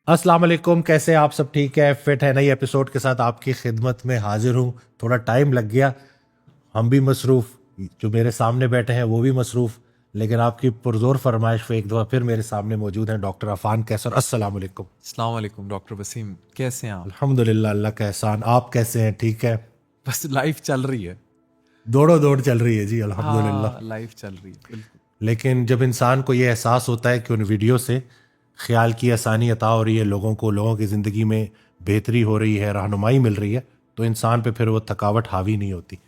अस्सलाम वालेकुम, कैसे हैं आप? सब ठीक है? फिट है? नई एपिसोड के साथ आपकी खिदमत में हाजिर हूँ। थोड़ा टाइम लग गया, हम भी मसरूफ़, जो मेरे सामने बैठे हैं वो भी मसरूफ़, लेकिन आपकी पुरजोर फरमाइश पे एक दफ़ा फिर मेरे सामने मौजूद हैं डॉक्टर अफ़ान कैसर। अस्सलाम वालेकुम। अस्सलाम वालेकुम डॉक्टर वसीम, कैसे हैं आप? अल्हम्दुलिल्लाह, अल्लाह का एहसान। आप कैसे हैं? ठीक है? बस लाइफ चल रही है। दौड़ो दौड़ चल रही है जी, हाँ, अल्हम्दुलिल्लाह। लाइफ चल रही है बिल्कुल। लेकिन जब इंसान को ये एहसास होता है कि उन वीडियो से ख्याल की आसानी अता हो रही है, लोगों की ज़िंदगी में बेहतरी हो रही है, रहनुमाई मिल रही है, तो इंसान पे फिर वो थकावट हावी नहीं होती।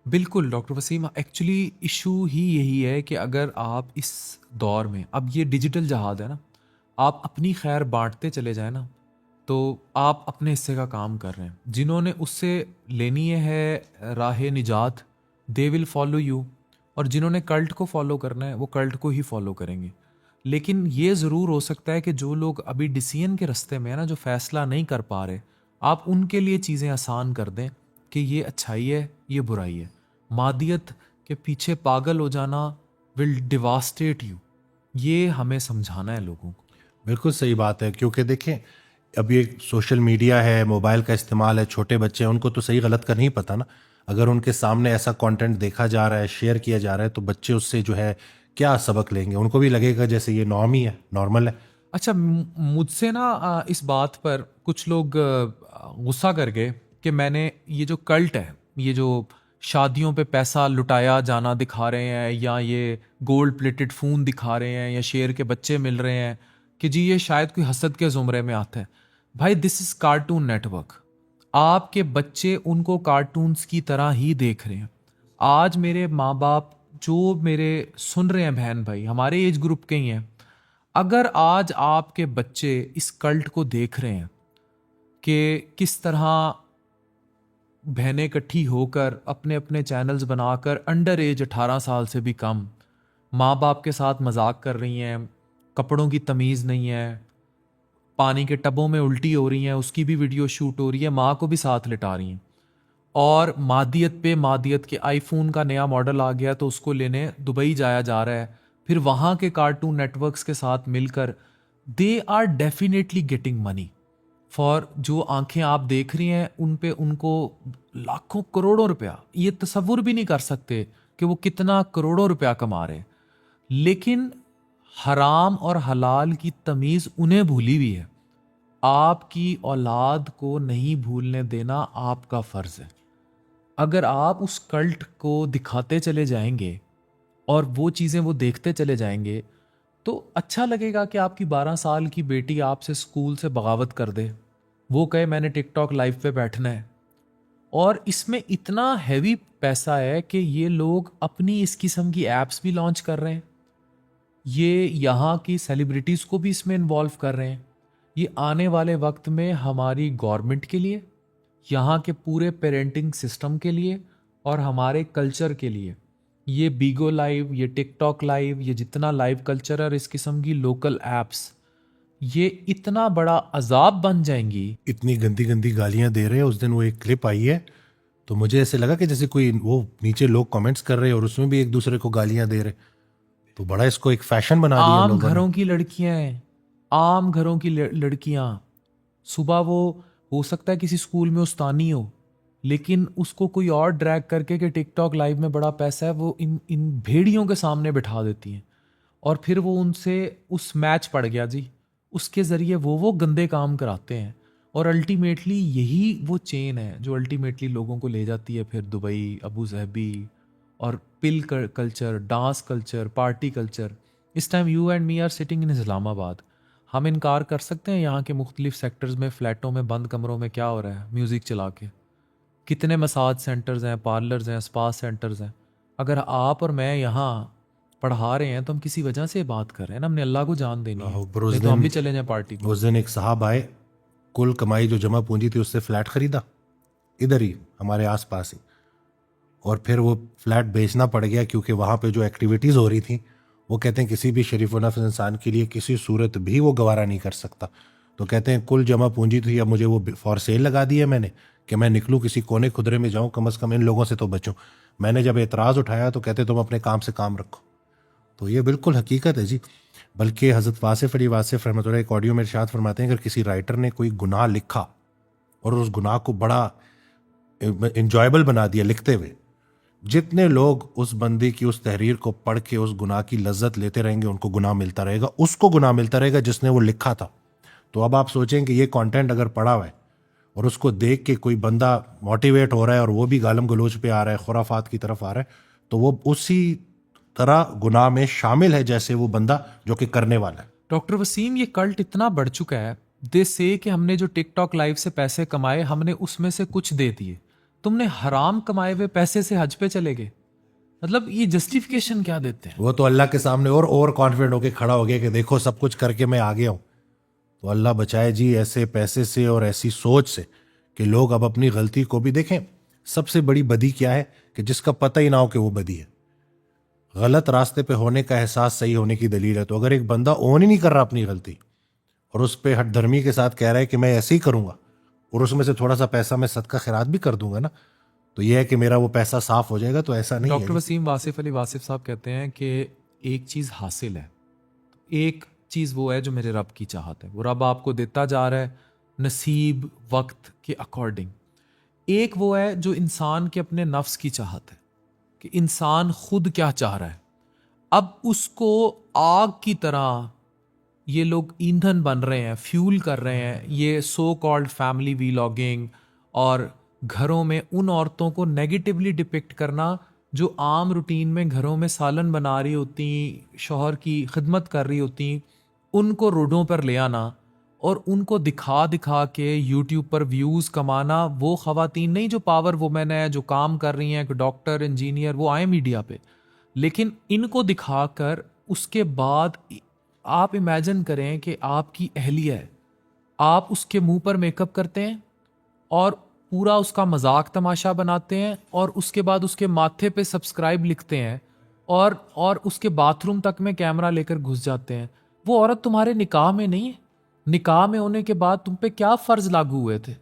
बिल्कुल डॉक्टर वसीम, एक्चुअली इशू ही यही है कि अगर आप इस दौर में, अब ये डिजिटल जहाद है ना, आप अपनी खैर बांटते चले जाए ना, तो आप अपने हिस्से का काम कर रहे हैं। जिन्होंने उससे लेनी है राह निजात, दे विल फॉलो यू, और जिन्होंने कल्ट को फॉलो करना है वो कल्ट को ही फॉलो करेंगे। लेकिन ये ज़रूर हो सकता है कि जो लोग अभी डिसीजन के रास्ते में है ना, जो फैसला नहीं कर पा रहे, आप उनके लिए चीज़ें आसान कर दें कि ये अच्छाई है, ये बुराई है। मादियत के पीछे पागल हो जाना विल डिवास्टेट यू, ये हमें समझाना है लोगों को। बिल्कुल सही बात है, क्योंकि देखें, अब ये सोशल मीडिया है, मोबाइल का इस्तेमाल है, छोटे बच्चे हैं, उनको तो सही गलत का नहीं पता ना। अगर उनके सामने ऐसा कंटेंट देखा जा रहा है, शेयर किया जा रहा है, तो बच्चे उससे जो है क्या सबक लेंगे? उनको भी लगेगा जैसे ये नॉर्म ही है, नॉर्मल है। अच्छा, मुझसे ना इस बात पर कुछ लोग गुस्सा कर गए कि मैंने ये जो कल्ट है, ये जो शादियों पे पैसा लुटाया जाना दिखा रहे हैं, या ये गोल्ड प्लेटेड फ़ोन दिखा रहे हैं, या शेर के बच्चे मिल रहे हैं, कि जी ये शायद कोई हसद के ज़ुमरे में आता है। भाई, दिस इज़ कार्टून नेटवर्क। आपके बच्चे उनको कार्टून्स की तरह ही देख रहे हैं। आज मेरे माँ बाप जो मेरे सुन रहे हैं, बहन भाई हमारे एज ग्रुप के ही हैं, अगर आज आपके बच्चे इस कल्ट को देख रहे हैं कि किस तरह बहनें इकट्ठी होकर अपने अपने चैनल्स बनाकर अंडर एज 18 साल से भी कम माँ बाप के साथ मजाक कर रही हैं, कपड़ों की तमीज़ नहीं है, पानी के टबों में उल्टी हो रही हैं, उसकी भी वीडियो शूट हो रही है, माँ को भी साथ लिटा रही हैं, और मादियत पे मादियत के आईफोन का नया मॉडल आ गया तो उसको लेने दुबई जाया जा रहा है, फिर वहाँ के कार्टून नेटवर्क्स के साथ मिलकर they are definitely getting money for जो आंखें आप देख रही हैं उन पे उनको लाखों करोड़ों रुपया, ये तसव्वुर भी नहीं कर सकते कि वो कितना करोड़ों रुपया कमा रहे हैं। लेकिन हराम और हलाल की तमीज़ उन्हें भूली हुई है। आपकी औलाद को नहीं भूलने देना आपका फ़र्ज़ है। अगर आप उस कल्ट को दिखाते चले जाएंगे और वो चीज़ें वो देखते चले जाएंगे, तो अच्छा लगेगा कि आपकी 12 साल की बेटी आपसे स्कूल से बगावत कर दे, वो कहे मैंने टिकटॉक लाइव पे बैठना है। और इसमें इतना हैवी पैसा है कि ये लोग अपनी इस किस्म की एप्स भी लॉन्च कर रहे हैं, ये यहाँ की सेलिब्रिटीज़ को भी इसमें इन्वॉल्व कर रहे हैं। ये आने वाले वक्त में हमारी गवर्नमेंट के लिए, यहाँ के पूरे पेरेंटिंग सिस्टम के लिए और हमारे कल्चर के लिए, ये बीगो लाइव, ये टिकटॉक लाइव, ये जितना लाइव कल्चर है और इस किस्म की लोकल एप्स, ये इतना बड़ा अजाब बन जाएंगी। इतनी गंदी गंदी गालियां दे रहे हैं। उस दिन वो एक क्लिप आई है, तो मुझे ऐसे लगा कि जैसे कोई वो नीचे लोग कमेंट्स कर रहे हैं और उसमें भी एक दूसरे को गालियां दे रहे, तो बड़ा इसको एक फैशन बना दिया आम लोगों ने। घरों की लड़कियां हैं, आम घरों की लड़कियां, सुबह वो हो सकता है किसी स्कूल में उस्तानी हो, लेकिन उसको कोई और ड्रैग करके कि टिकटॉक लाइव में बड़ा पैसा है, वो इन इन भेड़ियों के सामने बिठा देती हैं, और फिर वो उनसे उस मैच पड़ गया जी, उसके ज़रिए वो गंदे काम कराते हैं। और अल्टीमेटली यही वो चेन है जो अल्टीमेटली लोगों को ले जाती है फिर दुबई, अबू जहबी, और पिल culture, dance culture, party culture. इस time you and me are sitting in Islamabad. हम इनकार कर सकते हैं यहाँ के मुख्तलिफ सेक्टर्स में, फ्लैटों में, बंद कमरों में क्या हो रहा है म्यूज़िक चला के? कितने मसाज सेंटर्स हैं, पार्लर्स हैं, स्पा सेंटर्स हैं। अगर आप और मैं यहाँ पढ़ा रहे हैं तो हम किसी वजह से बात कर रहे हैं ना, हमने अल्लाह को जान देनी है, पर उस नहीं तो हम दिन भी चले जाएं पार्टी में। उस दिन एक साहब आए, कुल कमाई जो जमा पूंजी थी उससे फ्लैट खरीदा, इधर ही हमारे आसपास ही, और फिर वो फ्लैट बेचना पड़ गया क्योंकि वहाँ पे जो एक्टिविटीज़ हो रही थी, वो कहते हैं किसी भी शरीफ नफ्स इंसान के लिए किसी सूरत भी वो गवारा नहीं कर सकता। तो कहते हैं कुल जमा पूंजी थी, अब मुझे वो फॉर सेल लगा दी है मैंने कि मैं निकलूँ किसी कोने खुदरे में जाऊँ, कम से कम इन लोगों से तो बचूँ। मैंने जब एतराज़ उठाया तो कहते तुम अपने काम से काम रखो। तो ये बिल्कुल हकीकत है जी। बल्कि हज़रत वासिफ़ अली वासिफ़ रहमतुल्लाह एक ऑडियो में इरशाद फरमाते हैं, अगर किसी राइटर ने कोई गुनाह लिखा और उस गुनाह को बड़ा इंजॉयबल बना दिया लिखते हुए, जितने लोग उस बंदे की उस तहरीर को पढ़ के उस गुनाह की लज्जत लेते रहेंगे, उनको गुनाह मिलता रहेगा, उसको गुनाह मिलता रहेगा जिसने वो लिखा था। तो अब आप सोचें कि ये कंटेंट अगर पढ़ा हुआ है और उसको देख के कोई बंदा मोटिवेट हो रहा है और वो भी गालम गलोच पे आ रहा है, खुराफात की तरफ आ रहा है, तो वो उसी तरह गुनाह में शामिल है जैसे वो बंदा जो कि करने वाला है। डॉक्टर वसीम, ये कल्ट इतना बढ़ चुका है, दे से कि हमने जो टिकटॉक लाइव से पैसे कमाए, हमने उसमें से कुछ दे दिए, तुमने हराम कमाए हुए पैसे से हज पे चले गए। मतलब ये जस्टिफिकेशन क्या देते हैं? वो तो अल्लाह के सामने और ओवर कॉन्फिडेंट होकर खड़ा हो गया कि देखो सब कुछ करके मैं आ गया हूं। तो अल्लाह बचाए जी ऐसे पैसे से और ऐसी सोच से कि लोग अब अपनी गलती को भी देखें। सबसे बड़ी बदी क्या है कि जिसका पता ही ना हो कि वो बदी है। गलत रास्ते पे होने का एहसास सही होने की दलील है। तो अगर एक बंदा ओन ही नहीं कर रहा अपनी गलती और उस पर हठधर्मी के साथ कह रहा है कि मैं ऐसे ही करूंगा और उसमें से थोड़ा सा पैसा मैं सदका खैरात भी कर दूंगा ना, तो यह है कि मेरा वो पैसा साफ हो जाएगा, तो ऐसा नहीं है। डॉक्टर वसीम वासिफ अली वासिफ साहब कहते हैं कि एक चीज़ हासिल है, एक चीज़ वो है जो मेरे रब की चाहत है, वो रब आपको देता जा रहा है नसीब वक्त के अकॉर्डिंग। एक वो है जो इंसान के अपने नफ्स की चाहत है कि इंसान खुद क्या चाह रहा है। अब उसको आग की तरह ये लोग ईंधन बन रहे हैं, फ्यूल कर रहे हैं, ये सो कॉल्ड फैमिली वीलॉगिंग और घरों में उन औरतों को नेगेटिवली डिपिक्ट करना जो आम रूटीन में घरों में सालन बना रही होती, शौहर की खिदमत कर रही होती, उनको रोडों पर ले आना और उनको दिखा दिखा के यूट्यूब पर व्यूज़ कमाना। वो ख़वातीन नहीं जो पावर वुमेन है, जो काम कर रही हैं, डॉक्टर इंजीनियर, वो आए मीडिया पे, लेकिन इनको दिखाकर उसके बाद आप इमेजिन करें कि आपकी अहलिया है, आप उसके मुंह पर मेकअप करते हैं और पूरा उसका मजाक तमाशा बनाते हैं और उसके बाद उसके माथे पे सब्सक्राइब लिखते हैं और उसके बाथरूम तक में कैमरा लेकर घुस जाते हैं। वो औरत तुम्हारे निकाह में नहीं है, निकाह में होने के बाद तुम पे क्या फ़र्ज लागू हुए थे?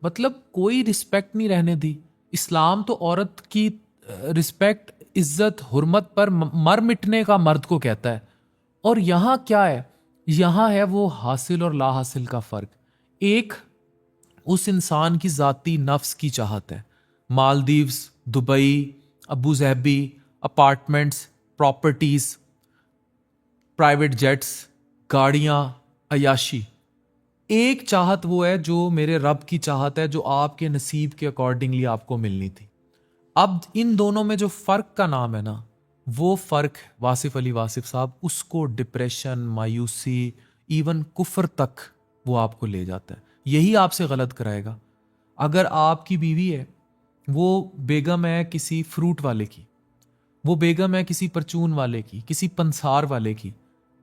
मतलब कोई रिस्पेक्ट नहीं रहने दी। इस्लाम तो औरत की रिस्पेक्ट, इज्जत, हुर्मत पर मर मिटने का मर्द को कहता है। और यहाँ क्या है? यहाँ है वो हासिल और ला हासिल का फ़र्क। एक उस इंसान की ज़ाती नफ्स की चाहत है, Maldives, Dubai, Abu Dhabi, apartments, properties, private jets, गाड़ियाँ, अयाशी। एक चाहत वो है जो मेरे रब की चाहत है, जो आपके नसीब के अकॉर्डिंगली आपको मिलनी थी। अब इन दोनों में जो फ़र्क का नाम है ना, वो फ़र्क वासिफ अली वासिफ साहब, उसको डिप्रेशन, मायूसी, इवन कुफ्र तक वो आपको ले जाता है। यही आपसे गलत कराएगा। अगर आपकी बीवी है, वो बेगम है किसी फ्रूट वाले की, वो बेगम है किसी परचून वाले की, किसी पंसार वाले की,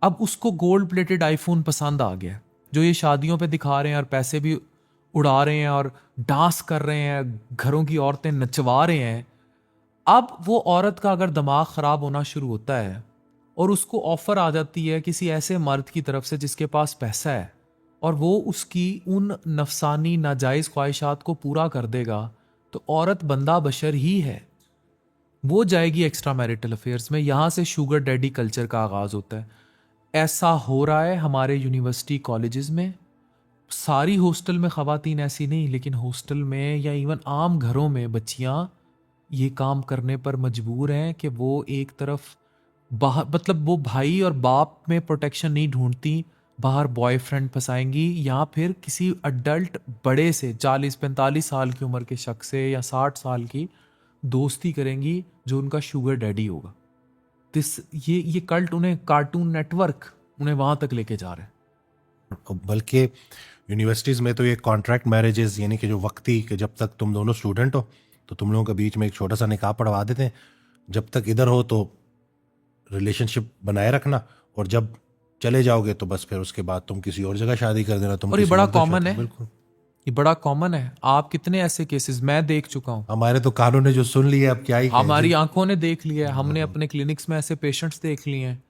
अब उसको गोल्ड प्लेटेड आईफोन पसंद आ गया जो ये शादियों पे दिखा रहे हैं और पैसे भी उड़ा रहे हैं और डांस कर रहे हैं, घरों की औरतें नचवा रहे हैं। अब वो औरत का अगर दिमाग ख़राब होना शुरू होता है और उसको ऑफ़र आ जाती है किसी ऐसे मर्द की तरफ से जिसके पास पैसा है और वो उसकी उन नफसानी नाजायज़ ख्वाहिशात को पूरा कर देगा, तो औरत बंदा बशर ही है, वो जाएगी एक्स्ट्रा मैरिटल अफेयर्स में। यहाँ से शुगर डैडी कल्चर का आगाज़ होता है। ऐसा हो रहा है हमारे यूनिवर्सिटी कॉलेजेस में। सारी हॉस्टल में ख़वातीन ऐसी नहीं, लेकिन हॉस्टल में या इवन आम घरों में बच्चियाँ ये काम करने पर मजबूर हैं कि वो एक तरफ बाहर, मतलब वो भाई और बाप में प्रोटेक्शन नहीं ढूंढती, बाहर बॉयफ्रेंड फंसाएंगी या फिर किसी अडल्ट बड़े से 40-45 साल की उम्र के शख्स से या 60 साल की दोस्ती करेंगी जो उनका शुगर डैडी होगा। ये कल्ट उन्हें, कार्टून नेटवर्क उन्हें वहां तक लेके जा रहे हैं। बल्कि यूनिवर्सिटीज़ में तो ये कॉन्ट्रैक्ट मैरिजेस, यानी कि जो वक्ती कि जब तक तुम दोनों स्टूडेंट हो तो तुम लोगों के बीच में एक छोटा सा निकाह पढ़वा देते हैं, जब तक इधर हो तो रिलेशनशिप बनाए रखना, और जब चले जाओगे तो बस फिर उसके बाद तुम किसी और जगह शादी कर देना। तुम और ये किसी बड़ा और देश कॉमन होते है, हो। बिल्कुल, ये बड़ा कॉमन है। आप कितने ऐसे केसेस मैं देख चुका हूँ, हमारे तो कानों ने जो सुन लिया, अब क्या ही कहें हमारी जी। आंखों ने देख लिया है, हमने अपने क्लिनिक्स में ऐसे पेशेंट्स देख लिए हैं।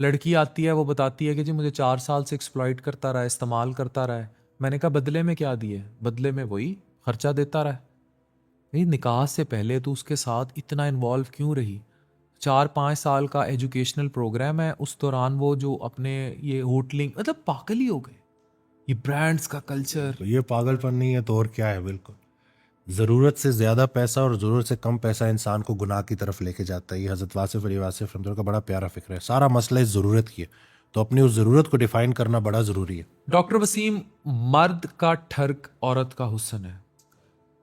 लड़की आती है, वो बताती है कि जी मुझे 4 साल से एक्सप्लॉइट करता रहा है, इस्तेमाल करता रहा है। मैंने कहा बदले में क्या दिए? बदले में वही खर्चा देता रहा है। नहीं, निकाह से पहले तो उसके साथ इतना इन्वॉल्व क्यों रही? 4-5 साल का एजुकेशनल प्रोग्राम है, उस दौरान वो जो अपने ये होटलिंग, मतलब पागल ही हो गए। ये ब्रांड्स का कल्चर, तो ये पागलपन नहीं है तो और क्या है। बिल्कुल, ज़रूरत से ज़्यादा पैसा और ज़रूरत से कम पैसा इंसान को गुनाह की तरफ लेके जाता है। ये हज़रत वासिफ़ अली वासिफ़ रहमतुल्लाह का बड़ा प्यारा फ़िक्र है। सारा मसला इस ज़रूरत की है, तो अपनी उस ज़रूरत को डिफ़ाइन करना बड़ा ज़रूरी है। डॉक्टर वसीम, मर्द का ठर्क औरत का हुस्न है,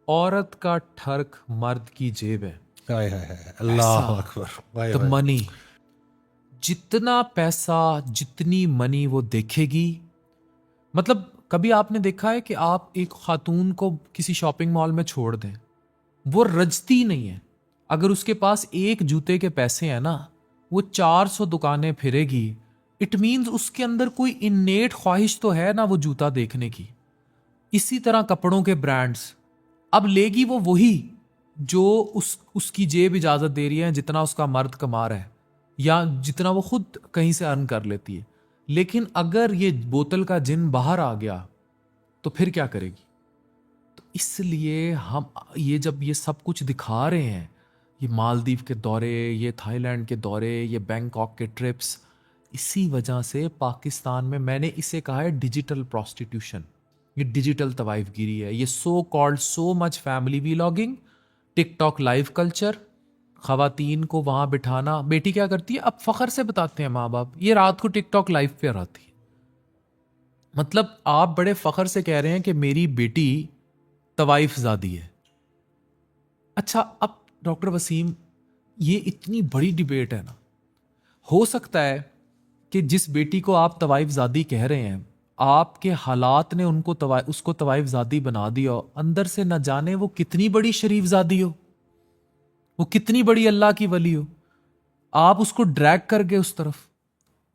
औरत का ठर्क मर्द की जेब है। हाय हाय हाय, अल्लाह अकबर, वाह द वाह। मनी, जितना पैसा, जितनी मनी वो देखेगी, मतलब कभी आपने देखा है कि आप एक खातून को किसी शॉपिंग मॉल में छोड़ दें, वो रजती नहीं है। अगर उसके पास एक जूते के पैसे हैं ना, वो 400 दुकानें फिरेगी। इट मीन्स उसके अंदर कोई इन्नेट ख्वाहिश तो है ना वो जूता देखने की। इसी तरह कपड़ों के ब्रांड्स, अब लेगी वो वही जो उसकी जेब इजाजत दे रही है, जितना उसका मर्द कमा रहा है या जितना वो खुद कहीं से अर्न कर लेती है। लेकिन अगर ये बोतल का जिन बाहर आ गया तो फिर क्या करेगी? तो इसलिए हम ये जब ये सब कुछ दिखा रहे हैं, ये मालदीव के दौरे, ये थाईलैंड के दौरे, ये बैंकॉक के ट्रिप्स, इसी वजह से पाकिस्तान में मैंने इसे कहा है डिजिटल प्रोस्टिट्यूशन। ये डिजिटल तवाइफगिरी है, ये so called so much family vlogging, TikTok live culture, खवातीन को वहां बिठाना। बेटी क्या करती है, अब फखर से बताते हैं माँ बाप, ये रात को टिकटॉक लाइव पे आती है। मतलब आप बड़े फखर से कह रहे हैं कि मेरी बेटी तवाइफ ज़ादी है। अच्छा, अब डॉक्टर वसीम, ये इतनी बड़ी डिबेट है ना, हो सकता है कि जिस बेटी को आप तवाइफ ज़ादी कह रहे हैं, आपके हालात ने उसको तवाइफ ज़ादी बना दिया, अंदर से न जाने वो कितनी बड़ी शरीफ ज़ादी हो, वो कितनी बड़ी अल्लाह की वली हो, आप उसको ड्रैग कर गए उस तरफ।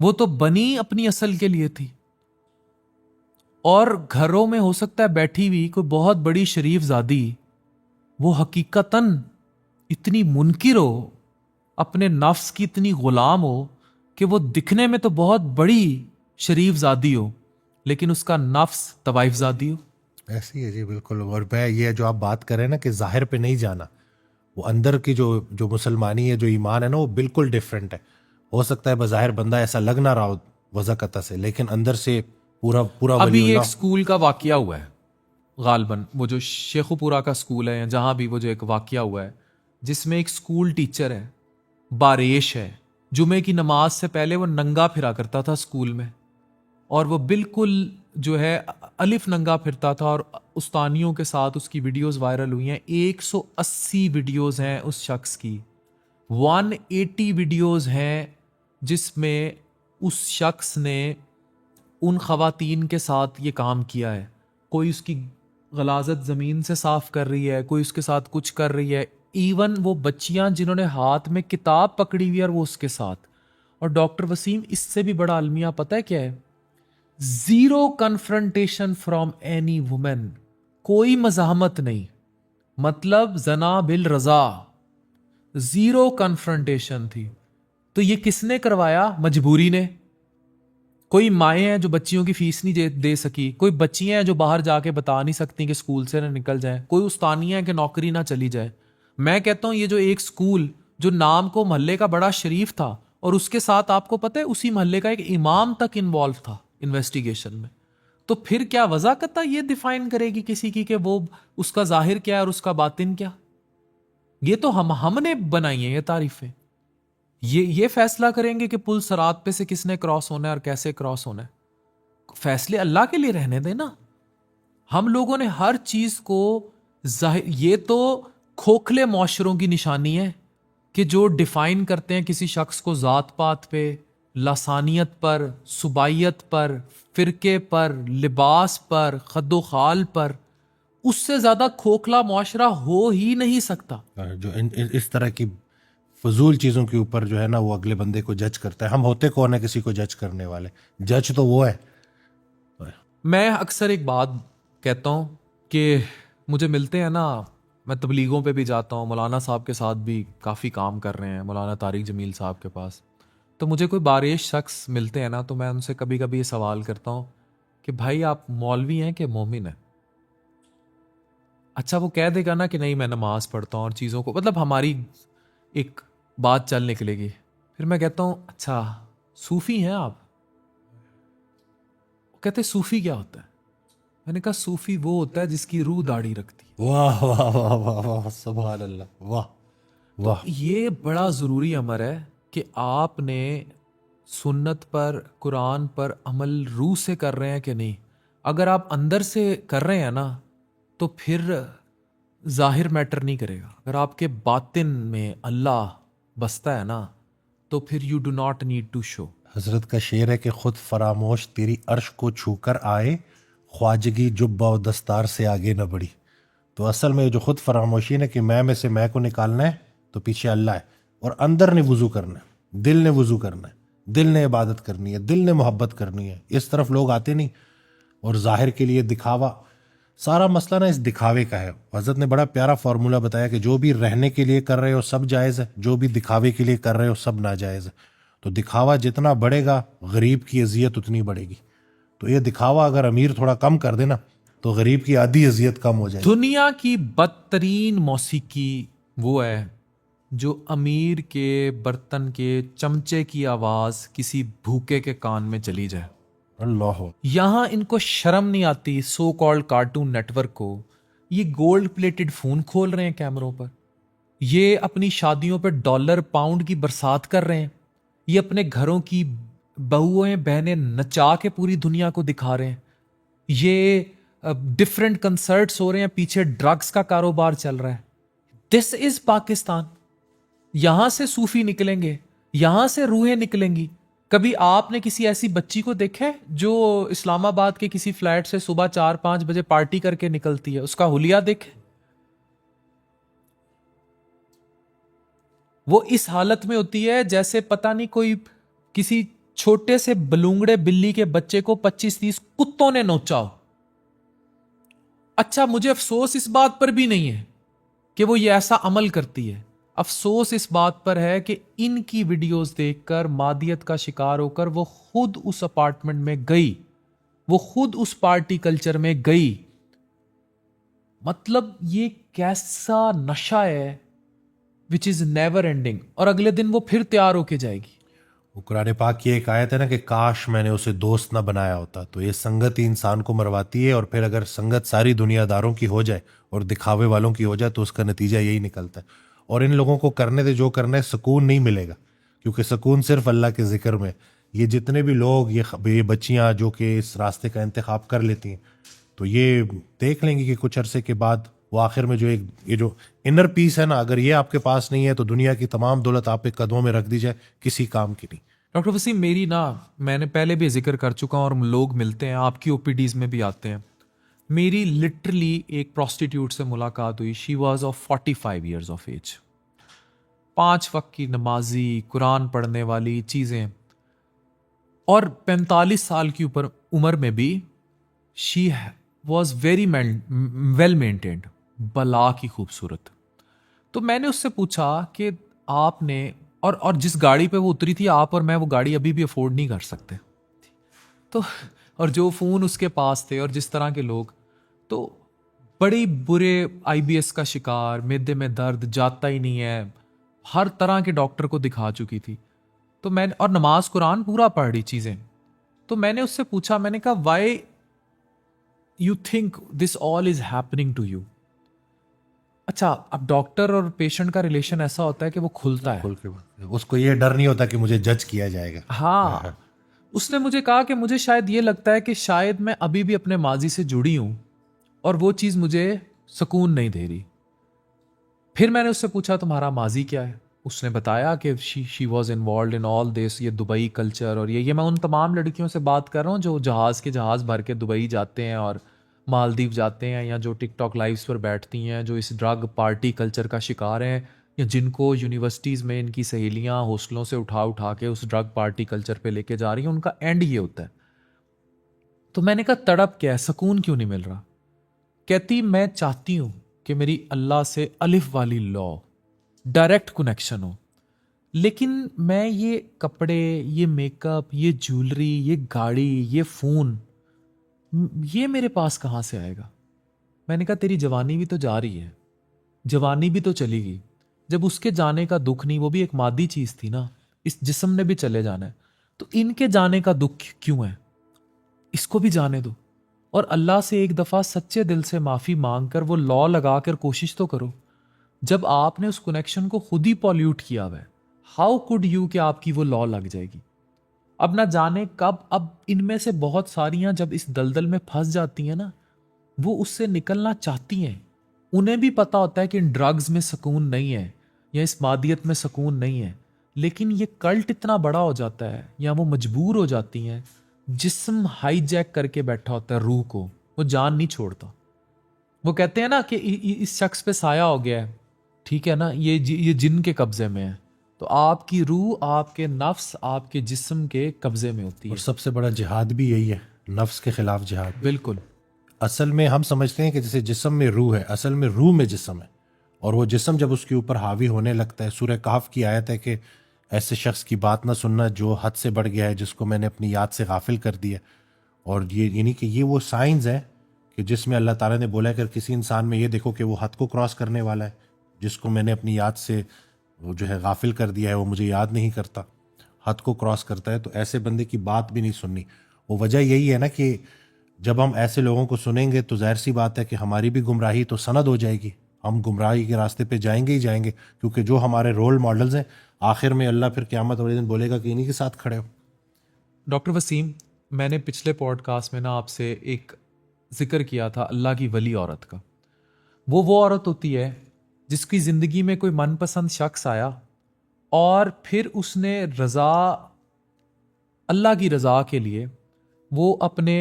वो तो बनी अपनी असल के लिए थी। और घरों में हो सकता है बैठी हुई कोई बहुत बड़ी शरीफ ज़ादी, वो हकीकतन इतनी मुनकिर हो, अपने नफ्स की इतनी गुलाम हो कि वो दिखने में तो बहुत बड़ी शरीफ ज़ादी हो, लेकिन उसका नफ्स तवाइफ ज़ादी हो। ऐसी है जी, बिल्कुल। और मैं, ये जो आप बात कर रहे हैं ना कि जाहिर पे नहीं जाना, वो अंदर की जो जो मुसलमानी है, जो ईमान है ना, वो बिल्कुल डिफरेंट है। हो सकता है बज़ाहिर बंदा ऐसा लग ना रहा हो वज़ाकता से, लेकिन अंदर से पूरा पूरा अभी एक वलीउल्लाह। स्कूल का वाकया हुआ है, गालबन वो जो शेखुपुरा का स्कूल है, जहां भी वो जो एक वाकया हुआ है, जिसमें एक स्कूल टीचर है, बारेश है, जुमे की नमाज से पहले वो नंगा फिरा करता था स्कूल में, और वो बिल्कुल जो है अलिफ नंगा फिरता था, और उस्तानियों के साथ उसकी वीडियोस वायरल हुई हैं। 180 वीडियोस हैं उस शख्स की, 180 वीडियोस हैं जिसमें उस शख्स ने उन खवातीन के साथ ये काम किया है। कोई उसकी गलाजत ज़मीन से साफ कर रही है, कोई उसके साथ कुछ कर रही है, इवन वो बच्चियां जिन्होंने हाथ में किताब पकड़ी हुई है और वो उसके साथ। और डॉक्टर वसीम, इससे भी बड़ा अलमिया पता है क्या है? Zero confrontation from any women, कोई मजाहमत नहीं, मतलब जना बिल रजा, जीरो कन्फ्रंटेशन थी। तो ये किसने करवाया? मजबूरी ने। कोई माएँ हैं जो बच्चियों की फीस नहीं दे सकी, कोई बच्चियां हैं जो बाहर जाके बता नहीं सकती कि स्कूल से ना निकल जाए, कोई उस्तानियां हैं कि नौकरी ना चली जाए। मैं कहता हूं ये जो एक स्कूल जो नाम को मोहल्ले का बड़ा शरीफ था, और उसके साथ आपको पता है उसी मोहल्ले का एक इमाम तक इन्वॉल्व था इन्वेस्टिगेशन में, तो फिर क्या वजाकता ये डिफाइन करेगी किसी की कि वो उसका जाहिर क्या है और उसका बातिन क्या? ये तो हमने बनाई है ये तारीफें। ये फैसला करेंगे कि पुल सरात पे से किसने क्रॉस होना है और कैसे क्रॉस होना है। फैसले अल्लाह के लिए रहने देना। हम लोगों ने हर चीज को ये तो खोखले मुआशरों की निशानी है कि जो डिफाइन करते हैं किसी शख्स को जात पात पे, लसानियत पर, सुबाइयत पर, फिरके पर, लिबास पर, खद्दो खाल पर, उससे ज्यादा खोखला मुआशरा हो ही नहीं सकता। जो इस तरह की फजूल चीज़ों के ऊपर जो है ना, वो अगले बंदे को जज करता है। हम होते कौन है किसी को जज करने वाले? जज तो वो है। मैं अक्सर एक बात कहता हूँ कि मुझे मिलते हैं ना, मैं तबलीगों पे भी जाता हूँ, मौलाना साहब के साथ भी काफ़ी काम कर रहे हैं, मौलाना तारिक जमील साहब के पास। तो मुझे कोई बारिश शख्स मिलते हैं ना, तो मैं उनसे कभी कभी ये सवाल करता हूँ कि भाई आप मौलवी हैं कि मोमिन हैं? अच्छा, वो कह देगा ना कि नहीं मैं नमाज पढ़ता हूँ और चीज़ों को, मतलब हमारी एक बात चल निकलेगी। फिर मैं कहता हूँ अच्छा सूफी हैं आप? कहते सूफी क्या होता है? मैंने कहा सूफी वो होता है जिसकी रूह दाढ़ी रखती है। वाह वाह वाह वाह वाह, सुभान अल्लाह, वाह वाह। ये बड़ा ज़रूरी अमर है कि आपने सुन्नत पर, कुरान पर अमल रूह से कर रहे हैं कि नहीं। अगर आप अंदर से कर रहे हैं ना तो फिर जाहिर मैटर नहीं करेगा। अगर आपके बातिन में अल्लाह बसता है ना तो फिर you do not need to show. हजरत का शेर है कि खुद फरामोश तेरी अर्श को छूकर आए, ख्वाजगी जुब्बा और दस्तार से आगे न बढ़ी। तो असल में जो खुद फरामोशी है कि मैं में से मैं को निकालना है तो पीछे अल्लाह है, और अंदर ने वुजू करना है, दिल ने वुजू करना है, दिल ने इबादत करनी है, दिल ने मोहब्बत करनी है। इस तरफ लोग आते नहीं, और जाहिर के लिए दिखावा। सारा मसला ना इस दिखावे का है। हजरत ने बड़ा प्यारा फार्मूला बताया कि जो भी रहने के लिए कर रहे हो सब जायज़ है, जो भी दिखावे के लिए कर रहे हो सब नाजायज़ है। तो दिखावा जितना बढ़ेगा गरीब की अजियत उतनी बढ़ेगी। तो ये दिखावा अगर अमीर थोड़ा कम कर देना तो गरीब की आधी अजियत कम हो जाएगी। दुनिया की बदतरीन मौसीकी वो है जो अमीर के बर्तन के चमचे की आवाज किसी भूखे के कान में चली जाए। अल्लाह। यहां इनको शर्म नहीं आती सो कॉल्ड कार्टून नेटवर्क को। ये गोल्ड प्लेटेड फोन खोल रहे हैं कैमरों पर, ये अपनी शादियों पर डॉलर पाउंड की बरसात कर रहे हैं, ये अपने घरों की बहुएं बहनें नचा के पूरी दुनिया को दिखा रहे हैं, ये डिफरेंट कंसर्ट्स हो रहे हैं, पीछे ड्रग्स का कारोबार चल रहा है। This is Pakistan. यहां से सूफी निकलेंगे, यहां से रूहें निकलेंगी। कभी आपने किसी ऐसी बच्ची को देखा है जो इस्लामाबाद के किसी फ्लैट से सुबह 4-5 बजे पार्टी करके निकलती है? उसका हुलिया देखे। वो इस हालत में होती है जैसे पता नहीं कोई किसी छोटे से बलूंगड़े बिल्ली के बच्चे को 25-30 कुत्तों ने नोचा हो। अच्छा, मुझे अफसोस इस बात पर भी नहीं है कि वो ये ऐसा अमल करती है। अफसोस इस बात पर है कि इनकी वीडियोस देखकर मादियत का शिकार होकर वो खुद उस अपार्टमेंट में गई, वो खुद उस पार्टी कल्चर में गई। मतलब ये कैसा नशा है विच इज नेवर एंडिंग, और अगले दिन वो फिर तैयार होके जाएगी। वो कुरान पाक की एक आयत है ना कि काश मैंने उसे दोस्त ना बनाया होता। तो ये संगत ही इंसान को मरवाती है, और फिर अगर संगत सारी दुनियादारों की हो जाए और दिखावे वालों की हो जाए तो उसका नतीजा यही निकलता है। और इन लोगों को करने दे जो करना है, सुकून नहीं मिलेगा, क्योंकि सुकून सिर्फ अल्लाह के जिक्र में। ये जितने भी लोग, ये बच्चियां जो कि इस रास्ते का इंतखाब कर लेती हैं, तो ये देख लेंगे कि कुछ अरसे के बाद वो आखिर में जो एक ये जो इनर पीस है ना, अगर ये आपके पास नहीं है तो दुनिया की तमाम दौलत आप एक कदमों में रख दी जाए, किसी काम की नहीं। डॉक्टर वसीम, मेरी ना, मैंने पहले भी जिक्र कर चुका हूं और लोग मिलते हैं, आपकी ओपीडीज में भी आते हैं। मेरी लिटरली एक प्रोस्टिट्यूट से मुलाकात हुई। She was of 45 years of age, 5 वक्त की नमाजी, कुरान पढ़ने वाली चीज़ें, और 45 साल की ऊपर उम्र में भी she was very well maintained, बला की खूबसूरत। तो मैंने उससे पूछा कि आपने, और जिस गाड़ी पे वो उतरी थी, आप और मैं वो गाड़ी अभी भी अफोर्ड नहीं कर सकते। तो और जो फ़ोन उसके पास थे और जिस तरह के लोग, तो बड़े बुरे आईबीएस का शिकार, मैदे में दर्द जाता ही नहीं है, हर तरह के डॉक्टर को दिखा चुकी थी। तो मैंने, और नमाज कुरान पूरा पढ़ रही चीज़ें। तो मैंने उससे पूछा, मैंने कहा why you think this all is happening to you. अच्छा, अब डॉक्टर और पेशेंट का रिलेशन ऐसा होता है कि वो खुलता है, खुल के उसको ये डर नहीं होता कि मुझे जज किया जाएगा। हाँ। उसने मुझे कहा कि मुझे शायद ये लगता है कि शायद मैं अभी भी अपने माजी से जुड़ी हूं और वो चीज़ मुझे सुकून नहीं दे रही। फिर मैंने उससे पूछा तुम्हारा माजी क्या है? उसने बताया कि she was involve in all this, ये दुबई कल्चर और ये मैं उन तमाम लड़कियों से बात कर रहा हूँ जो जहाज़ भर के दुबई जाते हैं और मालदीव जाते हैं, या जो टिकटॉक लाइव्स पर बैठती हैं, जो इस ड्रग पार्टी कल्चर का शिकार हैं, या जिनको यूनिवर्सिटीज़ में इनकी सहेलियाँ हॉस्टलों से उठा के उस ड्रग पार्टी कल्चर पे लेके जा रही हैं। उनका एंड ये होता है। तो मैंने कहा तड़प क्या है, सुकून क्यों नहीं मिल रहा? कहती मैं चाहती हूँ कि मेरी अल्लाह से अलिफ वाली लॉ, डायरेक्ट कनेक्शन हो, लेकिन मैं ये कपड़े, ये मेकअप, ये ज्वेलरी, ये गाड़ी, ये फ़ोन, ये मेरे पास कहाँ से आएगा? मैंने कहा तेरी जवानी भी तो जा रही है, जवानी भी तो चली गई, जब उसके जाने का दुख नहीं, वो भी एक मादी चीज थी ना, इस जिस्म ने भी चले जाना है, तो इनके जाने का दुख क्यों है? इसको भी जाने दो और अल्लाह से एक दफा सच्चे दिल से माफी मांगकर वो लॉ लगाकर कोशिश तो करो। जब आपने उस कनेक्शन को खुद ही पॉल्यूट किया हुआ है, हाउ कुड यू कि आपकी वो लॉ लग जाएगी? अब ना जाने कब, अब इनमें से बहुत सारियां जब इस दलदल में फंस जाती हैं ना, वो उससे निकलना चाहती हैं। उन्हें भी पता होता है कि इन ड्रग्स में सुकून नहीं है या इस मादियत में सुकून नहीं है, लेकिन ये कल्ट इतना बड़ा हो जाता है या वो मजबूर हो जाती हैं, जिस्म हाईजैक करके बैठा होता है रूह को, वो जान नहीं छोड़ता। वो कहते हैं ना कि इस शख्स पे साया हो गया है, ठीक है ना, ये जिन के कब्जे में है। तो आपकी रूह, आपके नफ्स, आपके जिस्म के कब्जे में होती है। और सबसे बड़ा जिहाद भी यही है, नफ्स के खिलाफ जिहाद। बिल्कुल। असल में हम समझते हैं कि जैसे जिस्म में रूह है, असल में रूह में जिस्म है, और वो जिस्म जब उसके ऊपर हावी होने लगता है, सूरह कहफ की आयत है कि ऐसे शख्स की बात ना सुनना जो हद से बढ़ गया है, जिसको मैंने अपनी याद से गाफिल कर दिया। और ये यानी कि ये वो साइंस है कि जिसमें अल्लाह ताला ने बोला है कि किसी इंसान में ये देखो कि वो हद को क्रॉस करने वाला है, जिसको मैंने अपनी याद से वो जो है गाफिल कर दिया है, वो मुझे याद नहीं करता, हद को क्रॉस करता है, तो ऐसे बंदे की बात भी नहीं सुननी। वो वजह यही है ना कि जब हम ऐसे लोगों को सुनेंगे तो जाहिर सी बात है कि हमारी भी गुमराही तो सनद हो जाएगी, हम गुमराही के रास्ते पे जाएंगे ही जाएंगे, क्योंकि जो हमारे रोल मॉडल्स हैं आखिर में अल्लाह फिर क़यामत वाले दिन बोलेगा कि इन्हीं के साथ खड़े हो। डॉक्टर वसीम, मैंने पिछले पॉडकास्ट में ना आपसे एक जिक्र किया था अल्लाह की वली औरत का। वो औरत होती है जिसकी ज़िंदगी में कोई मनपसंद शख्स आया और फिर उसने रज़ा, अल्लाह की रज़ा के लिए वो अपने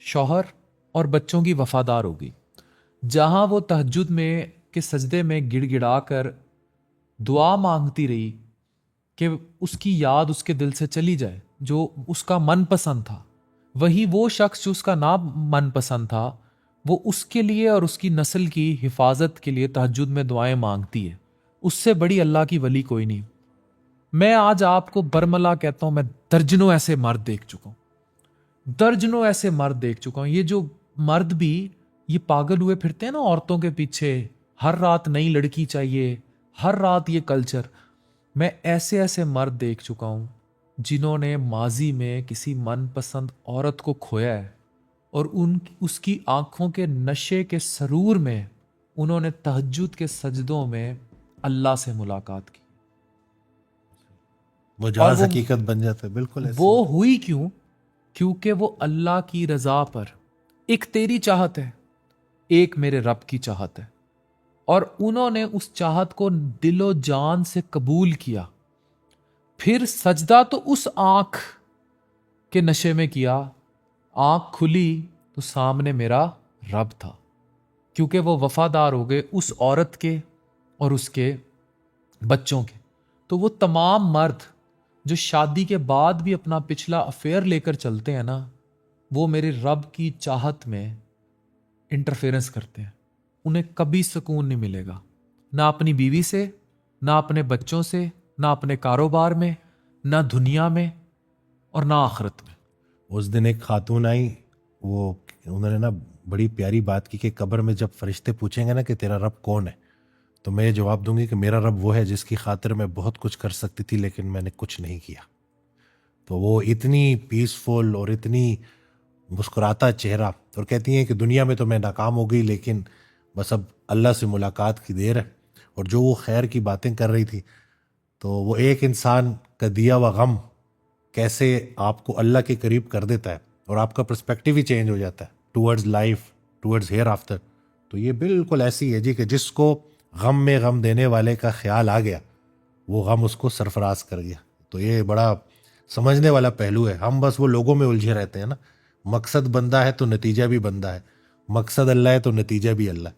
शौहर और बच्चों की वफादार होगी। जहाँ वो तहज्जुद में के सजदे में गिड़गिड़ा कर दुआ मांगती रही कि उसकी याद उसके दिल से चली जाए, जो उसका मनपसंद था, वही वो शख्स जो उसका ना मनपसंद था, वो उसके लिए और उसकी नस्ल की हिफाजत के लिए तहज्जुद में दुआएं मांगती है। उससे बड़ी अल्लाह की वली कोई नहीं। मैं आज आपको बरमला कहता हूं, मैं दर्जनों ऐसे मर्द देख चुका हूं, दर्जनों ऐसे मर्द देख चुका हूं। ये जो मर्द भी ये पागल हुए फिरते हैं ना औरतों के पीछे, हर रात नई लड़की चाहिए, हर रात ये कल्चर, मैं ऐसे ऐसे मर्द देख चुका हूं जिन्होंने माजी में किसी मनपसंद औरत को खोया है और उसकी आंखों के नशे के सरूर में उन्होंने तहज्जुद के सजदों में अल्लाह से मुलाकात की। वो और जहाज हकीकत बन जाता है। बिल्कुल ऐसे वो हुई क्यों? क्योंकि वो अल्लाह की रजा पर, एक तेरी चाहत है, एक मेरे रब की चाहत है, और उन्होंने उस चाहत को दिलो जान से कबूल किया। फिर सजदा तो उस आंख के नशे में किया, आंख खुली तो सामने मेरा रब था, क्योंकि वो वफादार हो गए उस औरत के और उसके बच्चों के। तो वो तमाम मर्द जो शादी के बाद भी अपना पिछला अफेयर लेकर चलते हैं ना, वो मेरे रब की चाहत में इंटरफेरेंस करते हैं। उन्हें कभी सुकून नहीं मिलेगा, ना अपनी बीवी से, ना अपने बच्चों से, ना अपने कारोबार में, ना दुनिया में और ना आखिरत में। उस दिन एक खातून आई, वो उन्होंने ना बड़ी प्यारी बात की कि कब्र में जब फरिश्ते पूछेंगे ना कि तेरा रब कौन है, तो मैं ये जवाब दूंगी कि मेरा रब वो है जिसकी खातिर मैं बहुत कुछ कर सकती थी लेकिन मैंने कुछ नहीं किया। तो वो इतनी पीसफुल और इतनी मुस्कुराता चेहरा, और कहती हैं कि दुनिया में तो मैं नाकाम हो गई लेकिन बस अब अल्लाह से मुलाकात की देर है। और जो वो खैर की बातें कर रही थी, तो वो एक इंसान का दिया हुआ गम कैसे आपको अल्लाह के करीब कर देता है और आपका पर्सपेक्टिव ही चेंज हो जाता है towards life, towards hereafter. तो ये बिल्कुल ऐसी है जी कि जिसको गम में गम देने वाले का ख्याल आ गया, वो गम उसको सरफराज कर गया। तो ये बड़ा समझने वाला पहलू है। हम बस वो लोगों में उलझे रहते हैं ना, मकसद बंदा है तो नतीजा भी बंदा है, मकसद अल्लाह है तो नतीजा भी अल्लाह।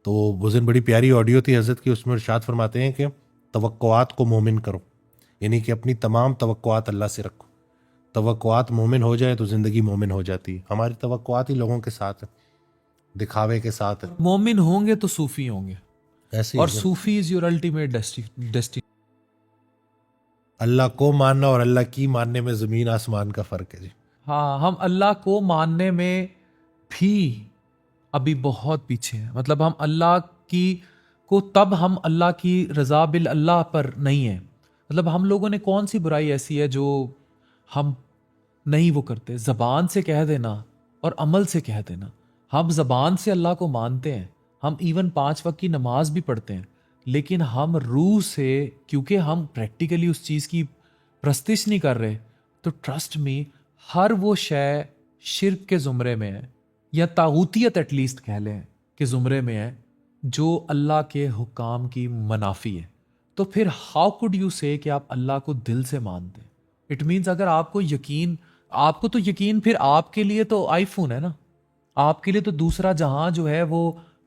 तो उस दिन बड़ी प्यारी ऑडियो थी हज़रत की, उसमें इरशाद फरमाते हैं कि तवक्कुआत को मोमिन करो, यानी कि अपनी तमाम तवक्कुआत अल्लाह से रखो। तवक्कुआत मोमिन हो जाए तो ज़िंदगी मोमिन हो जाती है। हमारी तवक्कुआत ही लोगों के साथ है, दिखावे के साथ है। मोमिन होंगे तो सूफी होंगे, ऐसे और ही है। सूफी इज योर अल्टीमेट डेस्टिनी। अल्लाह को मानना और अल्लाह की मानने में ज़मीन आसमान का फ़र्क है जी। हाँ, हम अल्लाह को मानने में भी अभी बहुत पीछे हैं। मतलब हम अल्लाह की को तब हम अल्लाह की रज़ा बिल अल्लाह पर नहीं है। मतलब हम लोगों ने कौन सी बुराई ऐसी है जो हम नहीं वो करते। ज़बान से कह देना और अमल से कह देना। हम ज़बान से अल्लाह को मानते हैं, हम इवन 5 वक्त की नमाज भी पढ़ते हैं, लेकिन हम रूह से, क्योंकि हम प्रैक्टिकली उस चीज़ की प्रस्तिश नहीं कर रहे, तो ट्रस्ट मी हर वो शय शिर्क के ज़ुमरे में है, या तागूतियत एटलीस्ट कह लें कि ज़ुमरे में है, जो अल्लाह के हुकाम की मनाफी है। तो फिर हाउ कुड यू से कि आप अल्लाह को दिल से मानते हैं? इट मीन्स अगर आपको तो यकीन फिर आपके लिए तो आईफोन है ना, आपके लिए तो दूसरा जहां जो है वो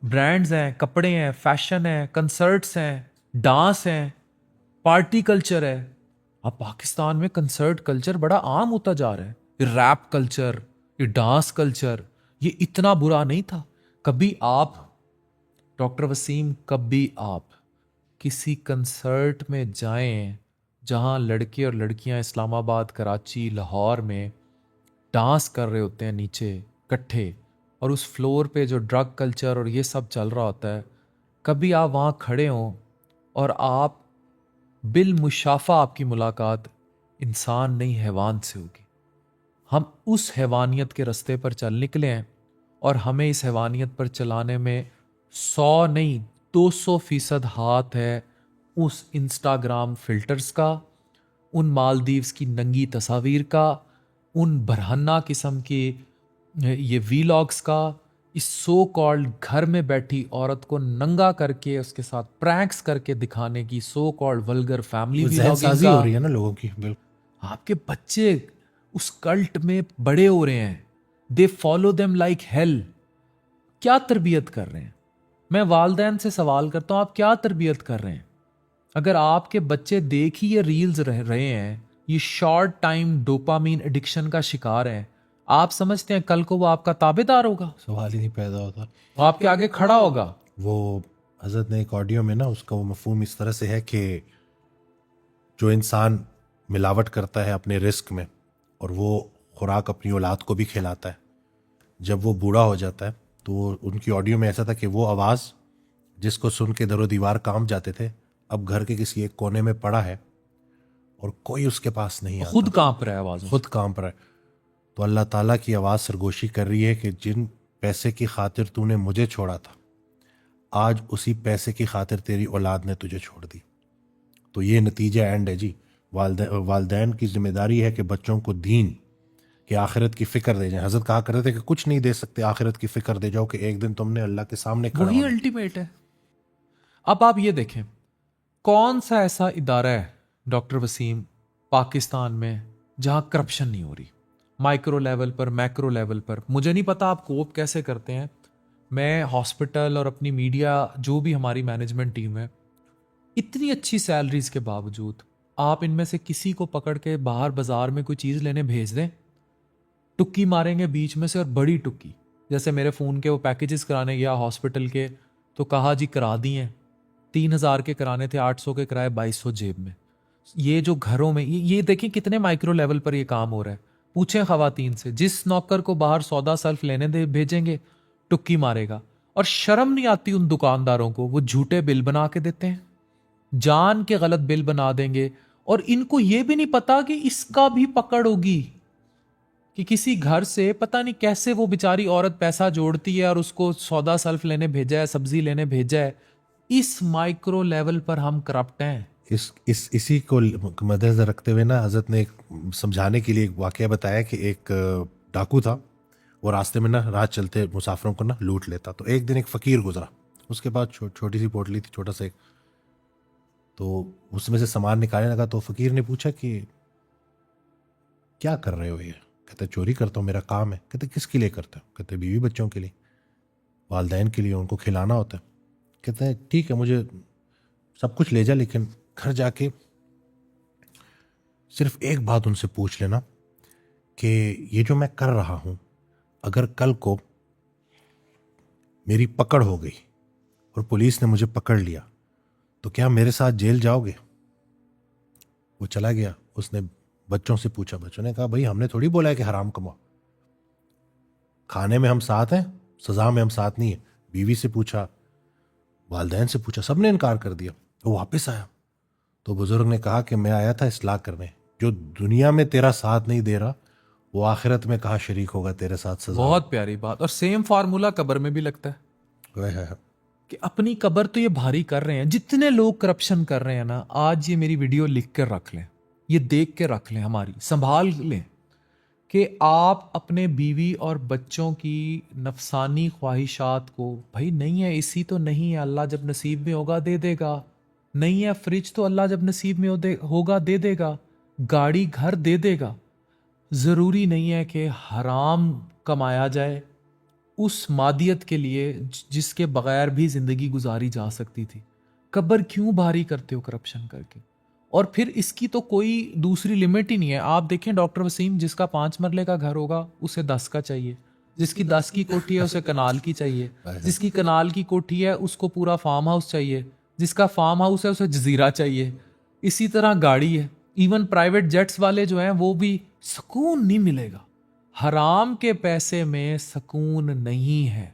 ब्रांड्स हैं, कपड़े हैं, फैशन है, कंसर्ट्स हैं, डांस हैं, पार्टी कल्चर है। अब पाकिस्तान में कंसर्ट कल्चर बड़ा आम होता जा रहा है। ये रैप कल्चर, ये डांस कल्चर, ये इतना बुरा नहीं था। कभी आप डॉक्टर वसीम, कभी आप किसी कंसर्ट में जाएं जहां लड़के और लड़कियां इस्लामाबाद, कराची, लाहौर में डांस कर रहे होते हैं नीचे इकट्ठे, और उस फ्लोर पे जो ड्रग कल्चर और ये सब चल रहा होता है, कभी आप वहां खड़े हों और आप बिल मुशाफा आपकी मुलाकात इंसान नहीं हैवान से होगी। हम उस हैवानियत के रास्ते पर चल निकले हैं, और हमें इस हैवानियत पर चलाने में 100 नहीं 200% हाथ है उस इंस्टाग्राम फिल्टर्स का, उन मालदीव्स की नंगी तस्वीर का, उन बरहन्ना किस्म की ये वीलॉग्स का, इस सो कॉल्ड घर में बैठी औरत को नंगा करके उसके साथ प्रैंक्स करके दिखाने की सो कॉल्ड वल्गर फैमिली व्लॉगिंग साजी का। हो रही है ना लोगों की। बिल्कुल आपके बच्चे उस कल्ट में बड़े हो रहे हैं, they follow them like hell. क्या तरबियत कर रहे हैं? मैं वालदैन से सवाल करता हूं, आप क्या तरबियत कर रहे हैं? अगर आपके बच्चे देख ही ये रील्स रह रहे हैं, ये शॉर्ट टाइम डोपामीन एडिक्शन का शिकार है, आप समझते हैं कल को वो आपका ताबेदार होगा? सवाल ही नहीं पैदा होता। वो आपके आगे खड़ा होगा? वो हजरत ने एक ऑडियो में ना उसका वो मफहूम इस तरह से है कि जो इंसान मिलावट करता है अपने रिस्क में और वो खुराक अपनी औलाद को भी खिलाता है, जब वो बूढ़ा हो जाता है तो उनकी ऑडियो में ऐसा था कि वो आवाज़ जिसको सुन के दरो दीवार काम जाते थे, अब घर के किसी एक कोने में पड़ा है और कोई उसके पास नहीं आता, खुद कांप रहा है आवाज, खुद कांप रहा है। तो अल्लाह ताला की आवाज़ सरगोशी कर रही है कि जिन पैसे की खातिर तूने मुझे छोड़ा था, आज उसी पैसे की खातिर तेरी औलाद ने तुझे छोड़ दी। तो ये नतीजा एंड है जी। वालदैन की जिम्मेदारी है कि बच्चों को दीन कि आखिरत की फिक्र दे जाए। हजरत कहा करते थे कि कुछ नहीं दे सकते, आखिरत की फिक्र दे जाओ कि एक दिन तुमने अल्लाह के सामने खड़ा वही होना। अल्टीमेट है। अब आप ये देखें, कौन सा ऐसा इदारा है डॉक्टर वसीम पाकिस्तान में जहां करप्शन नहीं हो रही, माइक्रो लेवल पर, मैक्रो लेवल पर? मुझे नहीं पता आप कोप कैसे करते हैं। मैं हॉस्पिटल और अपनी मीडिया, जो भी हमारी मैनेजमेंट टीम है, इतनी अच्छी सैलरीज के बावजूद आप इनमें से किसी को पकड़ के बाहर बाजार में कोई चीज़ लेने भेज दें, टुक्की मारेंगे बीच में से, और बड़ी टुक्की। जैसे मेरे फ़ोन के वो पैकेजेस कराने गया हॉस्पिटल के, तो कहा जी करा दिए, 3,000 के कराने थे, 800 के कराए, 2,200 जेब में। ये जो घरों में ये देखें कितने माइक्रो लेवल पर ये काम हो रहा है। पूछें खवातीन से, जिस नौकर को बाहर सौदा सल्फ लेने दे भेजेंगे टुक्की मारेगा। और शर्म नहीं आती उन दुकानदारों को, वो झूठे बिल बना के देते हैं, जान के गलत बिल बना देंगे, और इनको ये भी नहीं पता कि इसका भी पकड़ होगी, कि किसी घर से पता नहीं कैसे वो बेचारी औरत पैसा जोड़ती है और उसको सौदा सल्फ लेने भेजा है, सब्जी लेने भेजा है। इस माइक्रो लेवल पर हम करप्ट हैं। इसी को मद्देनजर रखते हुए ना हजरत ने एक समझाने के लिए एक वाकया बताया कि एक डाकू था, वो रास्ते में ना रात चलते मुसाफिरों को ना लूट लेता। तो एक दिन एक फ़कीर गुजरा, उसके पास छोटी सी पोटली थी, छोटा सा एक, तो उसमें से सामान निकालने लगा। तो फ़कीर ने पूछा कि क्या कर रहे हो ये? कहते चोरी करता हूँ, मेरा काम है। कहते किसके लिए करते हो? कहते बीवी बच्चों के लिए, वालदैन के लिए, उनको खिलाना होता है। कहते हैं ठीक है, मुझे सब कुछ ले जा, लेकिन घर जाके सिर्फ एक बात उनसे पूछ लेना कि ये जो मैं कर रहा हूँ, अगर कल को मेरी पकड़ हो गई और पुलिस ने मुझे पकड़ लिया तो क्या मेरे साथ जेल जाओगे? वो चला गया, उसने बच्चों से पूछा, बच्चों ने कहा भाई हमने थोड़ी बोला है कि हराम कमाओ, खाने में हम साथ हैं, सजा में हम साथ नहीं है। बीवी से पूछा, वालदैन से पूछा, सबने इनकार कर दिया। वो वापस आया तो बुजुर्ग ने कहा कि मैं आया था इस्लाह करने, जो दुनिया में तेरा साथ नहीं दे रहा वो आखिरत में कहाँ शरीक होगा तेरे साथ सजा। बहुत प्यारी बात। और सेम फार्मूला कब्र में भी लगता है वह है। कि अपनी कब्र तो ये भारी कर रहे हैं, जितने लोग करप्शन कर रहे हैं ना, आज ये मेरी वीडियो लिख कर रख लें, ये देख के रख लें, हमारी संभाल लें कि आप अपने बीवी और बच्चों की नफसानी ख्वाहिशात को, भाई नहीं है एसी तो नहीं है, अल्लाह जब नसीब में होगा दे देगा, नहीं है फ्रिज तो अल्लाह जब नसीब में होगा दे देगा, गाड़ी घर दे देगा। ज़रूरी नहीं है कि हराम कमाया जाए उस मादियत के लिए जिसके बगैर भी ज़िंदगी गुजारी जा सकती थी। कब्र क्यों भारी करते हो करप्शन करके? और फिर इसकी तो कोई दूसरी लिमिट ही नहीं है। आप देखें डॉक्टर वसीम, जिसका 5 मरले का घर होगा उसे 10 का चाहिए, जिसकी 10 की कोठी है उसे कनाल की चाहिए, जिसकी कनाल की कोठी है उसको पूरा फार्म हाउस चाहिए, जिसका फार्म हाउस है उसे जजीरा चाहिए। इसी तरह गाड़ी है, इवन प्राइवेट जेट्स वाले जो हैं वो भी, सुकून नहीं मिलेगा। हराम के पैसे में सुकून नहीं है।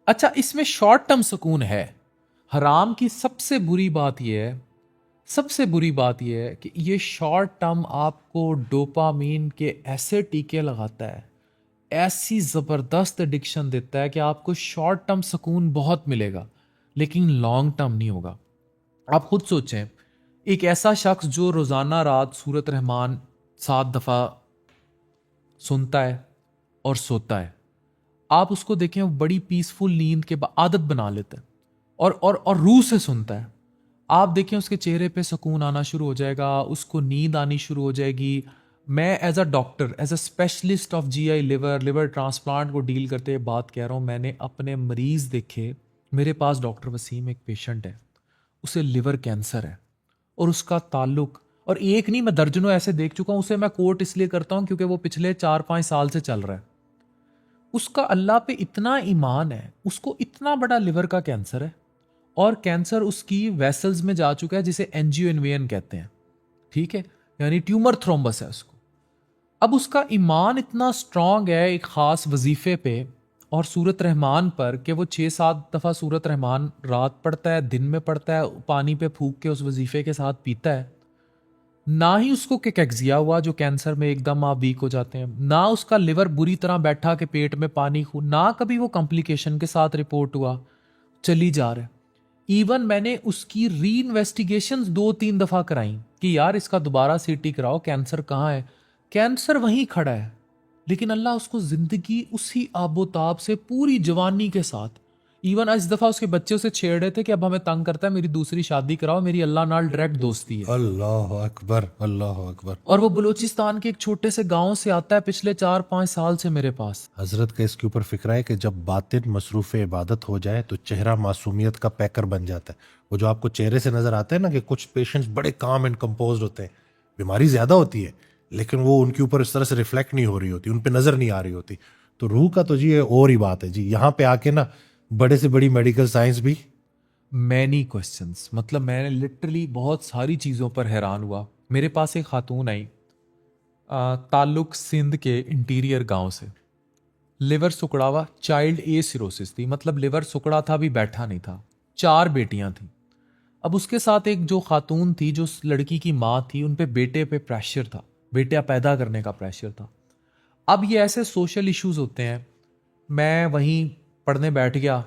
अच्छा, इसमें शॉर्ट टर्म सुकून है। हराम की सबसे बुरी बात यह है, सबसे बुरी बात यह है कि ये शॉर्ट टर्म आपको डोपामीन के ऐसे टीके लगाता है, ऐसी ज़बरदस्त एडिक्शन देता है कि आपको शॉर्ट टर्म सुकून बहुत मिलेगा लेकिन लॉन्ग टर्म नहीं होगा। आप खुद सोचें, एक ऐसा शख्स जो रोज़ाना रात सूरत रहमान 7 दफ़ा सुनता है और सोता है, आप उसको देखें, वो बड़ी पीसफुल नींद के आदत बना लेता है और रूह से सुनता है। आप देखें उसके चेहरे पे सुकून आना शुरू हो जाएगा, उसको नींद आनी शुरू हो जाएगी। मैं as a doctor, as a specialist of GI liver transplant को डील करते हुए बात कह रहा हूँ। मैंने अपने मरीज़ देखे। मेरे पास डॉक्टर वसीम एक पेशेंट है, उसे लिवर कैंसर है और उसका ताल्लुक, और एक नहीं मैं दर्जनों ऐसे देख चुका हूँ, उसे मैं कोट इसलिए करता हूँ क्योंकि वो पिछले 4-5 साल से चल रहा है। उसका अल्लाह पे इतना ईमान है, उसको इतना बड़ा लिवर का कैंसर है और कैंसर उसकी वेसल्स में जा चुका है, जिसे एंजियोइनवेन कहते हैं, ठीक है, यानी ट्यूमर थ्रोम्बस है उसको। अब उसका ईमान इतना स्ट्रांग है एक ख़ास वजीफ़े पे और सूरत रहमान पर कि वो 6-7 दफ़ा सूरत रहमान रात पढ़ता है, दिन में पढ़ता है, पानी पे फूक के उस वजीफ़े के साथ पीता है। ना ही उसको कैक्सिया हुआ जो कैंसर में एकदम आप वीक हो जाते हैं, ना उसका लिवर बुरी तरह बैठा के पेट में पानी खून, ना कभी वो कॉम्प्लिकेशन के साथ रिपोर्ट हुआ, चली जा रहा है। इवन मैंने उसकी री इन्वेस्टिगेशन 2-3 दफ़ा कराई कि यार इसका दोबारा सीटी कराओ, कैंसर कहाँ है। कैंसर वहीं खड़ा है, लेकिन अल्लाह उसको ज़िंदगी उसी आबोताब से पूरी जवानी के साथ, इवन इस दफ़ा उसके बच्चे उसे छेड़ रहे थे कि अब हमें तंग करता है, मेरी दूसरी शादी कराओ, मेरी अल्लाह नाल डायरेक्ट दोस्ती है। अल्लाह अकबर, अल्लाह अकबर। और वो बलूचिस्तान के एक छोटे से गांव से आता है पिछले 4-5 साल से मेरे पास। हजरत का इसके ऊपर फिक्र है कि जब बातिन मसरूफ़ इबादत हो जाए तो चेहरा मासूमियत का पैकर बन जाता है। वो जो आपको चेहरे से नज़र आता है ना कि कुछ पेशेंट्स बड़े काम एंड कंपोज होते हैं, बीमारी ज़्यादा होती है लेकिन वो उनके ऊपर इस तरह से रिफ्लेक्ट नहीं हो रही होती, उन पर नज़र नहीं आ रही होती। तो रूह का तो जी ये और ही बात है जी। यहाँ पे आके ना बड़े से बड़ी मेडिकल साइंस भी, मैनी क्वेश्चंस, मतलब मैंने लिटरली बहुत सारी चीज़ों पर हैरान हुआ। मेरे पास एक खातून आई, ताल्लुक सिंध के इंटीरियर गांव से, लिवर सुकड़ा हुआ, चाइल्ड ए सिरोसिस थी, मतलब लिवर सुकड़ा था भी बैठा नहीं था, 4 बेटियां थी। अब उसके साथ एक जो खातून थी, जो लड़की की माँ थी, उन पे बेटे पे प्रेशर था, बेटियां पैदा करने का प्रेशर था। अब ये ऐसे सोशल इश्यूज होते हैं। मैं वहीं पढ़ने बैठ गया,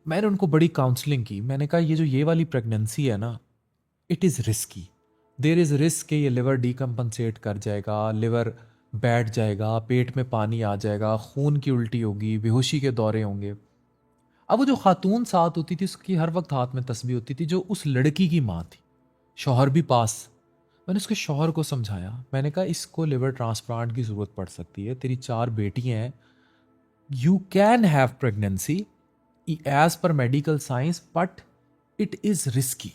मैंने उनको बड़ी काउंसलिंग की। मैंने कहा ये वाली प्रेगनेंसी है ना, it is risky, there is risk कि ये लिवर डीकम्पनसेट कर जाएगा, लिवर बैठ जाएगा, पेट में पानी आ जाएगा, खून की उल्टी होगी, बेहोशी के दौरे होंगे। अब वो जो खातून साथ होती थी उसकी हर वक्त हाथ में तस्बीह होती थी, जो उस लड़की की माँ थी, शौहर भी पास। मैंने उसके शौहर को समझाया, मैंने कहा इसको लिवर ट्रांसप्लांट की ज़रूरत पड़ सकती है, तेरी 4 बेटियाँ हैं, you can have pregnancy age पर medical science but it is risky.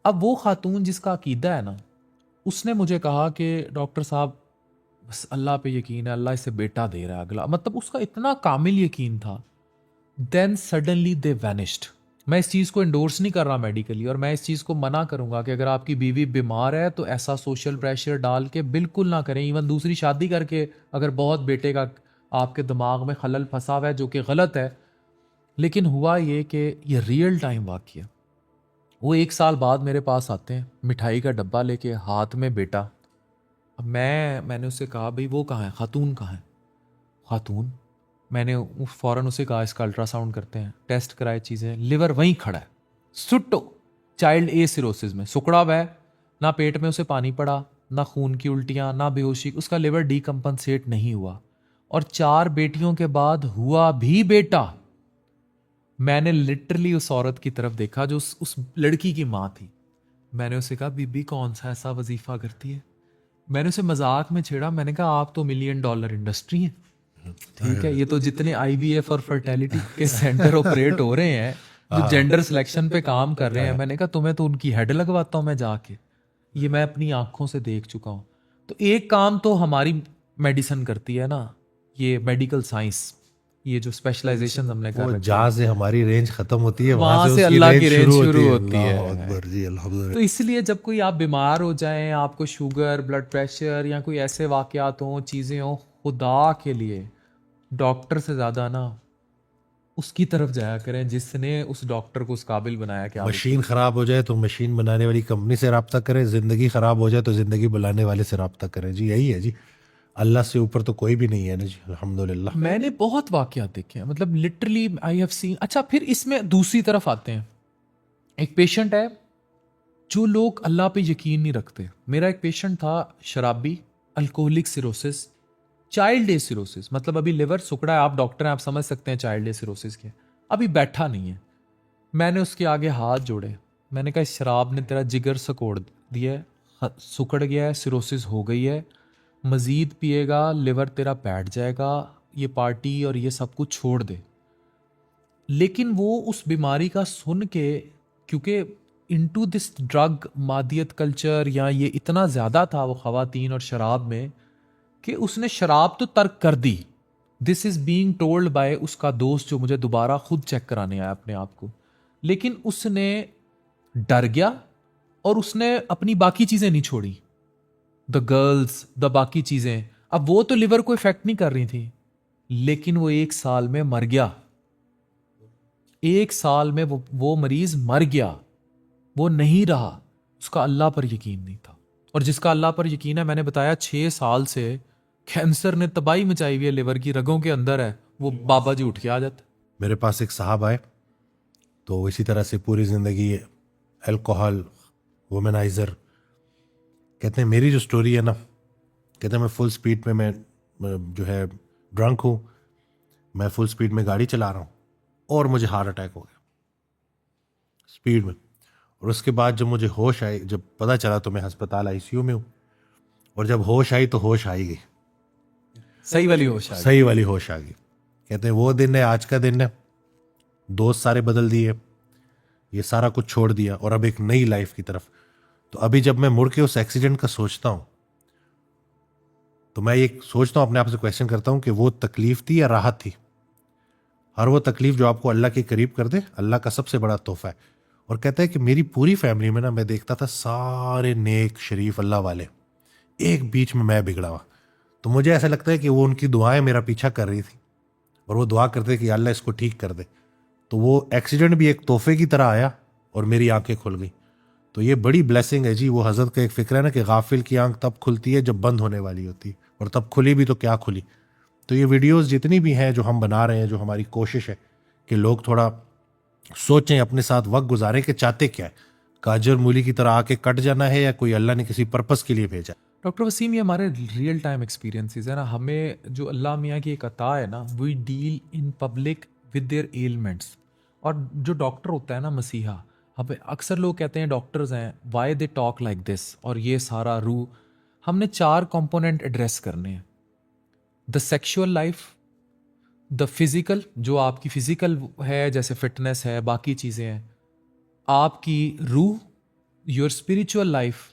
अब वो खातून जिसका अकीदा है ना, उसने मुझे कहा कि डॉक्टर साहब बस अल्लाह पे यकीन है, अल्लाह इसे बेटा दे रहा है अगला, मतलब उसका इतना कामिल यकीन था। Then suddenly they vanished. मैं इस चीज़ को इंडोर्स नहीं कर रहा मेडिकली, और मैं इस चीज़ को मना करूंगा कि अगर आपकी बीवी बीमार है तो ऐसा सोशल प्रेशर डाल के बिल्कुल ना करें। इवन दूसरी शादी करके अगर बहुत बेटे का आपके दिमाग में खलल फंसा हुआ है, जो कि गलत है, लेकिन हुआ ये कि ये रियल टाइम वाक़या। वो 1 साल बाद मेरे पास आते हैं मिठाई का डब्बा लेके, हाथ में बेटा। अब मैंने उससे कहा भाई वो कहाँ है, खातून कहाँ है? खातून, मैंने फ़ौरन उसे कहा इसका अल्ट्रासाउंड करते हैं, टेस्ट कराए चीज़ें, लिवर वहीं खड़ा है सुट्टो, चाइल्ड ए सिरोसिस में सुकड़ा हुआ है, ना पेट में उसे पानी पड़ा, ना खून की उल्टियाँ, ना बेहोशी, उसका लिवर डीकम्पनसेट नहीं हुआ। और 4 बेटियों के बाद हुआ भी बेटा। मैंने लिटरली उस औरत की तरफ देखा जो उस लड़की की माँ थी। मैंने उसे कहा बीबी कौन सा ऐसा वजीफा करती है? मैंने उसे मजाक में छेड़ा, मैंने कहा आप तो $1 मिलियन इंडस्ट्री है, ठीक है, ये तो जितने IVF और फर्टेलिटी के सेंटर ऑपरेट हो रहे हैं जो जेंडर सिलेक्शन पे काम कर रहे हैं, मैंने कहा तुम्हें तो उनकी हेड लगवाता हूँ मैं जाके, ये मैं अपनी आंखों से देख चुका हूँ। तो एक काम तो हमारी मेडिसिन करती है ना, ये मेडिकल साइंस, ये जो स्पेशलाइजेशन हमने कर वो रखी है, जहाँ से हमारी रेंज खत्म होती है वहां से उसकी अल्लाह की रेंज शुरू होती अल्लाह है। अकबर जी, अल्हम्दुलिल्लाह। तो इसलिए जब कोई आप बीमार हो जाएं, आपको शुगर, ब्लड प्रेशर या कोई ऐसे वाकयात हों, चीज़ें हों, खुदा के लिए डॉक्टर से ज़्यादा ना उसकी तरफ जाया करें जिसने उस डॉक्टर को उस काबिल बनाया कि आप मशीन खराब हो जाए तो मशीन बनाने वाली कंपनी से रब्ता करें, जिंदगी खराब हो जाए तो जिंदगी बुलाने वाले से रब्ता करें। जी यही है जी, अल्लाह से ऊपर तो कोई भी नहीं है ना जी, अल्हम्दुलिल्लाह। मैंने बहुत वाकयात देखे हैं, मतलब लिटरली आई हैव सीन। अच्छा, फिर इसमें दूसरी तरफ आते हैं। एक पेशेंट है, जो लोग अल्लाह पे यकीन नहीं रखते। मेरा एक पेशेंट था शराबी, alcoholic cirrhosis, child a cirrhosis, मतलब अभी लिवर सुकड़ा है, आप डॉक्टर हैं, आप समझ सकते हैं चाइल्ड ए सिरोसिस के, अभी बैठा नहीं है। मैंने उसके आगे हाथ जोड़े, मैंने कहा इस शराब ने तेरा जिगर सकोड़ दिया है, सुकड़ गया है, सिरोसिस हो गई है, मज़ीद पिएगा लिवर तेरा बैठ जाएगा, ये पार्टी और ये सब कुछ छोड़ दे। लेकिन वो उस बीमारी का सुन के, क्योंकि इनटू दिस ड्रग मादियत कल्चर या ये इतना ज़्यादा था वो ख़वातीन और शराब में, कि उसने शराब तो तर्क कर दी। This is being told by उसका दोस्त जो मुझे दोबारा खुद चेक कराने आया अपने आप को। लेकिन उसने डर गया और उसने अपनी बाकी चीज़ें नहीं छोड़ी, द गर्ल्स, द बाकी चीज़ें। अब वो तो लिवर को इफेक्ट नहीं कर रही थी, लेकिन वो 1 साल में मर गया। 1 साल में वो मरीज मर गया, वो नहीं रहा, उसका अल्लाह पर यकीन नहीं था। और जिसका अल्लाह पर यकीन है, मैंने बताया 6 साल से कैंसर ने तबाही मचाई हुई है, लिवर की रगों के अंदर है, वो बाबा जी उठ के आ जाते। मेरे पास एक साहब आए, तो इसी तरह से पूरी ज़िंदगी अल्कोहल, वुमेनाइज़र। कहते हैं मेरी जो स्टोरी है ना, कहते हैं मैं फुल स्पीड में, मैं जो है ड्रंक हूँ, मैं फुल स्पीड में गाड़ी चला रहा हूँ और मुझे हार्ट अटैक हो गया स्पीड में। और उसके बाद जब मुझे होश आई, जब पता चला तो मैं अस्पताल ICU में हूँ, और जब होश आई तो होश आ ही गई, सही वाली होश आ गई। सही वाली होश आ गई। कहते हैं वो दिन है, आज का दिन है, दोस्त सारे बदल दिए, ये सारा कुछ छोड़ दिया और अब एक नई लाइफ की तरफ। तो अभी जब मैं मुड़ के उस एक्सीडेंट का सोचता हूँ, तो मैं ये सोचता हूँ, अपने आप से क्वेश्चन करता हूँ कि वो तकलीफ थी या राहत थी। हर वो तकलीफ जो आपको अल्लाह के करीब कर दे, अल्लाह का सबसे बड़ा तोहफा है। और कहता है कि मेरी पूरी फैमिली में ना, मैं देखता था सारे नेक शरीफ अल्लाह वाले, एक बीच में मैं बिगड़ा हुआ। तो मुझे ऐसा लगता है कि वो उनकी दुआएं मेरा पीछा कर रही थी और वो दुआ करते कि अल्लाह इसको ठीक कर दे। तो वो एक्सीडेंट भी एक तोहफे की तरह आया और मेरी आंखें खुल गई। तो ये बड़ी ब्लेसिंग है जी। वो हज़रत का एक फ़िक्र है ना कि गाफिल की आंख तब खुलती है जब बंद होने वाली होती है, और तब खुली भी तो क्या खुली। तो ये वीडियोस जितनी भी हैं जो हम बना रहे हैं, जो हमारी कोशिश है कि लोग थोड़ा सोचें, अपने साथ वक्त गुजारें कि चाहते क्या है, काजर मूली की तरह आके कट जाना है या कोई अल्लाह ने किसी पर्पस के लिए भेजा। डॉक्टर वसीम, ये हमारे रियल टाइम एक्सपीरियंसेस है ना, हमें जो अल्लाह मियाँ की एक अता है ना, we deal in public with their elements. और जो डॉक्टर होता है ना मसीहा, हमें अक्सर लोग कहते हैं डॉक्टर्स हैं, why they talk like this, और ये सारा रूह, हमने 4 कंपोनेंट एड्रेस करने हैं। The sexual life, the physical, जो आपकी फिजिकल है, जैसे फिटनेस है, बाकी चीज़ें हैं, आपकी रूह, योर स्पिरिचुअल लाइफ,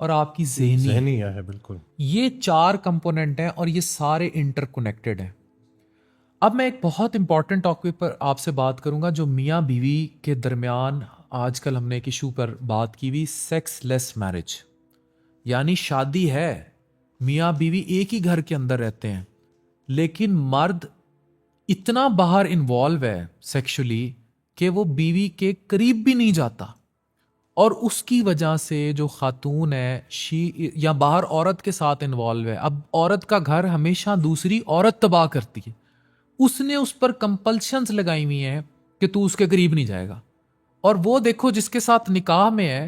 और आपकी ज़हनी है। बिल्कुल, ये 4 कंपोनेंट हैं और ये सारे इंटरकनेक्टेड हैं। अब मैं एक बहुत इंपॉर्टेंट टॉपिक पर आपसे बात करूंगा, जो मियाँ बीवी के दरमियान आजकल हमने एक इशू पर बात की हुई, सेक्स लेस मैरिज। यानी शादी है, मियाँ बीवी एक ही घर के अंदर रहते हैं, लेकिन मर्द इतना बाहर इन्वॉल्व है सेक्सुअली कि वो बीवी के करीब भी नहीं जाता, और उसकी वजह से जो खातून है शी या बाहर औरत के साथ इन्वॉल्व है, अब औरत का घर हमेशा दूसरी औरत तबाह करती है, उसने उस पर कंपल्शंस लगाई हुई हैं कि तू उसके करीब नहीं जाएगा, और वो देखो जिसके साथ निकाह में है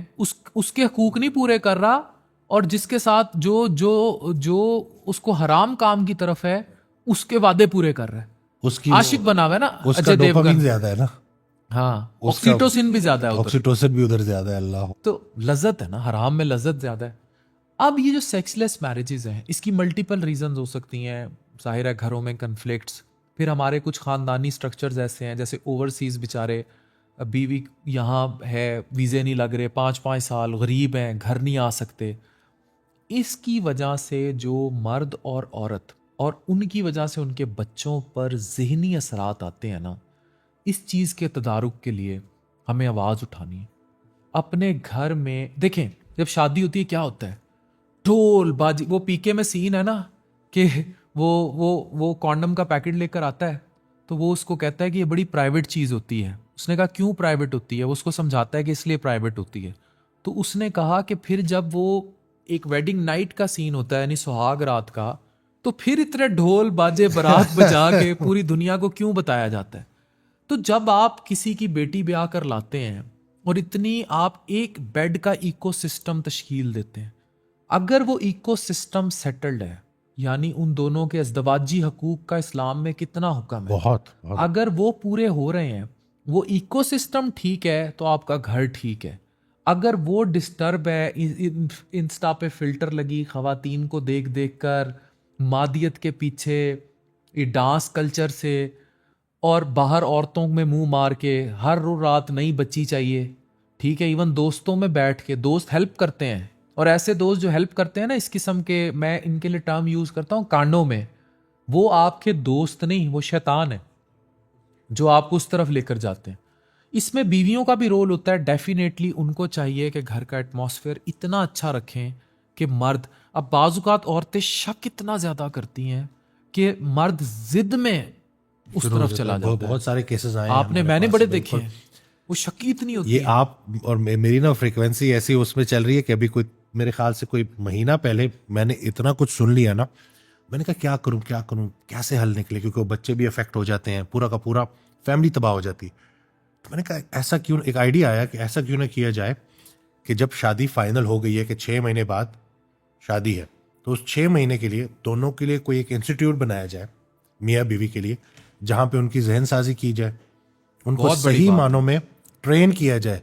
उसके हकूक नहीं पूरे कर रहा, और जिसके साथ जो जो जो उसको हराम काम की तरफ है उसके वादे पूरे कर रहा है। उसकी आशिक बना हुआ है ना उसका अजय डोपामिन देवगन। ज्यादा है ना, हाँ, उसका ऑक्सीटोसिन भी ज्यादा है उधर। ऑक्सीटोसिन भी उधर ज्यादा है। अल्लाह तो लज्जत है ना, हराम में लज्जत ज्यादा है। अब ये जो सेक्सलेस मैरिजेस हैं इसकी मल्टीपल रीजंस हो सकती हैं। जाहिर है घरों में कन्फ्लिक्ट्स, फिर हमारे कुछ खानदानी स्ट्रक्चर्स ऐसे हैं, जैसे ओवरसीज बेचारे बीवी यहाँ है, वीज़े नहीं लग रहे, 5-5 साल, गरीब हैं, घर नहीं आ सकते। इसकी वजह से जो मर्द और औरत और उनकी वजह से उनके बच्चों पर ज़हनी असरात आते हैं ना, इस चीज़ के तदारुक के लिए हमें आवाज़ उठानी है। अपने घर में देखें, जब शादी होती है क्या होता है, ढोल बाजी। वो पीके में सीन है ना कि वो कॉन्डम का पैकेट लेकर आता है, तो वो उसको कहता है कि ये बड़ी प्राइवेट चीज़ होती है। उसने कहा क्यों प्राइवेट होती है, वो उसको समझाता है कि इसलिए प्राइवेट होती है। तो उसने कहा कि फिर जब वो एक वेडिंग नाइट का सीन होता है, यानी सुहाग रात का, तो फिर इतने ढोल बाजे बारात बजा के पूरी दुनिया को क्यों बताया जाता है। तो जब आप किसी की बेटी ब्याह कर लाते हैं और इतनी आप एक बेड का इकोसिस्टम तश्कील देते हैं, अगर वो इकोसिस्टम सेटल्ड है, यानी उन दोनों के अज़दवाजी हकूक का इस्लाम में कितना हुक्म है, बहुत अगर वो पूरे हो रहे हैं, वो इकोसिस्टम ठीक है, तो आपका घर ठीक है। अगर वो डिस्टर्ब है, इंस्टा पे फिल्टर लगी खवातीन को देख देख कर, मादियत के पीछे, ये डांस कल्चर से, और बाहर औरतों में मुंह मार के हर रात नई बच्ची चाहिए, ठीक है, इवन दोस्तों में बैठ के दोस्त हेल्प करते हैं, और ऐसे दोस्त जो हेल्प करते हैं ना इस किस्म के, मैं इनके लिए टर्म यूज करता हूँ कांडों में, वो आपके दोस्त नहीं, वो शैतान है जो आपको उस तरफ लेकर जाते हैं। इसमें बीवियों का भी रोल होता है। डेफिनेटली उनको चाहिए कि घर का एटमॉस्फेयर इतना अच्छा रखें कि मर्द, अब बाजुकात औरतें शक इतना ज्यादा करती हैं कि मर्द जिद में उस तरफ चला जाता है। बहुत सारे केसेस आए हैं आपने, हमारे मैंने पास, बड़े बिल्कुल। देखे हैं, वो शकी इतनी होती ये है। आप और मेरी ना फ्रीक्वेंसी ऐसी उसमें चल रही है कि अभी कोई मेरे ख्याल से कोई महीना पहले मैंने इतना कुछ सुन लिया ना, मैंने कहा क्या करूं कैसे हल निकले, क्योंकि वो बच्चे भी अफेक्ट हो जाते हैं, पूरा का पूरा फैमिली तबाह हो जाती है। तो मैंने कहा ऐसा क्यों, एक आइडिया आया कि ऐसा क्यों ना किया जाए कि जब शादी फाइनल हो गई है कि 6 महीने बाद शादी है, तो उस 6 महीने के लिए दोनों के लिए कोई एक इंस्टीट्यूट बनाया जाए मियाँ बीवी के लिए, जहाँ पे उनकी जहन साजी की जाए, उनको बहुत बड़ी सही बात मानों में ट्रेन किया जाए।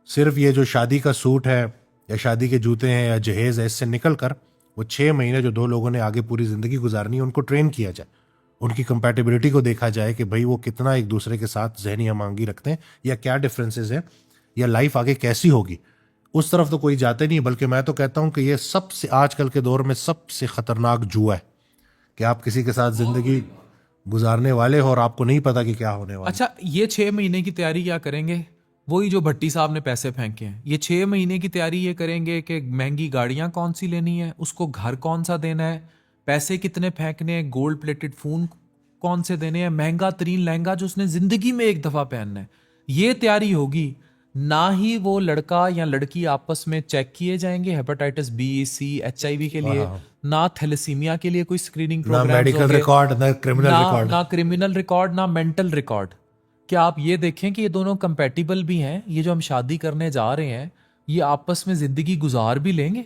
सिर्फ ये जो शादी का सूट है या शादी के जूते हैं या जहेज है, इससे निकल कर वो 6 महीने जो दो लोगों ने आगे पूरी जिंदगी गुजारनी है, उनको ट्रेन किया जाए, उनकी कंपैटिबिलिटी को देखा जाए कि भाई वो कितना एक दूसरे के साथ जहनी हमांगी रखते हैं, या क्या डिफरेंसेस हैं, या लाइफ आगे कैसी होगी। उस तरफ तो कोई जाते नहीं, बल्कि मैं तो कहता हूं कि ये सबसे आजकल के दौर में सबसे खतरनाक जुआ है कि आप किसी के साथ जिंदगी गुजारने वाले हो और आपको नहीं पता कि क्या होने वाला। अच्छा, ये 6 महीने की तैयारी क्या करेंगे? वही जो भट्टी साहब ने पैसे फेंके हैं, ये 6 महीने की तैयारी ये करेंगे कि महंगी गाड़ियां कौन सी लेनी है, उसको घर कौन सा देना है, पैसे कितने फेंकने हैं, गोल्ड प्लेटेड फोन कौन से देने हैं, महंगा तरीन लहंगा जो उसने जिंदगी में एक दफा पहनना है, ये तैयारी होगी। ना ही वो लड़का या लड़की आपस में चेक किए जाएंगे हेपेटाइटिस बी, सी, HIV के लिए, ना थैलेसीमिया के लिए कोई स्क्रीनिंग ना प्रोग्राम, मेडिकल रिकॉर्ड, ना क्रिमिनल रिकॉर्ड, ना क्रिमिनल रिकॉर्ड, ना मेंटल रिकॉर्ड। क्या आप ये देखें कि ये दोनों कंपैटिबल भी हैं, ये जो हम शादी करने जा रहे हैं ये आपस में जिंदगी गुजार भी लेंगे।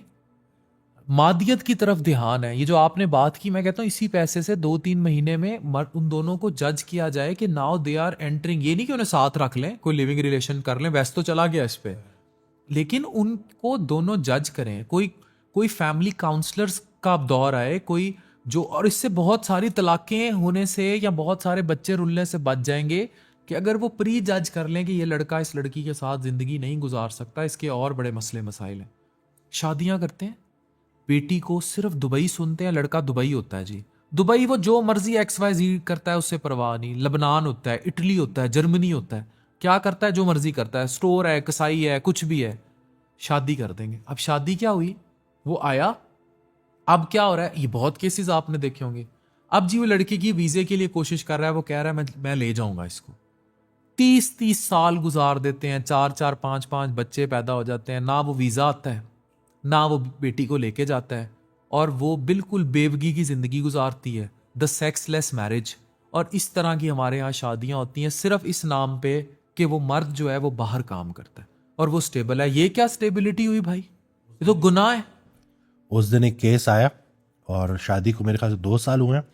मादियत की तरफ ध्यान है। ये जो आपने बात की, मैं कहता हूँ इसी पैसे से 2-3 महीने में उन दोनों को जज किया जाए कि नाउ दे आर एंटरिंग, ये नहीं कि उन्हें साथ रख लें, कोई लिविंग रिलेशन कर लें, वैसे तो चला गया इस पे, लेकिन उनको दोनों जज करें। कोई फैमिली काउंसलर्स का दौर आए, कोई जो, और इससे बहुत सारी तलाकें होने से या बहुत सारे बच्चे रुलने से बच जाएंगे कि अगर वो प्री जज कर लें कि ये लड़का इस लड़की के साथ जिंदगी नहीं गुजार सकता, इसके और बड़े मसले मसाइल हैं। शादियां करते हैं, बेटी को सिर्फ दुबई सुनते हैं, लड़का दुबई होता है जी, दुबई, वो जो मर्जी XYZ करता है उससे परवाह नहीं, लबनान होता है, इटली होता है, जर्मनी होता है, क्या करता है, जो मर्जी करता है, स्टोर है, कसाई है, कुछ भी है, शादी कर देंगे। अब शादी क्या हुई, वो आया, अब क्या हो रहा है, ये बहुत केसेस आपने देखे होंगे। अब जी वो लड़के की वीजे के लिए कोशिश कर रहा है, वो कह रहा है मैं ले जाऊंगा इसको। 30-30 साल गुजार देते हैं, 4-4 5-5 बच्चे पैदा हो जाते हैं, ना वो वीज़ा आता है, ना वो बेटी को लेके जाता है, और वो बिल्कुल बेवगी की ज़िंदगी गुजारती है, द सेक्सलेस मैरिज। और इस तरह की हमारे यहाँ शादियाँ होती हैं सिर्फ इस नाम पे कि वो मर्द जो है वो बाहर काम करता है और वो स्टेबल है। ये क्या स्टेबिलिटी हुई भाई, ये तो गुनाह है। उस दिन एक केस आया और शादी को मेरे ख्याल से 2 साल हुए हैं,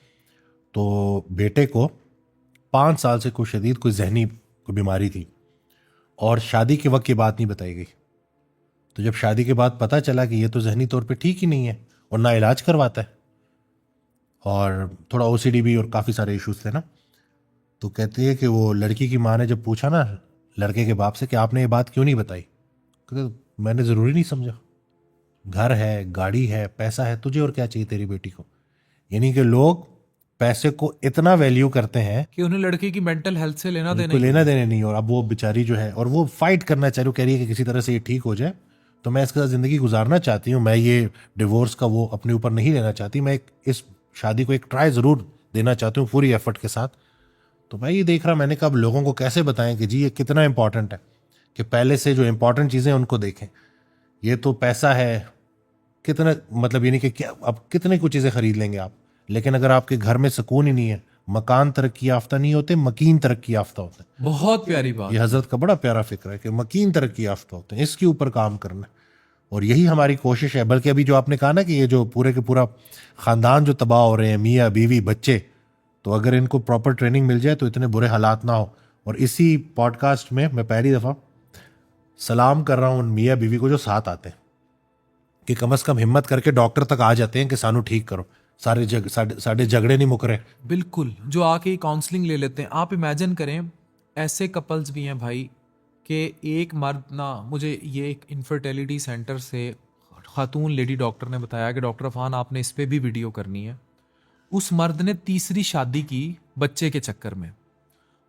तो बेटे को 5 साल से कोई शदीद कोई जहनी कोई बीमारी थी और शादी के वक्त ये बात नहीं बताई गई। तो जब शादी के बाद पता चला कि ये तो जहनी तौर पे ठीक ही नहीं है और ना इलाज करवाता है और थोड़ा ओसीडी भी और काफ़ी सारे इश्यूज थे ना, तो कहती है कि वो लड़की की माँ ने जब पूछा ना लड़के के बाप से कि आपने ये बात क्यों नहीं बताई, कहते मैंने ज़रूरी नहीं समझा, घर है, गाड़ी है, पैसा है, तुझे और क्या चाहिए तेरी बेटी को। यानी कि लोग पैसे को इतना वैल्यू करते हैं कि उन्हें लड़के की मेंटल हेल्थ से लेना देना कोई लेना देने नहीं। और अब वो बेचारी जो है और वो फाइट करना चाह रही, कह रही है कि किसी तरह से ये ठीक हो जाए, तो मैं इसके साथ ज़िंदगी गुजारना चाहती हूँ, मैं ये डिवोर्स का वो अपने ऊपर नहीं लेना चाहती, मैं इस शादी को एक ट्राई ज़रूर देना चाहती हूँ पूरी एफर्ट के साथ। तो मैं ये देख रहा, मैंने कहा अब लोगों को कैसे बताएं कि जी ये कितना इंपॉर्टेंट है, कि पहले से जो इंपॉर्टेंट चीज़ें उनको देखें। ये तो पैसा है, कितना मतलब ये नहीं कि क्या अब कितने कुछ चीज़ें खरीद लेंगे आप, लेकिन अगर आपके घर में सुकून ही नहीं है, मकान तरक्की याफ्ता नहीं होते, मकीन तरक्की याफ्ता होते हैं। बहुत प्यारी बात। ये हजरत का बड़ा प्यारा फिक्र है कि मकीन तरक्की याफ्ता होते हैं, इसके ऊपर काम करना है और यही हमारी कोशिश है। बल्कि अभी जो आपने कहा ना कि ये जो पूरे के पूरा ख़ानदान जो तबाह हो रहे हैं, मियाँ बीवी बच्चे, तो अगर इनको प्रॉपर ट्रेनिंग मिल जाए तो इतने बुरे हालात ना हो। और इसी पॉडकास्ट में मैं पहली दफ़ा सलाम कर रहा हूँ उन मियाँ बीवी को जो साथ आते हैं, कि कम से कम हिम्मत करके डॉक्टर तक आ जाते हैं कि सानू ठीक करो, साढ़े झगड़े नहीं मुक रहे। बिल्कुल, जो आके काउंसलिंग ले लेते हैं। आप इमेजिन करें, ऐसे कपल्स भी हैं भाई कि एक मर्द ना, मुझे ये एक इनफर्टिलिटी सेंटर से खातून लेडी डॉक्टर ने बताया कि डॉक्टर अफान आपने इस पे भी वीडियो करनी है। उस मर्द ने तीसरी शादी की बच्चे के चक्कर में,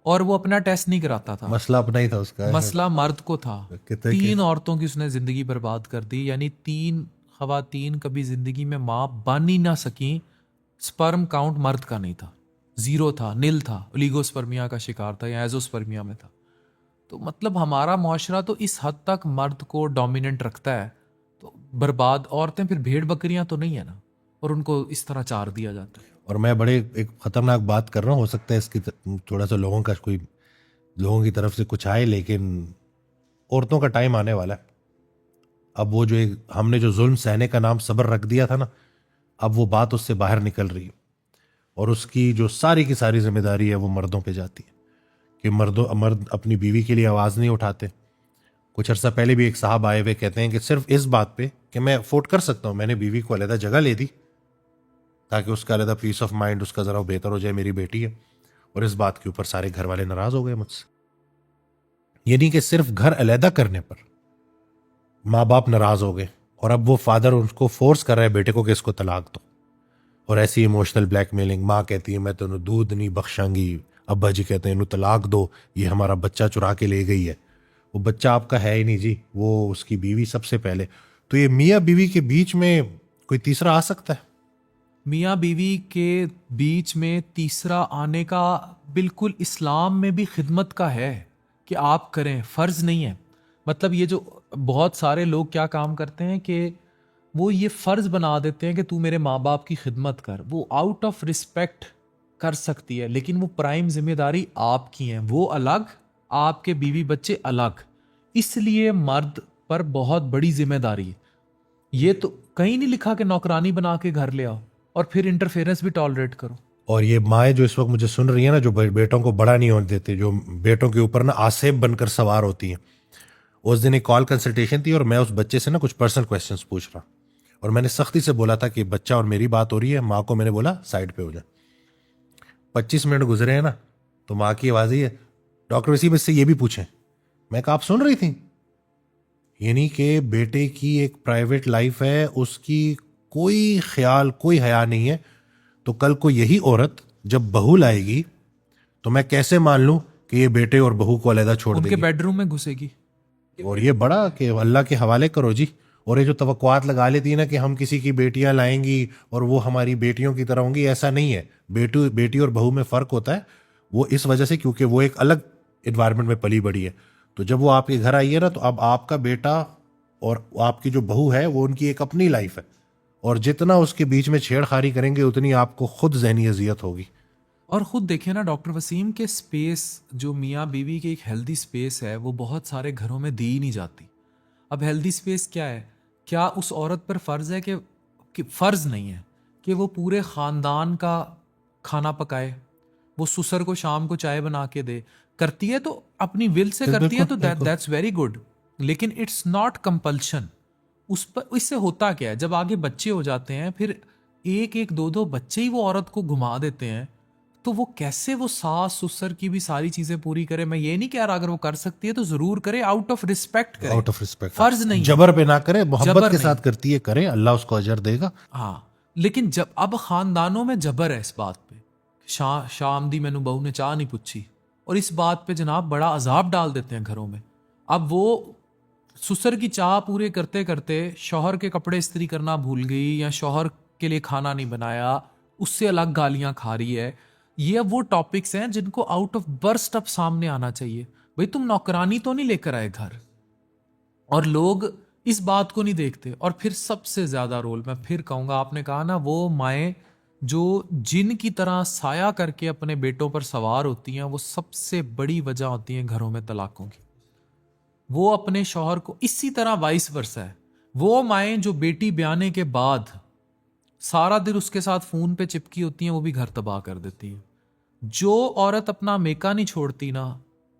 और वो अपना टेस्ट नहीं कराता था। मसला अपना ही था उसका, मसला मर्द को था। कितने 3 औरतों की उसने जिंदगी बर्बाद कर दी, यानी 3 खवातीन कभी जिंदगी में माँ बन ही ना सकी। स्पर्म काउंट मर्द का नहीं था, 0 था, नील था, ओलिगोस्पर्मिया का शिकार था या एजोस्पर्मिया में था। तो मतलब हमारा मुआशरा तो इस हद तक मर्द को डोमिनेंट रखता है, तो बर्बाद औरतें फिर भेड़ बकरियां तो नहीं है ना, और उनको इस तरह चार दिया जाता है। और मैं बड़े एक ख़तरनाक बात कर रहा हूँ, हो सकता है इसकी थोड़ा सा लोगों की तरफ से कुछ आए, लेकिन औरतों का टाइम आने वाला है। अब वो जो एक हमने जो जुल्म सहने का नाम सब्र रख दिया था ना, अब वो बात उससे बाहर निकल रही है और उसकी जो सारी की सारी जिम्मेदारी है वो मर्दों पे जाती है कि मर्द अपनी बीवी के लिए आवाज़ नहीं उठाते। कुछ अर्सा पहले भी एक साहब आए हुए कहते हैं कि सिर्फ इस बात पे कि मैं अफोर्ड कर सकता हूँ, मैंने बीवी को अलहदा जगह ले दी ताकि उसका अलहदा पीस ऑफ माइंड उसका ज़रा बेहतर हो जाए, मेरी बेटी है, और इस बात के ऊपर सारे घर वाले नाराज़ हो गए मुझसे। यानी कि सिर्फ घर अलहदा करने पर माँ बाप नाराज़ हो गए और अब वो फादर उसको फोर्स कर रहा है बेटे को कि इसको तलाक दो। और ऐसी इमोशनल ब्लैकमेलिंग, माँ कहती है मैं तेनों दूध नहीं बख्शांगी, अब्बा जी कहते हैं इन्हें तलाक दो, ये हमारा बच्चा चुरा के ले गई है। वो बच्चा आपका है ही नहीं जी, वो उसकी बीवी सबसे पहले। तो ये मियाँ बीवी के बीच में कोई तीसरा आ सकता है? मियाँ बीवी के बीच में तीसरा आने का बिल्कुल इस्लाम में भी खिदमत का है कि आप करें, फ़र्ज़ नहीं है। मतलब ये जो बहुत सारे लोग क्या काम करते हैं कि वो ये फ़र्ज़ बना देते हैं कि तू मेरे माँ बाप की खिदमत कर। वो आउट ऑफ रिस्पेक्ट कर सकती है, लेकिन वो प्राइम जिम्मेदारी आपकी है, वो अलग, आपके बीवी बच्चे अलग। इसलिए मर्द पर बहुत बड़ी जिम्मेदारी है। ये तो कहीं नहीं लिखा कि नौकरानी बना के घर ले आओ और फिर इंटरफेरेंस भी टॉलरेट करो। और ये माएँ जो इस वक्त मुझे सुन रही है ना, जो बेटों को बड़ा नहीं होने देते, जो बेटों के ऊपर ना आसेब बनकर सवार होती हैं। उस दिन एक कॉल कंसल्टेशन थी और मैं उस बच्चे से ना कुछ पर्सनल क्वेश्चंस पूछ रहा, और मैंने सख्ती से बोला था कि बच्चा और मेरी बात हो रही है। माँ को मैंने बोला साइड पे हो जा। 25 मिनट गुजरे हैं ना, तो माँ की आवाज़ ही है, डॉक्टर वसीम इससे ये भी पूछें। मैं कहा आप सुन रही थी? यानी कि बेटे की एक प्राइवेट लाइफ है, उसकी कोई ख्याल कोई हया नहीं है। तो कल को यही औरत जब बहू लाएगी तो मैं कैसे मान लूं कि ये बेटे और बहू को अलहदा छोड़ उनके देगी? बेडरूम में घुसेगी। और ये बड़ा कि अल्लाह के हवाले करो जी, और ये जो तवक्कुआत लगा लेती है ना कि हम किसी की बेटियां लाएंगी और वो हमारी बेटियों की तरह होंगी, ऐसा नहीं है। बेटी और बहू में फ़र्क होता है, वो इस वजह से क्योंकि वो एक अलग इन्वायरमेंट में पली बड़ी है। तो जब वो आपके घर आई है ना, तो अब आपका बेटा और आपकी जो बहू है वो उनकी एक अपनी लाइफ है, और जितना उसके बीच में छेड़खानी करेंगे उतनी आपको खुद ज़हनी अजियत होगी। और ख़ुद देखिए ना डॉक्टर वसीम के स्पेस जो मियाँ बीवी की एक हेल्दी स्पेस है वो बहुत सारे घरों में दी ही नहीं जाती। अब हेल्दी स्पेस क्या है? क्या उस औरत पर फ़र्ज़ है कि फ़र्ज़ नहीं है कि वो पूरे ख़ानदान का खाना पकाए, वो ससुर को शाम को चाय बना के दे? करती है तो अपनी विल से करती है, तो दैट्स वेरी गुड, लेकिन इट्स नॉट कंपल्शन। उस पर इससे होता क्या है, जब आगे बच्चे हो जाते हैं फिर एक एक दो दो बच्चे ही वो औरत को घुमा देते हैं, तो वो कैसे वो सास ससुर की भी सारी चीजें पूरी करे? मैं ये नहीं कह रहा, अगर वो कर सकती है तो जरूर करे, आउट ऑफ रिस्पेक्ट करे, आउट ऑफ रिस्पेक्ट, फर्ज नहीं, जबर पे ना करे, मोहब्बत जबर के नहीं। साथ करती है, करे, अल्लाह उसको अजर देगा। हाँ, लेकिन जब अब खानदानों में जबर है इस बात पे, शाम दी मैनू बहू ने चाह नहीं पूछी, और इस बात पे जनाब बड़ा अजाब डाल देते हैं घरों में। अब वो ससुर की चाह पूरे करते करते शौहर के कपड़े इस्त्री करना भूल गई, या शौहर के लिए खाना नहीं बनाया, उससे अलग गालियां खा रही है। ये अब वो टॉपिक्स हैं जिनको आउट ऑफ बर्स्ट अब सामने आना चाहिए। भाई तुम नौकरानी तो नहीं लेकर आए घर, और लोग इस बात को नहीं देखते। और फिर सबसे ज्यादा रोल मैं फिर कहूंगा, आपने कहा ना वो माएँ जो जिन की तरह साया करके अपने बेटों पर सवार होती हैं, वो सबसे बड़ी वजह होती है घरों में तलाकों की। वो अपने शौहर को, इसी तरह वाइस वर्सा है, वो माएँ जो बेटी ब्याने के बाद सारा दिन उसके साथ फोन पे चिपकी होती हैं, वो भी घर तबाह कर देती है। जो औरत अपना मेका नहीं छोड़ती ना,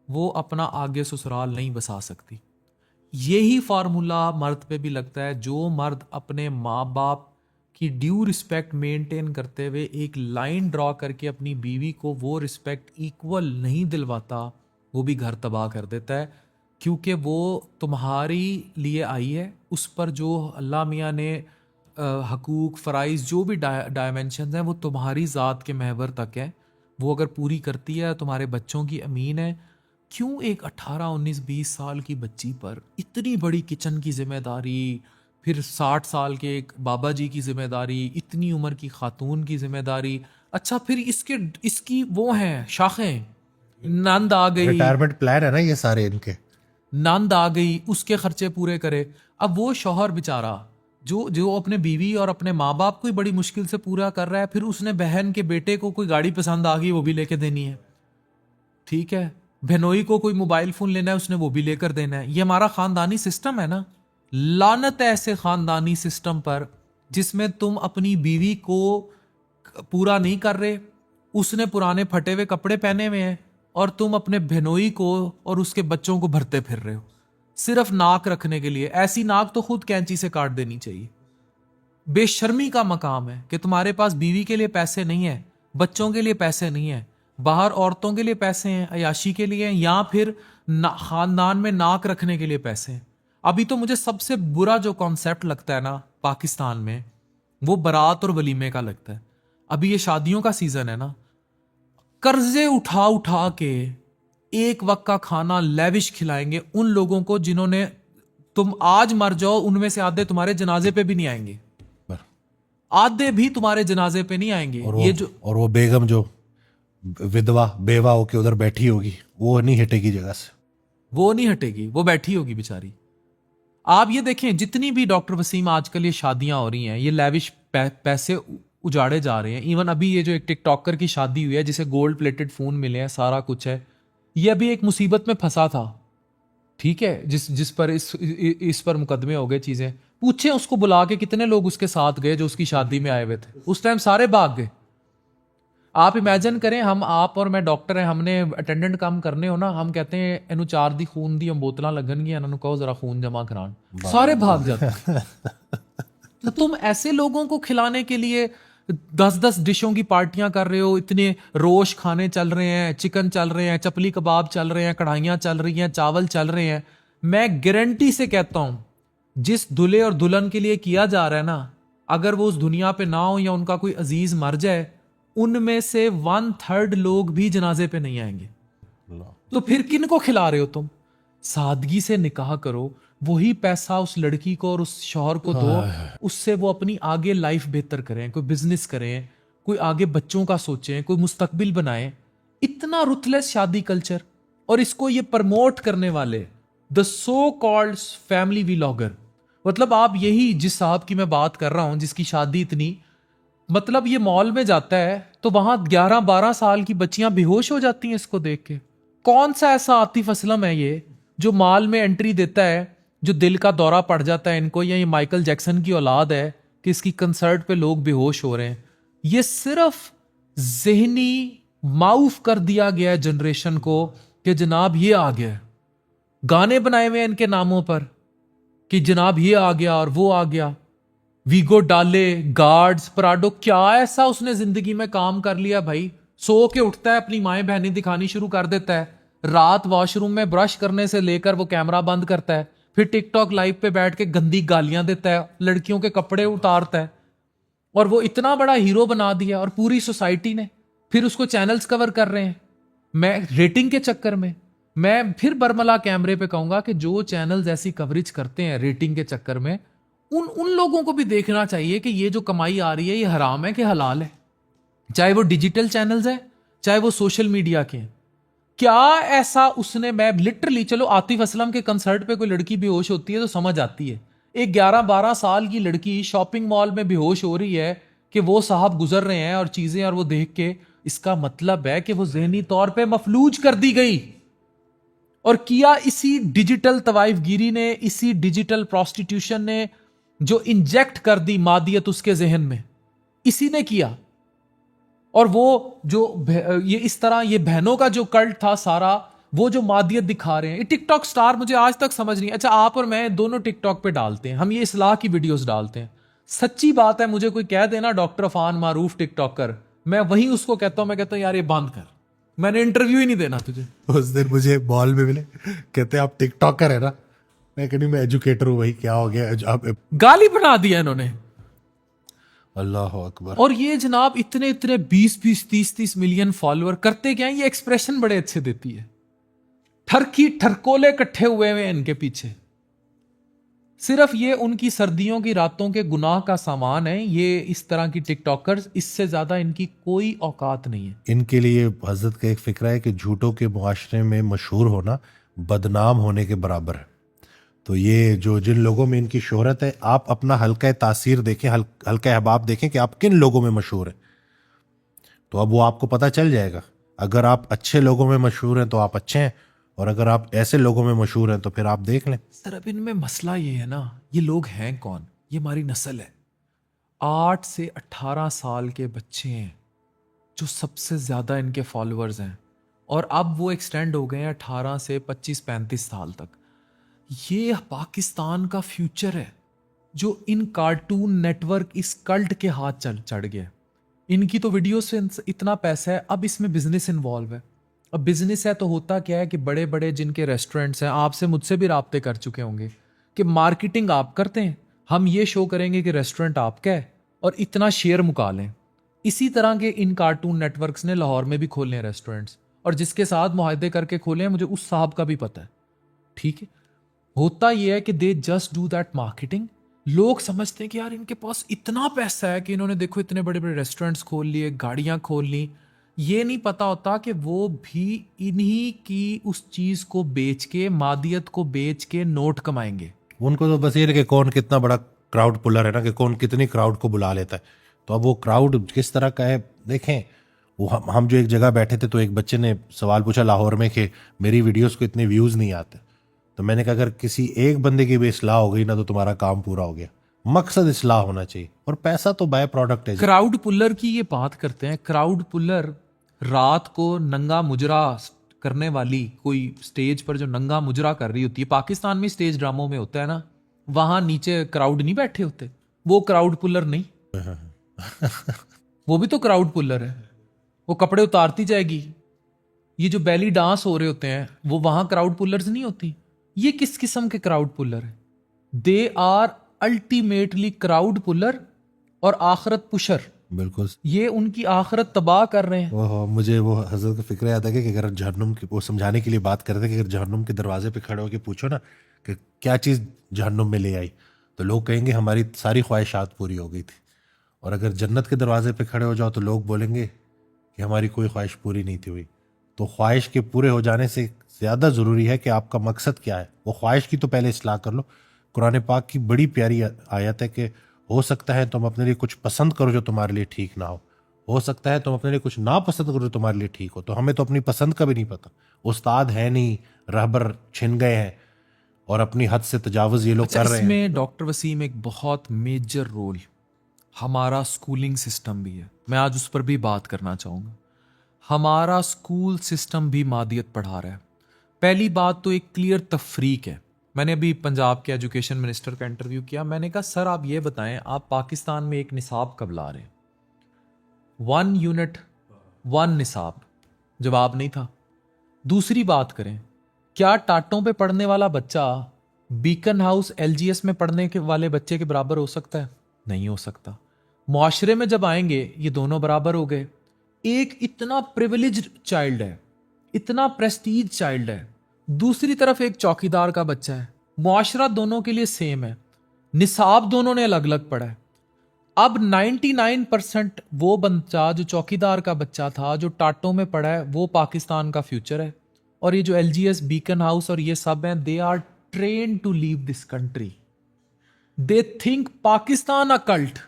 वो अपना आगे ससुराल नहीं बसा सकती। यही फार्मूला मर्द पे भी लगता है। जो मर्द अपने माँ बाप की ड्यू रिस्पेक्ट मेंटेन करते हुए एक लाइन ड्रॉ करके अपनी बीवी को वो रिस्पेक्ट इक्वल नहीं दिलवाता, वो भी घर तबाह कर देता है, क्योंकि वो तुम्हारी लिए आई है। उस पर जो अल्लाह मियाँ ने हकूक फ़राइज़ जो भी डायमेंशन हैं, वो तुम्हारी ज़ात के महवर तक है। वो अगर पूरी करती है, तुम्हारे बच्चों की अमीन है। क्यों एक 18, 19, 20 साल की बच्ची पर इतनी बड़ी किचन की जिम्मेदारी, फिर 60 साल के एक बाबा जी की जिम्मेदारी, इतनी उम्र की खातून की जिम्मेदारी? अच्छा, फिर इसकी वो हैं शाखें, नंद आ गई, रिटायरमेंट प्लान है ना ये सारे इनके, नंद आ गई, उसके खर्चे पूरे करे। अब वो शौहर बेचारा जो जो अपने बीवी और अपने माँ बाप को ही बड़ी मुश्किल से पूरा कर रहा है, फिर उसने बहन के बेटे को कोई गाड़ी पसंद आ गई, वो भी लेके देनी है, ठीक है। बहनोई को कोई मोबाइल फोन लेना है, उसने वो भी लेकर देना है। ये हमारा खानदानी सिस्टम है ना। लानत है ऐसे खानदानी सिस्टम पर जिसमें तुम अपनी बीवी को पूरा नहीं कर रहे, उसने पुराने फटे हुए कपड़े पहने हुए हैं, और तुम अपने बहनोई को और उसके बच्चों को भरते फिर रहे हो सिर्फ नाक रखने के लिए। ऐसी नाक तो खुद कैंची से काट देनी चाहिए। बेशर्मी का मकाम है कि तुम्हारे पास बीवी के लिए पैसे नहीं है, बच्चों के लिए पैसे नहीं है, बाहर औरतों के लिए पैसे हैं, अयाशी के लिए, या फिर खानदान में नाक रखने के लिए पैसे हैं। अभी तो मुझे सबसे बुरा जो कॉन्सेप्ट लगता है ना पाकिस्तान में, वो बारात और वलीमे का लगता है। अभी ये शादियों का सीजन है ना, कर्जे उठा उठा के एक वक्त का खाना लेविश खिलाएंगे उन लोगों को जिन्होंने, तुम आज मर जाओ उनमें से आधे तुम्हारे जनाजे पे भी नहीं आएंगे, आधे भी तुम्हारे जनाजे पे नहीं आएंगे। और वो बेगम जो विधवा बेवा होके उधर बैठी होगी, वो नहीं हटेगी जगह से, वो नहीं हटेगी, वो बैठी होगी बेचारी। आप ये देखें, जितनी भी डॉक्टर वसीम आजकल ये शादियां हो रही हैं, ये लेविश पैसे उजाड़े जा रहे हैं। इवन अभी ये जो एक टिकटॉकर की शादी हुई है जिसे गोल्ड प्लेटेड फोन मिले हैं, सारा कुछ है, ये अभी एक मुसीबत में फंसा था, ठीक है, जिस पर इस पर मुकदमे हो गए, चीजें पूछे उसको बुला के कितने लोग उसके साथ गए जो उसकी शादी में आए हुए थे, उस टाइम सारे भाग गए। आप इमेजिन करें, हम आप और मैं डॉक्टर हैं, हमने अटेंडेंट काम करने हो ना, हम कहते हैं इनू 4 दी खून दी बोतलां लगनगियां, इन्होंने कहो जरा खून जमा करान, सारे भाग जाते। तो तुम ऐसे लोगों को खिलाने के लिए 10-10 डिशों की पार्टियां कर रहे हो, इतने रोश खाने चल रहे हैं, चिकन चल रहे हैं, चपली कबाब चल रहे हैं, कढ़ाइयां चल रही हैं, चावल चल रहे हैं। मैं गारंटी से कहता हूं, जिस दूल्हे और दुल्हन के लिए किया जा रहा है ना, अगर वो उस दुनिया पे ना हो या उनका कोई अजीज मर जाए, उनमें से 1/3 लोग भी जनाजे पे नहीं आएंगे। तो फिर किन को खिला रहे हो तुम? सादगी से निकाह करो, वही पैसा उस लड़की को और उस शौहर को दो, उससे वो अपनी आगे लाइफ बेहतर करें, कोई बिजनेस करें, कोई आगे बच्चों का सोचें, कोई मुस्तकबिल बनाएं। इतना रुथलेस शादी कल्चर, और इसको ये प्रमोट करने वाले the so called family vlogger. मतलब आप यही जिस साहब की मैं बात कर रहा हूं, जिसकी शादी इतनी, मतलब ये मॉल में जाता है तो वहां 11-12 साल की बच्चियां बेहोश हो जाती हैं इसको देख के। कौन सा ऐसा आतिफ असलम है ये जो मॉल में एंट्री देता है, जो दिल का दौरा पड़ जाता है इनको, या ये माइकल जैक्सन की औलाद है कि इसकी कंसर्ट पे लोग बेहोश हो रहे हैं। ये सिर्फ जहनी माउफ कर दिया गया है जनरेशन को कि जनाब ये आ गया, गाने बनाए हुए हैं इनके नामों पर कि जनाब ये आ गया और वो आ गया, वीगो डाले, गार्ड्स, पराडो, क्या ऐसा उसने जिंदगी में काम कर लिया भाई। सो के उठता है, अपनी माएं बहनें दिखानी शुरू कर देता है, रात वॉशरूम में ब्रश करने से लेकर वो कैमरा बंद करता है, फिर टिकटॉक लाइव पे बैठ के गंदी गालियां देता है, लड़कियों के कपड़े उतारता है, और वो इतना बड़ा हीरो बना दिया, और पूरी सोसाइटी ने फिर उसको चैनल्स कवर कर रहे हैं। मैं रेटिंग के चक्कर में, मैं फिर बरमला कैमरे पे कहूंगा कि जो चैनल्स ऐसी कवरेज करते हैं रेटिंग के चक्कर में, उन लोगों को भी देखना चाहिए कि ये जो कमाई आ रही है ये हराम है कि हलाल है। चाहे वो डिजिटल चैनल्स हैं, चाहे वो सोशल मीडिया के हैं। क्या ऐसा उसने, मैं लिटरली, चलो आतिफ असलम के कंसर्ट पे कोई लड़की बेहोश होती है तो समझ आती है, एक 11-12 साल की लड़की शॉपिंग मॉल में बेहोश हो रही है कि वो साहब गुजर रहे हैं और चीजें, और वो देख के, इसका मतलब है कि वो जहनी तौर पे मफलूज कर दी गई। और किया इसी डिजिटल तवाइफगिरी ने, इसी डिजिटल प्रोस्टिट्यूशन ने जो इंजेक्ट कर दी मादियत उसके जहन में, इसी ने किया। और वो जो ये इस तरह ये बहनों का जो कल्ट था सारा, वो जो मादियत दिखा रहे हैं ये टिकटॉक स्टार, मुझे आज तक समझ नहीं। अच्छा, आप और मैं दोनों टिकटॉक पे डालते हैं, हम ये इस्लाह की वीडियोस डालते हैं। सच्ची बात है, मुझे कोई कह देना डॉक्टर अफान मारूफ टिकटॉकर, मैं वही उसको कहता हूं, मैं कहता हूं यार ये बंद कर, मैंने इंटरव्यू ही नहीं देना तुझे। उस दिन मुझे मॉल में मिले, कहते आप टिकटॉकर है ना, मैं कहनी मैं एजुकेटर हूँ भाई, क्या हो गया आप। गाली बना दिया इन्होंने। अल्लाह अकबर। और ये जनाब इतने इतने 20-20, 30-30 मिलियन फॉलोअर करते क्या है, ये एक्सप्रेशन बड़े अच्छे देती है, ठरकी ठरकोले इकट्ठे हुए हैं इनके पीछे। सिर्फ ये उनकी सर्दियों की रातों के गुनाह का सामान है ये इस तरह की टिकटॉकर्स, इससे ज्यादा इनकी कोई औकात नहीं है। इनके लिए हजरत का एक फिक्र है कि झूठों के मुआशरे में मशहूर होना बदनाम होने के बराबर है। तो ये जो जिन लोगों में इनकी शोहरत है, आप अपना हल्का तासीर देखें, हल्का अहबाब देखें कि आप किन लोगों में मशहूर हैं, तो अब वो आपको पता चल जाएगा। अगर आप अच्छे लोगों में मशहूर हैं तो आप अच्छे हैं, और अगर आप ऐसे लोगों में मशहूर हैं तो फिर आप देख लें। सर अब इनमें मसला ये है ना, ये लोग हैं कौन, ये हमारी नस्ल है। 8 से 18 साल के बच्चे हैं जो सबसे ज्यादा इनके फॉलोअर्स हैं, और अब वो एक्सटेंड हो गए हैं 18 से 25-35 साल तक। ये पाकिस्तान का फ्यूचर है जो इन कार्टून नेटवर्क, इस कल्ट के हाथ चढ़ गया। इनकी तो वीडियो से इतना पैसा है, अब इसमें बिजनेस इन्वॉल्व है। अब बिजनेस है तो होता क्या है कि बड़े बड़े जिनके रेस्टोरेंट्स हैं, आपसे मुझसे भी राब्ते कर चुके होंगे कि मार्केटिंग आप करते हैं, हम ये शो करेंगे कि रेस्टोरेंट आपका है और इतना शेयर मुका लें। इसी तरह के इन कार्टून नेटवर्क्स ने लाहौर में भी खोले हैं रेस्टोरेंट्स, और जिसके साथ मुआहदे करके खोले हैं मुझे उस साहब का भी पता है। ठीक है, होता यह है कि they just do that marketing. लोग समझते हैं कि यार इनके पास इतना पैसा है कि इन्होंने देखो इतने बड़े बड़े रेस्टोरेंट्स खोल लिए, गाड़ियां खोल ली। ये नहीं पता होता कि वो भी इन्हीं की उस चीज को बेच के, मादियत को बेच के नोट कमाएंगे। उनको तो बस ये है कि कौन कितना बड़ा क्राउड पुलर है ना, कि कौन कितनी क्राउड को बुला लेता है। तो अब वो क्राउड किस तरह का है देखें। वो हम जो एक जगह बैठे थे तो एक बच्चे ने सवाल पूछा लाहौर में कि मेरी वीडियोस को इतने व्यूज़ नहीं आते। तो मैंने कहा अगर किसी एक बंदे की भी इस्लाह हो गई ना तो तुम्हारा काम पूरा हो गया। मकसद इस्लाह होना चाहिए, और पैसा तो बाय प्रोडक्ट है। क्राउड पुलर की ये बात करते हैं। क्राउड पुलर रात को नंगा मुजरा करने वाली, कोई स्टेज पर जो नंगा मुजरा कर रही होती है, पाकिस्तान में स्टेज ड्रामों में होता है ना, वहां नीचे क्राउड नहीं बैठे होते, वो क्राउड पुलर नहीं। वो भी तो क्राउड पुलर है, वो कपड़े उतारती जाएगी। ये जो बैली डांस हो रहे होते हैं वो वहां क्राउड पुलर्स नहीं होती। ये किस किस्म के क्राउड पुलर है? They are ultimately crowd puller और आखरत पुशर। बिल्कुल, ये उनकी आखरत तबाह कर रहे हैं। वो मुझे वो हजरत का फिक्र याद है कि अगर जहन्नुम की, वो समझाने के लिए बात करते कि अगर जहन्नुम के दरवाजे पे खड़े होकर पूछो ना कि क्या चीज़ जहन्नुम में ले आई, तो लोग कहेंगे हमारी सारी ख्वाहिशात पूरी हो गई थी। और अगर जन्नत के दरवाजे पे खड़े हो जाओ तो लोग बोलेंगे कि हमारी कोई ख्वाहिश पूरी नहीं थी हुई। तो ख्वाहिश के पूरे हो जाने से ज़्यादा ज़रूरी है कि आपका मकसद क्या है। वो ख्वाहिश की तो पहले इस्लाह कर लो। कुरान पाक की बड़ी प्यारी आयत है कि हो सकता है तुम अपने लिए कुछ पसंद करो जो तुम्हारे लिए ठीक ना हो सकता है तुम अपने लिए कुछ ना पसंद करो जो तुम्हारे लिए ठीक हो। तो हमें तो अपनी पसंद का भी नहीं पता, उस्ताद है नहीं, रहबर छिन गए हैं और अपनी हद से तजावुज़ ये लोग अच्छा, कर रहे हैं। इसमें डॉक्टर वसीम एक बहुत मेजर रोल हमारा स्कूलिंग सिस्टम भी है। मैं आज उस पर भी बात करना चाहूँगा। हमारा स्कूल सिस्टम भी मादियत पढ़ा रहा है। पहली बात तो एक क्लियर तफरीक है। मैंने अभी पंजाब के एजुकेशन मिनिस्टर का इंटरव्यू किया। मैंने कहा सर आप ये बताएं, आप पाकिस्तान में एक निसाब कब ला रहे हैं? 1 यूनिट 1 निसाब। जवाब नहीं था। दूसरी बात करें, क्या टाटों पे पढ़ने वाला बच्चा बीकन हाउस LGS में पढ़ने के वाले बच्चे के बराबर हो सकता है? नहीं हो सकता। मुआशरे में जब आएंगे ये दोनों बराबर हो गए। एक इतना प्रिविलेज्ड चाइल्ड है, इतना प्रेस्टीज चाइल्ड है, दूसरी तरफ एक चौकीदार का बच्चा है। मुआशरा दोनों के लिए सेम है, निसाब दोनों ने अलग अलग पढ़ा है। अब 99% वो बच्चा जो चौकीदार का बच्चा था, जो टाटों में पढ़ा है, वो पाकिस्तान का फ्यूचर है। और ये जो LGS, बीकन हाउस और ये सब हैं, they are train to leave this country. They think Pakistan a cult.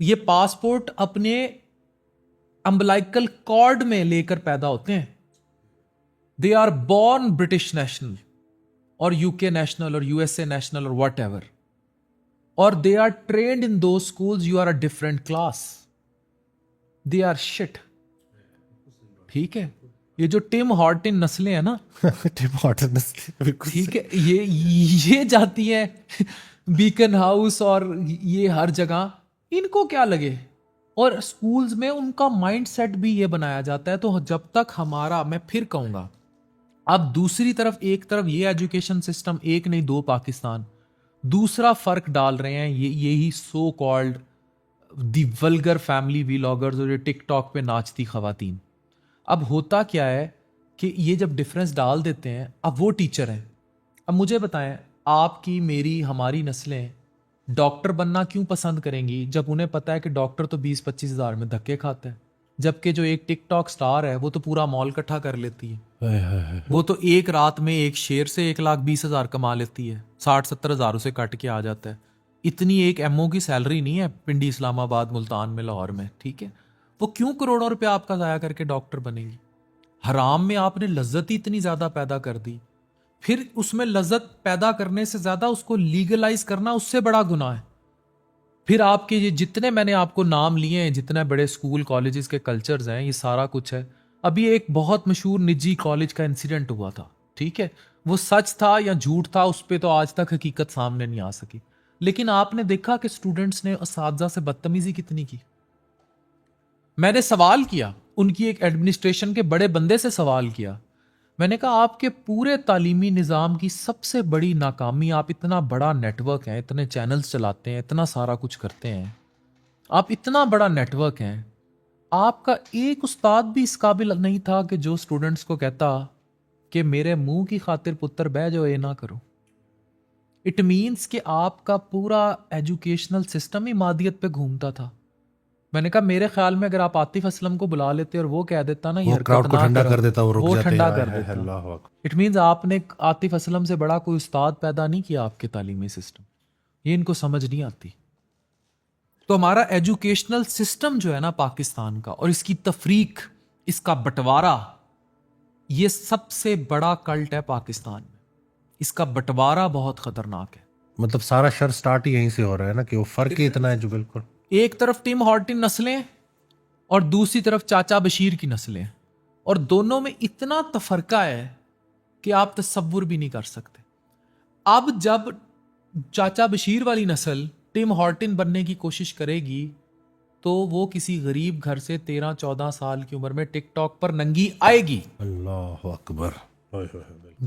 ये पासपोर्ट अपने अम्बलाइकल कॉर्ड में लेकर पैदा होते हैं। They are born British national और UK नेशनल और USA नेशनल और वट एवर, और they are trained in those schools you are a different class, they are shit। ठीक है, ये जो टिम हॉर्टन नस्लें हैं ना, टिम हॉर्टन ठीक है, ये जाती है बीकन हाउस और ये हर जगह, इनको क्या लगे। और स्कूल्स में उनका माइंडसेट भी ये बनाया जाता है। तो जब तक हमारा, मैं फिर कहूंगा, अब दूसरी तरफ, एक तरफ ये एजुकेशन सिस्टम, एक नहीं दो पाकिस्तान, दूसरा फर्क डाल रहे हैं यही so called the vulgar family vloggers और ये टिकटॉक पे नाचती खवातीन। अब होता क्या है कि ये जब डिफरेंस डाल देते हैं, अब वो टीचर हैं। अब मुझे बताएं, आपकी, मेरी, हमारी नस्लें डॉक्टर बनना क्यों पसंद करेंगी जब उन्हें पता है कि डॉक्टर तो 20-25 हज़ार में धक्के खाता है, जबकि जो एक टिकटॉक स्टार है वो तो पूरा मॉल इकट्ठा कर लेती है। वो तो एक रात में एक शेर से 1,20,000 कमा लेती है, 60-70 हज़ार उसे कट के आ जाता है। इतनी एक MO की सैलरी नहीं है पिंडी, इस्लामाबाद, मुल्तान में, लाहौर में। ठीक है, वो क्यों करोड़ों रुपया आपका ज़ाया करके डॉक्टर बनेगी? हराम में आपने लज्जत ही इतनी ज़्यादा पैदा कर दी, फिर उसमें लज्जत पैदा करने से ज़्यादा उसको लीगलाइज करना उससे बड़ा गुनाह है। फिर आपके ये जितने मैंने आपको नाम लिए हैं, जितने बड़े स्कूल कॉलेजेस के कल्चर्स हैं, ये सारा कुछ है। अभी एक बहुत मशहूर निजी कॉलेज का इंसिडेंट हुआ था, ठीक है, वो सच था या झूठ था उस पर तो आज तक हकीकत सामने नहीं आ सकी, लेकिन आपने देखा कि स्टूडेंट्स ने असातिज़ा से बदतमीजी कितनी की। मैंने सवाल किया, उनकी एक एडमिनिस्ट्रेशन के बड़े बंदे से सवाल किया, मैंने कहा आपके पूरे तालीमी निज़ाम की सबसे बड़ी नाकामी, आप इतना बड़ा नेटवर्क है, इतने चैनल्स चलाते हैं, इतना सारा कुछ करते हैं, आप इतना बड़ा नेटवर्क हैं, आपका एक उस्ताद भी इस काबिल नहीं था कि जो स्टूडेंट्स को कहता कि मेरे मुंह की खातिर पुत्र बह जाओ, ये ना करो। इट मीन्स कि आपका पूरा एजुकेशनल सिस्टम ही मादियत पे घूमता था। मैंने कहा मेरे ख्याल में अगर आप आतिफ असलम को बुला लेते और वो कह देता ना, ये क्राउड को ठंडा कर देता, वो ठंडा कर देता। इट मीन्स आपने आतिफ असलम से बड़ा कोई उस्ताद पैदा नहीं किया आपके तालीमी सिस्टम। ये इनको समझ नहीं आती। तो हमारा एजुकेशनल सिस्टम जो है ना पाकिस्तान का, और इसकी तफरीक, इसका बंटवारा, ये सबसे बड़ा कल्ट है पाकिस्तान में। इसका बंटवारा बहुत खतरनाक है। मतलब सारा शर स्टार्ट ही यहीं से हो रहा है ना, कि वो फर्क ही इतना है जो बिल्कुल, एक तरफ टिम हॉर्टन नस्लें और दूसरी तरफ चाचा बशीर की नस्लें, और दोनों में इतना तफरका है कि आप तसव्वुर भी नहीं कर सकते। अब जब चाचा बशीर वाली नस्ल टिम हॉर्टन बनने की कोशिश करेगी तो वो किसी गरीब घर से 13-14 साल की उम्र में टिकटॉक पर नंगी आएगी। अल्लाह अकबर।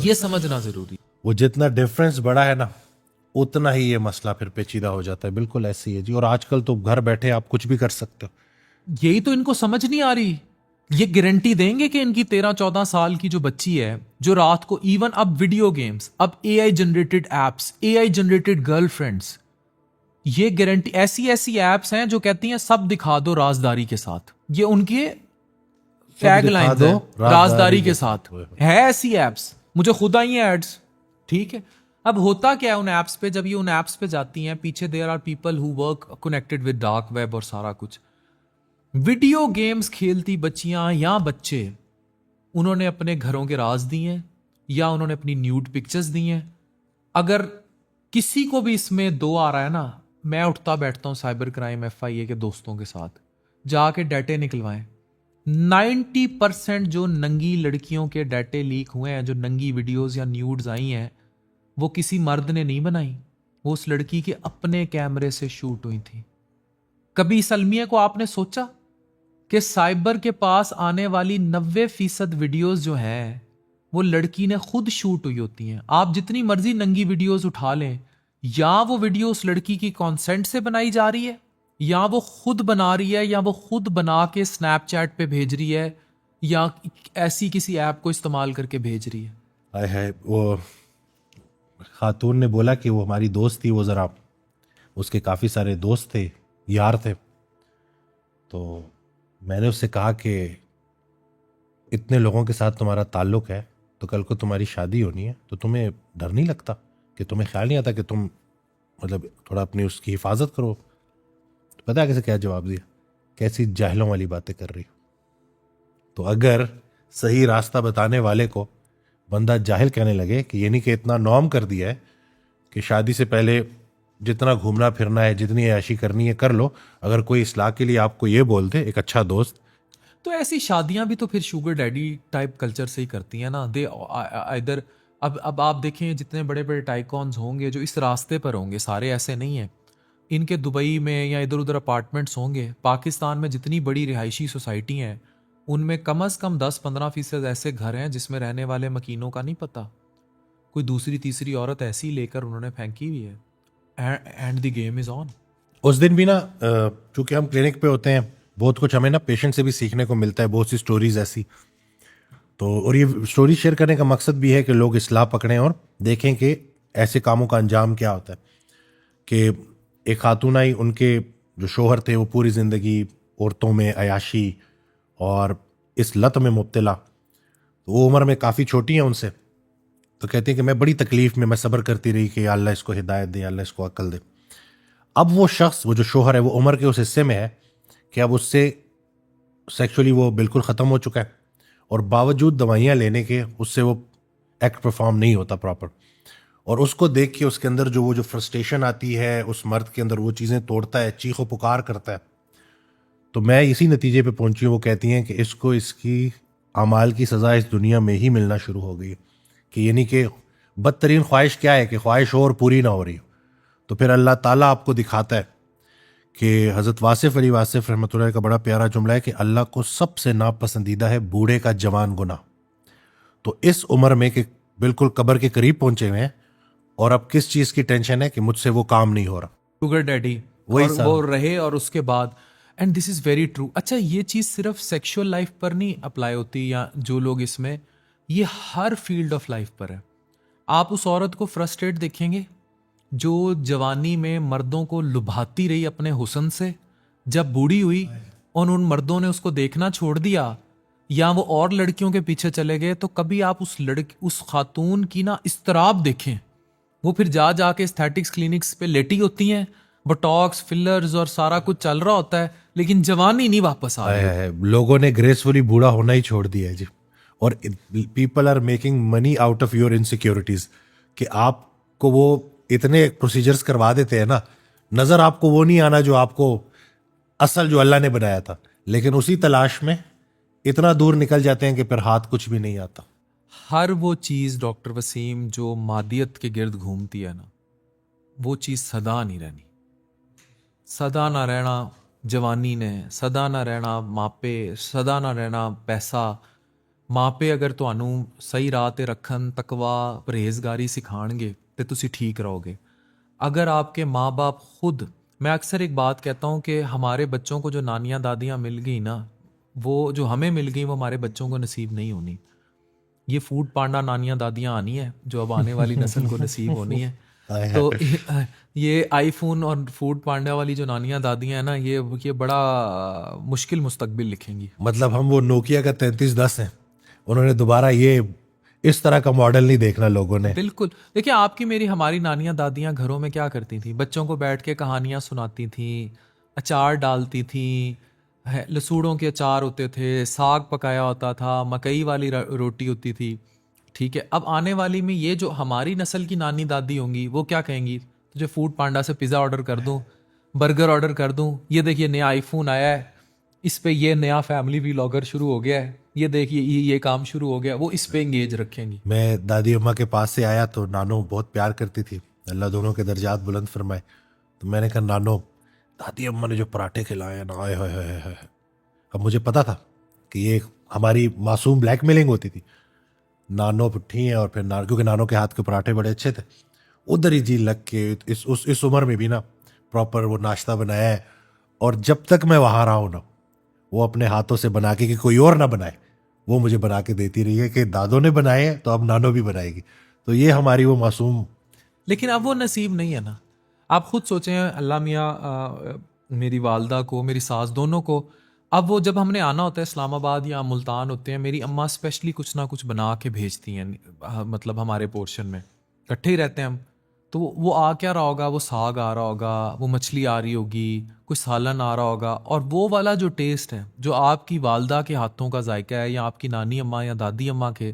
ये समझना जरूरी। वो जितना डिफरेंस बड़ा है ना, उतना ही ये मसला फिर पेचीदा हो जाता है। बिल्कुल ऐसी है जी। और आजकल तो घर बैठे आप कुछ भी कर सकते हो। यही तो इनको समझ नहीं आ रही ये गारंटी देंगे कि इनकी 13-14 साल की जो बच्ची है, जो रात को इवन अब वीडियो गेम्स, अब AI generated apps, AI generated girlfriends, ये गारंटी, ऐसी ऐसी एप्स हैं जो कहती हैं सब दिखा दो राजदारी के साथ, ये उनके टैग दिखा लाइन्स दो हैं, राजदारी के साथ है ऐसी एप्स, मुझे खुद आई हैं एड्स, ठीक है। अब होता क्या है उन एप्स पे, जब ये उन एप्स पे जाती हैं, पीछे there are people who work connected with dark web और सारा कुछ, वीडियो गेम्स खेलती बच्चियां या बच्चे, उन्होंने अपने घरों के राज दिए हैं या उन्होंने अपनी न्यूड पिक्चर्स दी हैं। अगर किसी को भी इसमें दो आ रहा है ना, मैं उठता बैठता हूं साइबर क्राइम एफआईए के दोस्तों के साथ, जाके डाटे निकलवाएं। 90% जो नंगी लड़कियों के डाटे लीक हुए हैं, जो नंगी वीडियोस या न्यूड्स आई हैं, वो किसी मर्द ने नहीं बनाई, वो उस लड़की के अपने कैमरे से शूट हुई थी। कभी इस अलमिया को आपने सोचा कि साइबर के पास आने वाली 90% वीडियोस जो हैं वो लड़की ने खुद शूट हुई होती हैं। आप जितनी मर्जी नंगी वीडियोस उठा लें, या वो वीडियो उस लड़की की कॉन्सेंट से बनाई जा रही है, या वो खुद बना रही है, या वो खुद बना के स्नैपचैट पे भेज रही है, या ऐसी किसी ऐप को इस्तेमाल करके भेज रही है। हाय हाय, वो खातून ने बोला कि वो हमारी दोस्त थी, वो ज़रा, उसके काफ़ी सारे दोस्त थे, यार थे। तो मैंने उससे कहा कि इतने लोगों के साथ तुम्हारा ताल्लुक़ है, तो कल को तुम्हारी शादी होनी है, तो तुम्हें डर नहीं लगता, कि तुम्हें ख्याल नहीं आता कि तुम मतलब थोड़ा अपनी उसकी हिफाजत करो? तो पता है कैसे क्या जवाब दिया? कैसी जाहिलों वाली बातें कर रही हो। तो अगर सही रास्ता बताने वाले को बंदा जाहिल कहने लगे, कि यानी कि इतना नॉर्म कर दिया है कि शादी से पहले जितना घूमना फिरना है, जितनी अयाशी करनी है कर लो, अगर कोई इस्लाह के लिए आपको ये बोल दे, एक अच्छा दोस्त, तो ऐसी शादियां भी तो फिर शुगर डैडी टाइप कल्चर से ही करती हैं ना। दे इधर, अब आप देखें जितने बड़े बड़े टाइकॉन्स होंगे जो इस रास्ते पर होंगे, सारे ऐसे नहीं हैं। इनके दुबई में या इधर उधर अपार्टमेंट्स होंगे। पाकिस्तान में जितनी बड़ी रिहायशी सोसाइटी हैं, उनमें कम से कम 10-15% ऐसे घर हैं जिसमें रहने वाले मकीनों का नहीं पता, कोई दूसरी तीसरी औरत ऐसी लेकर उन्होंने फेंकी हुई है, and the game is on. उस दिन भी ना, चूंकि हम क्लिनिक पे होते हैं, बहुत कुछ हमें ना पेशेंट से भी सीखने को मिलता है, बहुत सी स्टोरीज ऐसी। तो और ये स्टोरी शेयर करने का मकसद भी है कि लोग इस्लाह पकड़ें और देखें कि ऐसे कामों का अंजाम क्या होता है। कि एक खातून आई, उनके जो शोहर थे वो पूरी ज़िंदगी औरतों में अयाशी और इस लत में मुब्तला, तो वो उम्र में काफ़ी छोटी हैं उनसे। तो कहती हैं कि मैं बड़ी तकलीफ़ में, मैं सब्र करती रही कि अल्लाह इसको हिदायत दे, अल्लाह इसको अक्ल दे। अब वो शख्स, वो जो शोहर है, वो उम्र के उस हिस्से में है कि अब उससे सेक्सुअली वो बिल्कुल ख़त्म हो चुका है, और बावजूद दवाइयाँ लेने के उससे वो एक्ट परफॉर्म नहीं होता प्रॉपर। और उसको देख के उसके अंदर जो फ्रस्ट्रेशन आती है, उस मर्द के अंदर वो चीज़ें तोड़ता है, चीखो पुकार करता है। तो मैं इसी नतीजे पे पहुंची हूँ। वो कहती हैं कि इसको इसकी अमाल की सज़ा इस दुनिया में ही मिलना शुरू हो गई, कि यानी कि बदतरीन ख्वाहिश क्या है कि ख्वाहिश हो और पूरी ना हो रही हो। तो फिर अल्लाह ताला आपको दिखाता है कि हज़रत वासिफ़ अली वासिफ़ रहमतुल्लाह का बड़ा प्यारा जुमला है कि अल्लाह को सबसे नापसंदीदा है बूढ़े का जवान गुनाह। तो इस उम्र में कि बिल्कुल कब्र के करीब पहुंचे हुए हैं, और अब किस चीज़ की टेंशन है कि मुझसे वो काम नहीं हो रहा, शुगर डैडी वही और वो रहे, और उसके बाद, and this is very true. अच्छा, ये चीज़ सिर्फ सेक्सुअल लाइफ पर नहीं अप्लाई होती, या जो लोग इसमें, ये हर फील्ड ऑफ लाइफ पर है। आप उस औरत को फ्रस्ट्रेट देखेंगे जो जवानी में मर्दों को लुभाती रही अपने हुस्न से, जब बूढ़ी हुई और उन मर्दों ने उसको देखना छोड़ दिया, या वो और लड़कियों के पीछे चले गए, तो कभी आप उस खातून की ना इस्तराब देखें। वो फिर जाके एस्थेटिक्स क्लिनिक्स पे लेटी होती हैं, बोटॉक्स, फिलर्स और सारा कुछ चल रहा होता है, लेकिन जवानी नहीं वापस आ रही है। लोगों ने ग्रेसफुली बूढ़ा होना ही छोड़ दिया है जी। और people are making money out of your insecurities, कि आपको वो इतने प्रोसीजर्स करवा देते हैं ना, नजर आपको वो नहीं आना जो आपको असल जो अल्लाह ने बनाया था, लेकिन उसी तलाश में इतना दूर निकल जाते हैं कि फिर हाथ कुछ भी नहीं आता। हर वो चीज़ डॉक्टर वसीम जो मादियत के गिर्द घूमती है ना, वो चीज़ सदा नहीं रहनी। सदा ना रहना जवानी ने, सदा ना रहना मापे, सदा ना रहना पैसा। मापे अगर ਤੁਹਾਨੂੰ सही राह ते रखन, तकवा परहेजगारी सिखाएंगे तो तुसी ठीक रहोगे। अगर आपके माँ बाप खुद, मैं अक्सर एक बात कहता हूँ कि हमारे बच्चों को जो नानियाँ दादियाँ मिल गई ना, वो जो हमें मिल गई वो हमारे बच्चों को नसीब नहीं होनी। ये फूड पांडा नानियाँ दादियाँ आनी है जो अब आने वाली नस्ल को नसीब होनी है। हाय तो हाय। ये आईफोन और फूड पांडा वाली जो नानियाँ दादियाँ हैं ना, ये बड़ा मुश्किल मुस्तकबिल लिखेंगी। मतलब हम वो नोकिया का 3310 हैं, उन्होंने दोबारा ये इस तरह का मॉडल नहीं देखना लोगों ने। बिल्कुल। देखिए, आपकी मेरी हमारी नानियाँ दादियाँ घरों में क्या करती थी, बच्चों को बैठ के कहानियाँ सुनाती थी, अचार डालती थी, लसूड़ों के अचार होते थे, साग पकाया होता था, मकई वाली रोटी होती थी। ठीक है, अब आने वाली में ये जो हमारी नस्ल की नानी दादी होंगी वो क्या कहेंगी, तुझे फूड पांडा से पिज़्ज़ा ऑर्डर कर दूं, बर्गर ऑर्डर कर दूं, ये देखिए नया आईफोन आया है, इस पे ये नया फैमिली व्लॉगर शुरू हो गया है, ये देखिए ये काम शुरू हो गया, वो इस पे एंगेज रखेंगी। मैं दादी अम्मा के पास से आया तो नानो बहुत प्यार करती थी, अल्लाह दोनों के दर्जात बुलंद फरमाए। तो मैंने कहा नानो, दादी अम्मा ने जो पराठे खिलाए हैं ना, आए हाय हाय हाय। अब मुझे पता था कि ये हमारी मासूम ब्लैकमेलिंग होती थी। नानो उठी हैं और फिर क्योंकि नानो के हाथ के पराठे बड़े अच्छे थे, उधर ही जी लग के इस उम्र में भी ना प्रॉपर वो नाश्ता बनाया है। और जब तक मैं वहाँ रहा हूँ ना, वो अपने हाथों से बना के, कि कोई और ना बनाए, वो मुझे बना के देती रही है कि दादों ने बनाए हैं तो अब नानो भी बनाएगी। तो ये हमारी वो मासूम। लेकिन अब वो नसीब नहीं है ना। आप खुद सोचें, अल्लाह मियाँ मेरी वालदा को, मेरी सास, दोनों को, अब वो जब हमने आना होता है इस्लामाबाद या मुल्तान होते हैं, मेरी अम्मा स्पेशली कुछ ना कुछ बना के भेजती हैं, मतलब हमारे पोर्शन में इकट्ठे ही रहते हैं हम। तो वो आ क्या रहा होगा, वो साग आ रहा होगा, वो मछली आ रही होगी, कुछ सालन आ रहा होगा, और वो वाला जो टेस्ट है जो आपकी वालदा के हाथों का जायका है या आपकी नानी अम्मा या दादी अम्मा के,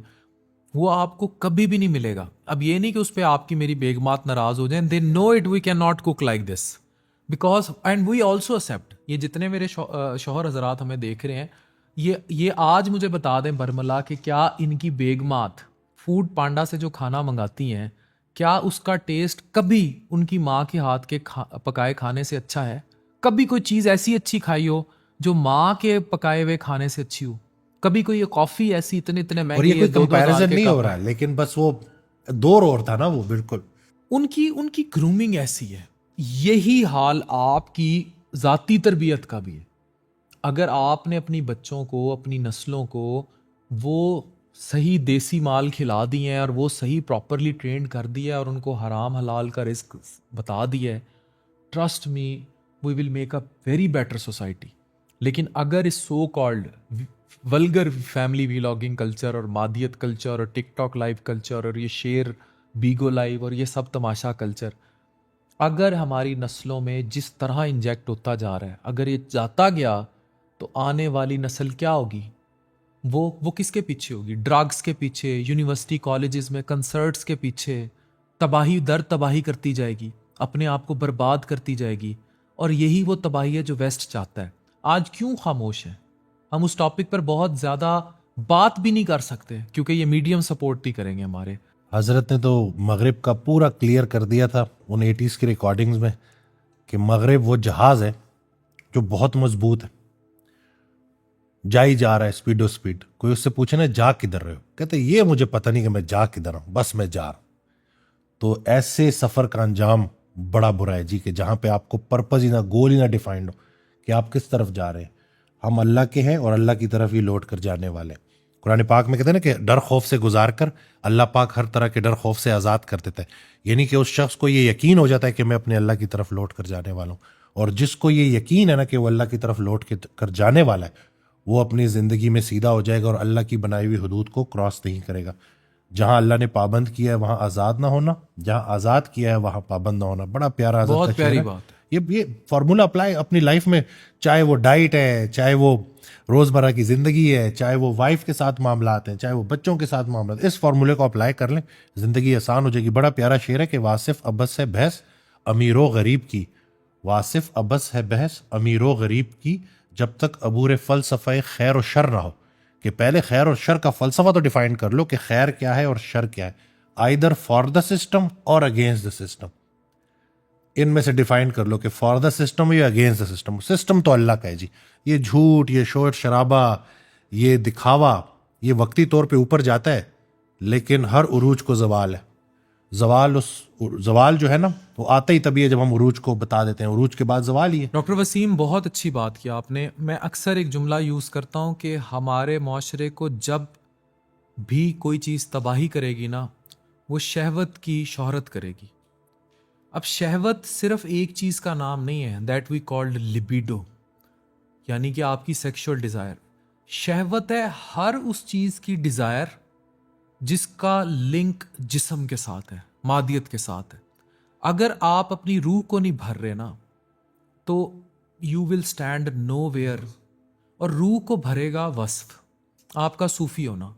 वो आपको कभी भी नहीं मिलेगा। अब ये नहीं कि उस पर आपकी मेरी बेगमात नाराज हो जाए, they know it, we can not cook like this because, and we also accept. ये जितने मेरे शौहर हजरात हमें देख रहे हैं, ये आज मुझे बता दें बरमला कि क्या इनकी बेगमात फूड पांडा से जो खाना मंगाती हैं, क्या उसका टेस्ट कभी उनकी माँ के हाथ के पकाए खाने से अच्छा है? कभी कोई चीज़ ऐसी अच्छी खाई हो जो माँ के पकाए हुए खाने से अच्छी हो? कभी कोई ये कॉफ़ी ऐसी इतने इतने और महंगे, ये कोई 2-2 हज़ार कंपैरिजन के नहीं कप हो रहा हैं। है, लेकिन बस वो दौर और था ना वो, बिल्कुल। उनकी ग्रूमिंग ऐसी है। यही हाल आपकी ज़ाती तरबियत का भी है। अगर आपने अपनी बच्चों को, अपनी नस्लों को वो सही देसी माल खिला दिए हैं और वो सही प्रॉपरली ट्रेंड कर दिया है और उनको हराम हलाल का रिस्क बता दिया है, trust me, we will make a very better society. लेकिन अगर इस so called vulgar family vlogging culture और मादियत कल्चर और टिकटॉक लाइव कल्चर और ये शेर बीगो लाइव और ये सब तमाशा कल्चर अगर हमारी नस्लों में जिस तरह इंजेक्ट होता जा रहा है, अगर ये जाता गया, तो आने वाली नस्ल क्या होगी? वो किसके पीछे होगी? ड्रग्स के पीछे, यूनिवर्सिटी कॉलेजेस में कंसर्ट्स के पीछे तबाही दर तबाही करती जाएगी, अपने आप को बर्बाद करती जाएगी। और यही वो तबाही है जो वेस्ट चाहता है। आज क्यों खामोश है? हम उस टॉपिक पर बहुत ज़्यादा बात भी नहीं कर सकते क्योंकि ये मीडियम सपोर्ट भी करेंगे हमारे। हजरत ने तो मगरिब का पूरा क्लियर कर दिया था उन 80s की रिकॉर्डिंग्स में कि मगरिब वो जहाज है जो बहुत मजबूत है, जा ही जा रहा है स्पीडो स्पीड। कोई उससे पूछे ना जा किधर रहे हो, कहते ये मुझे पता नहीं कि मैं जा किधर हूं, बस मैं जा रहा हूं। तो ऐसे सफर का अंजाम बड़ा बुरा है जी, कि जहां पे आपको पर्पज ही ना, गोल ही ना डिफाइंड हो कि आप किस तरफ जा रहे हैं। हम अल्लाह के हैं और अल्लाह की तरफ ही लौट कर जाने वाले हैं। कुरान पाक में कहते हैं ना कि डर खौफ से गुजार कर अल्लाह पाक हर तरह के डर खौफ से आज़ाद कर देता है। यानी कि उस शख्स को ये यकीन हो जाता है कि मैं अपने अल्लाह की तरफ लौट कर जाने वाला हूँ। और जिसको ये यकीन है ना कि वो अल्लाह की तरफ लौट के कर जाने वाला है, वो अपनी ज़िंदगी में सीधा हो जाएगा और अल्लाह की बनाई हुई हदूद को क्रॉस नहीं करेगा। जहां अल्लाह ने पाबंद किया है वहां आज़ाद ना होना, जहां आज़ाद किया है वहां पाबंद ना होना। बड़ा प्यारा हज़रत बहुत का शेर प्यारी है। बात है। ये फॉर्मूला अप्लाई अपनी लाइफ में, चाहे वो डाइट है, चाहे वो रोज़मर्रा की ज़िंदगी है, चाहे वो वाइफ के साथ मामलात हैं, चाहे वो बच्चों के साथ मामलात, इस फार्मूले को अप्लाई कर लें, ज़िंदगी आसान हो जाएगी। बड़ा प्यारा शेर है कि वासिफ अबस है बहस अमीरो गरीब की, वासिफ अबस है बहस अमीरो गरीब की, जब तक अबूर फ़लसफ़ा खैर और शर ना हो। कि पहले खैर और शर का फ़लसफ़ा तो डिफाइन कर लो कि खैर क्या है और शर क्या है। आइदर फॉर द सिस्टम और अगेंस्ट द सिस्टम, इनमें से डिफाइन कर लो कि फॉर द सिस्टम या अगेंस्ट द सिस्टम। सिस्टम तो अल्लाह का है जी। ये झूठ, ये शोर शराबा, ये दिखावा, ये वक्ती तौर पे ऊपर जाता है, लेकिन हर उरूज को जवाल है। जवाल जो है ना वो आता ही तभी है जब हम उरूज को बता देते हैं, उरूज के बाद जवाल ही है। डॉक्टर वसीम, बहुत अच्छी बात की आपने। मैं अक्सर एक जुमला यूज़ करता हूँ कि हमारे माशरे को जब भी कोई चीज़ तबाही करेगी ना, वो शहवत की शोहरत करेगी। अब शहवत सिर्फ एक चीज़ का नाम नहीं है, दैट वी कॉल्ड लिबिडो, यानी कि आपकी सेक्सुअल डिज़ायर। शहवत है हर उस चीज़ की डिज़ायर जिसका लिंक जिस्म के साथ है, मादियत के साथ है। अगर आप अपनी रूह को नहीं भर रहे ना, तो you will stand nowhere. और रूह को भरेगा वस्फ, आपका सूफी होना।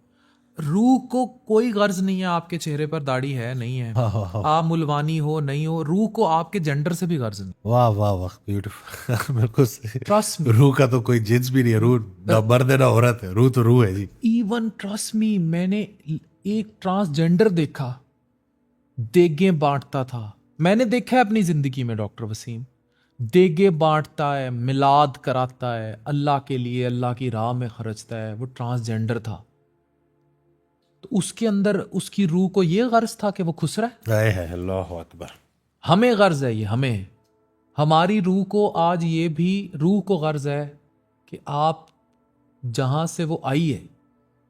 रूह को कोई गर्ज नहीं है आपके चेहरे पर दाढ़ी है नहीं है, हाँ हाँ हाँ। आप मुलवानी हो नहीं हो, रूह को आपके जेंडर से भी गर्ज नहीं। वाह वाह वाह, ब्यूटीफुल। बिल्कुल सही। ट्रस्ट मी, रूह का तो कोई जिन्स भी नहीं है, रूह ना मर्द है ना औरत है, रूह तो रूह है जी। इवन ट्रस्ट मी, मैंने एक ट्रांसजेंडर देखा, देगे बांटता था। मैंने देखा है अपनी जिंदगी में डॉक्टर वसीम, देगे बांटता है, मिलाद कराता है, अल्लाह के लिए अल्लाह की राह में खर्चता है। वो ट्रांसजेंडर था, तो उसके अंदर उसकी रूह को ये गर्ज था कि वो खुश रहे। आए है, अल्लाह अकबर। हमें गर्ज है ये, हमें, हमारी रूह को आज ये भी रूह को गर्ज है कि आप जहाँ से वो आई है,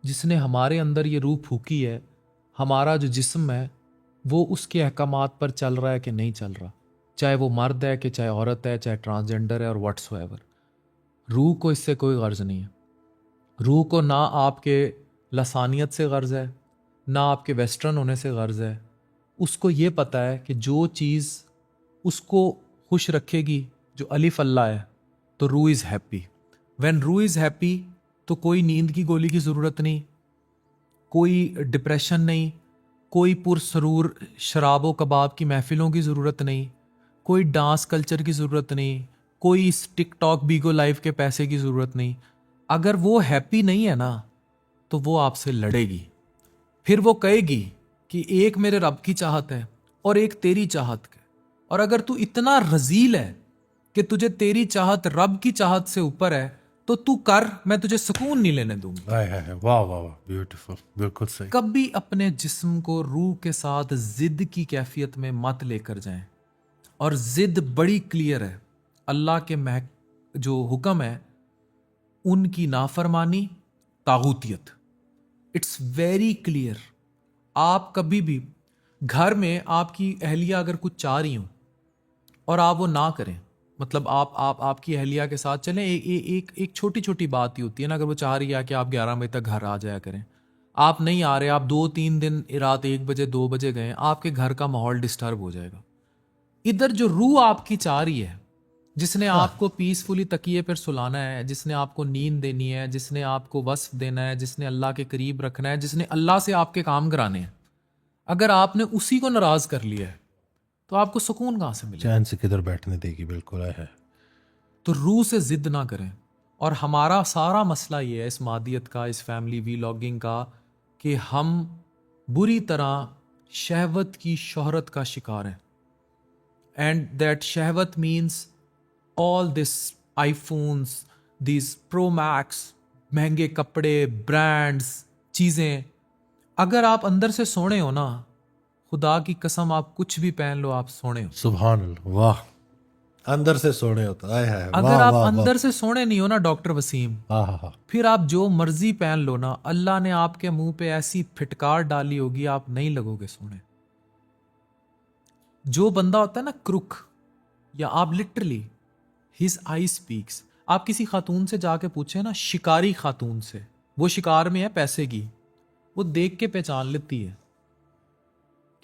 जिसने हमारे अंदर ये रूह फूकी है, हमारा जो जिस्म है वो उसके अहकामात पर चल रहा है कि नहीं चल रहा, चाहे वो मर्द है कि चाहे औरत है, चाहे ट्रांसजेंडर है और व्हाट्सएवर। रूह को इससे कोई गर्ज नहीं है। रूह को ना आपके लसानियत से गर्ज है, ना आपके वेस्टर्न होने से गर्ज है। उसको ये पता है कि जो चीज़ उसको खुश रखेगी, जो अलिफ अल्लाह है, तो रूह इज़ हैप्पी। व्हेन रूह इज़ हैप्पी, तो कोई नींद की गोली की ज़रूरत नहीं, कोई डिप्रेशन नहीं, कोई पुरसरूर शराब व कबाब की महफिलों की ज़रूरत नहीं, कोई डांस कल्चर की ज़रूरत नहीं, कोई इस टिकटॉक बीगो लाइफ के पैसे की ज़रूरत नहीं। अगर वो हैप्पी नहीं है ना, तो वो आपसे लड़ेगी। फिर वो कहेगी कि एक मेरे रब की चाहत है और एक तेरी चाहत है, और अगर तू इतना रजील है कि तुझे तेरी चाहत रब की चाहत से ऊपर है, तो तू कर, मैं तुझे सुकून नहीं लेने दूंगा। आए है, वाह वाह वाह, ब्यूटीफुल, बिल्कुल सही। कभी अपने जिस्म को रूह के साथ जिद की कैफियत में मत लेकर जाएं। और जिद बड़ी क्लियर है, अल्लाह के जो हुक्म है उनकी नाफरमानी तागूतियत, इट्स वेरी क्लियर। आप कभी भी घर में आपकी अहलिया अगर कुछ चाह रही हो और आप वो ना करें, मतलब आप आपकी अहलिया के साथ चलें, एक छोटी छोटी बात ही होती है ना, अगर वो चाह रही है कि आप 11 बजे तक घर आ जाया करें, आप नहीं आ रहे, आप 2-3 दिन रात 1 बजे 2 बजे गए, आपके घर का माहौल डिस्टर्ब हो जाएगा। इधर जो रूह आपकी चाह रही है, जिसने आपको पीसफुली तकिए पर सुलाना है, जिसने आपको नींद देनी है, जिसने आपको वस्फ देना है, जिसने अल्लाह के करीब रखना है, जिसने अल्लाह से आपके काम कराने हैं, अगर आपने उसी को नाराज कर लिया है, तो आपको सुकून कहाँ से मिलेगा? चैन से किधर बैठने देगी, बिल्कुल है। तो रूह से जिद ना करें। और हमारा सारा मसला ये है इस मादियत का, इस फैमिली वीलॉगिंग का, कि हम बुरी तरह शहवत की शोहरत का शिकार हैं। एंड दैट शहवत means all this iPhones, this Pro Max, महंगे कपड़े, ब्रांड्स, चीज़ें। अगर आप अंदर से सोने हो ना, खुदा की कसम, आप कुछ भी पहन लो, आप सोने हो। सुभान अल्लाह, वाह, अंदर से सोने होता है। अगर आप अंदर से सोने नहीं हो ना डॉक्टर वसीम, हाँ हाँ हाँ, फिर आप जो मर्जी पहन लो ना, अल्लाह ने आपके मुंह पे ऐसी फिटकार डाली होगी, आप नहीं लगोगे सोने। जो बंदा होता है ना क्रुक, या आप लिटरली हिज आई स्पीक्स, आप किसी खातून से जाके पूछे ना, शिकारी खातून से, वो शिकार में है पैसे की, वो देख के पहचान लेती है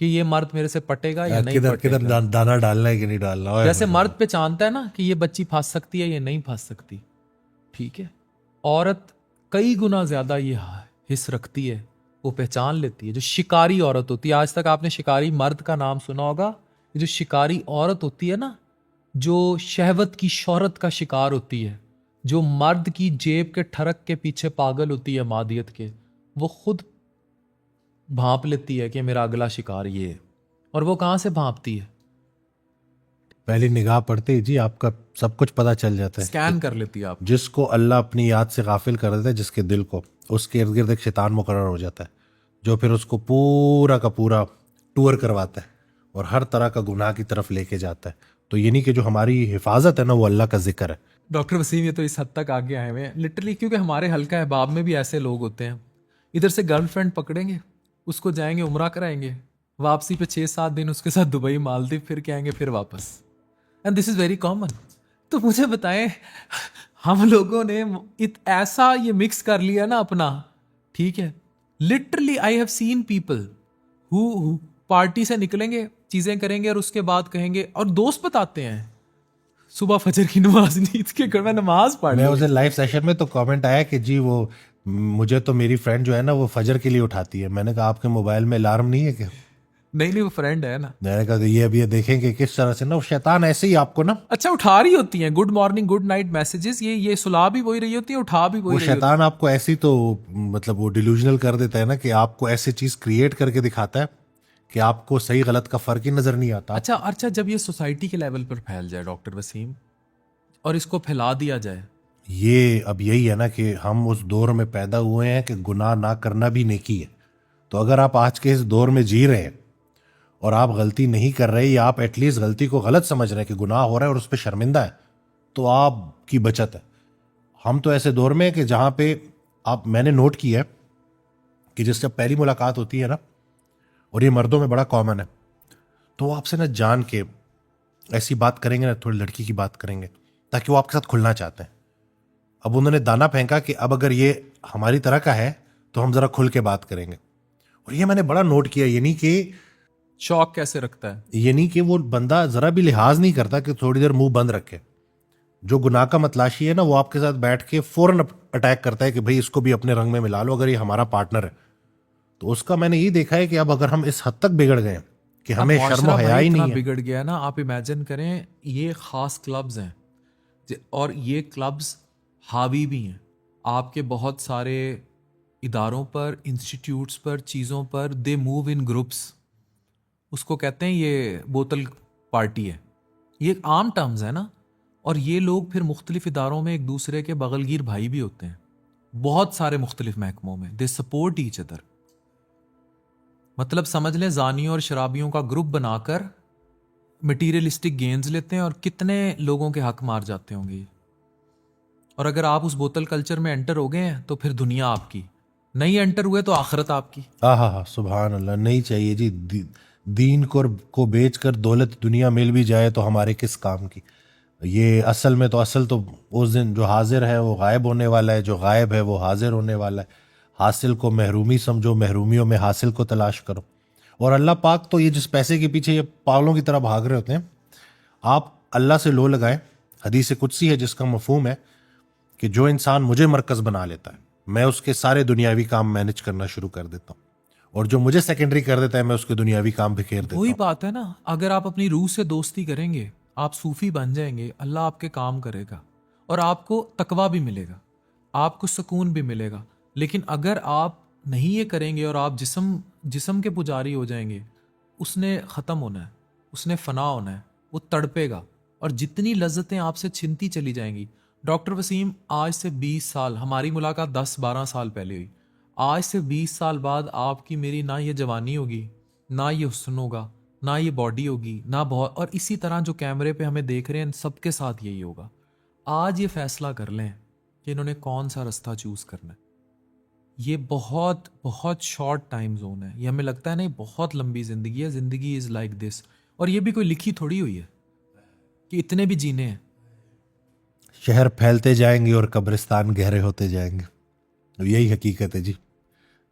कि ये मर्द मेरे से पटेगा या नहीं किधर पटेगा। किधर दाना डालना है कि नहीं डालना। ओए जैसे होए। मर्द पहचानता है ना कि ये बच्ची फंस सकती है, ये नहीं फंस सकती, ठीक है, औरत कई गुना ज्यादा ये हिस्स रखती है, वो पहचान लेती है। जो शिकारी औरत होती है, आज तक आपने शिकारी मर्द का नाम सुना होगा, ये जो शिकारी औरत होती है ना, जो शहवत की शोहरत का शिकार होती है, जो मर्द की जेब के ठरक के पीछे पागल होती है मादियत के, वो खुद भांप लेती है कि मेरा अगला शिकार ये है। और वो कहाँ से भांपती है? पहली निगाह पड़ते ही जी आपका सब कुछ पता चल जाता है। स्कैन कर लेती है आप। जिसको अल्लाह अपनी याद से गाफिल कर देता है, जिसके दिल को, उसके इर्द गिर्द एक शैतान मुकर्रर हो जाता है, जो फिर उसको पूरा का पूरा टूर करवाता है और हर तरह का गुनाह की तरफ लेके जाता है। तो ये नहीं कि जो हमारी हिफाजत है ना वो अल्लाह का जिक्र है। डॉक्टर वसीम ये तो इस हद तक आगे आए हुए हैं लिटरली, क्योंकि हमारे हल्का अहबाब में भी ऐसे लोग होते हैं, इधर से गर्लफ्रेंड पकड़ेंगे, उसको जाएंगे उम्रा कराएंगे, वापसी पे 6-7 दिन उसके साथ दुबई मालदीव फिर के आएंगे फिर वापस, and this is very common. तो मुझे बताएं, हम लोगों ने ऐसा ये मिक्स कर लिया ना अपना, ठीक है, literally I have seen people who party से निकलेंगे, चीज़ें करेंगे और उसके बाद कहेंगे, और दोस्त बताते हैं सुबह फजर की नमाज नींद के घर में नमाज पढ़ मैं ली। उसे लाइव सेशन में तो कमेंट आया कि जी वो मुझे तो मेरी फ्रेंड जो है ना वो फजर के लिए उठाती है। मैंने कहा आपके मोबाइल में अलार्म नहीं है क्या? नहीं वो फ्रेंड है ना। मैंने कहा ये अब ये देखेंगे किस तरह से ना वो शैतान ऐसे ही आपको ना, अच्छा उठा रही होती हैं good morning good night messages, ये सुला भी वही रही होती है, उठा भी वो वही रही होती शैतान आपको ऐसी तो मतलब वो डिल्यूजनल कर देता है ना कि आपको ऐसी चीज क्रिएट करके दिखाता है कि आपको सही गलत का फर्क ही नजर नहीं आता। है। अच्छा जब ये सोसाइटी के लेवल पर फैल जाए डॉक्टर वसीम, और इसको फैला दिया जाए, ये अब यही है ना कि हम उस दौर में पैदा हुए हैं कि गुनाह ना करना भी नेकी है। तो अगर आप आज के इस दौर में जी रहे हैं और आप गलती नहीं कर रहे या आप एटलीस्ट गलती को गलत समझ रहे हैं कि गुनाह हो रहा है और उस पर शर्मिंदा है, तो आपकी बचत है। हम तो ऐसे दौर में हैं कि जहाँ पे मैंने नोट किया है कि जिससे पहली मुलाकात होती है ना, और ये मर्दों में बड़ा कॉमन है, तो वो आपसे ना जान के ऐसी बात करेंगे ना, थोड़ी लड़की की बात करेंगे ताकि वो आपके साथ खुलना चाहते हैं। अब उन्होंने दाना फेंका कि अब अगर ये हमारी तरह का है तो हम जरा खुल के बात करेंगे। और ये मैंने बड़ा नोट किया, शौक कैसे रखता है। ये नहीं कि वो बंदा जरा भी लिहाज नहीं करता कि थोड़ी देर मुंह बंद रखे। जो गुनाह का मतलाशी है ना वो आपके साथ बैठ के फौरन अटैक करता है कि भाई इसको भी अपने रंग में मिला लो अगर ये हमारा पार्टनर है। तो उसका मैंने ये देखा है कि अब अगर हम इस हद तक बिगड़ गए कि हमें अब शर्म माशरा हया भाई ही इतना नहीं है। बिगड़ गया ना, आप इमेजिन करें, ये खास क्लब्स हैं और ये क्लब्स हावी भी हैं आपके बहुत सारे इदारों पर, इंस्टीट्यूट्स पर, चीज़ों पर। दे मूव इन ग्रुप्स, उसको कहते हैं ये बोतल पार्टी है, ये एक आम टर्म्स है ना। और ये लोग फिर मुख्तलिफ इदारों में एक दूसरे के बगलगीर भाई भी होते हैं, बहुत सारे मुख्तलिफ महकमों में। दे सपोर्ट ईच अदर, मतलब समझ लें जानियों और शराबियों का ग्रुप बनाकर मटीरियलिस्टिक गेन्स लेते हैं, और कितने लोगों के हक मार जाते होंगे ये। और अगर आप उस बोतल कल्चर में एंटर हो गए हैं तो फिर दुनिया आपकी, नहीं एंटर हुए तो आखिरत आपकी। हाँ, सुभान अल्लाह। नहीं चाहिए जी, दीन को बेचकर दौलत दुनिया मिल भी जाए तो हमारे किस काम की। ये असल तो उस दिन जो हाजिर है वो गायब होने वाला है, जो गायब है वो हाजिर होने वाला है। हासिल को महरूमी समझो, महरूमियों में हासिल को तलाश करो। और अल्लाह पाक तो ये जिस पैसे के पीछे ये पागलों की तरह भाग रहे होते हैं, आप अल्लाह से लो लगाएं। हदीस कुदसी है जिसका मफहूम है कि जो इंसान मुझे मरकज़ बना लेता है मैं उसके सारे दुनियावी काम मैनेज करना शुरू कर देता हूँ, और जो मुझे सेकेंडरी कर देता है मैं उसके दुनियावी काम बिखेर देता वही हूँ। बात है ना, अगर आप अपनी रूह से दोस्ती करेंगे, आप सूफी बन जाएंगे, अल्लाह आपके काम करेगा और आपको तकवा भी मिलेगा, आपको सुकून भी मिलेगा। लेकिन अगर आप नहीं ये करेंगे और आप जिस्म के पुजारी हो जाएंगे, उसने ख़त्म होना है, उसने फना होना है, वो तड़पेगा और जितनी लज्जतें आपसे छिनती चली जाएंगी। डॉक्टर वसीम, आज से 20 साल, हमारी मुलाकात 10-12 साल पहले हुई, आज से 20 साल बाद आपकी मेरी ना ये जवानी होगी, ना ये हुस्न होगा, ना ये बॉडी होगी, ना बहुत, और इसी तरह जो कैमरे पे हमें देख रहे हैं सबके साथ यही होगा। आज ये फैसला कर लें कि इन्होंने कौन सा रास्ता चूज़ करना है। ये बहुत बहुत शॉर्ट टाइम जोन है, ये हमें लगता है नहीं बहुत लंबी ज़िंदगी है, ज़िंदगी इज़ लाइक दिस। और ये भी कोई लिखी थोड़ी हुई है कि इतने भी जीने हैं। शहर फैलते जाएंगे और कब्रिस्तान गहरे होते जाएंगे, तो यही हकीकत है जी।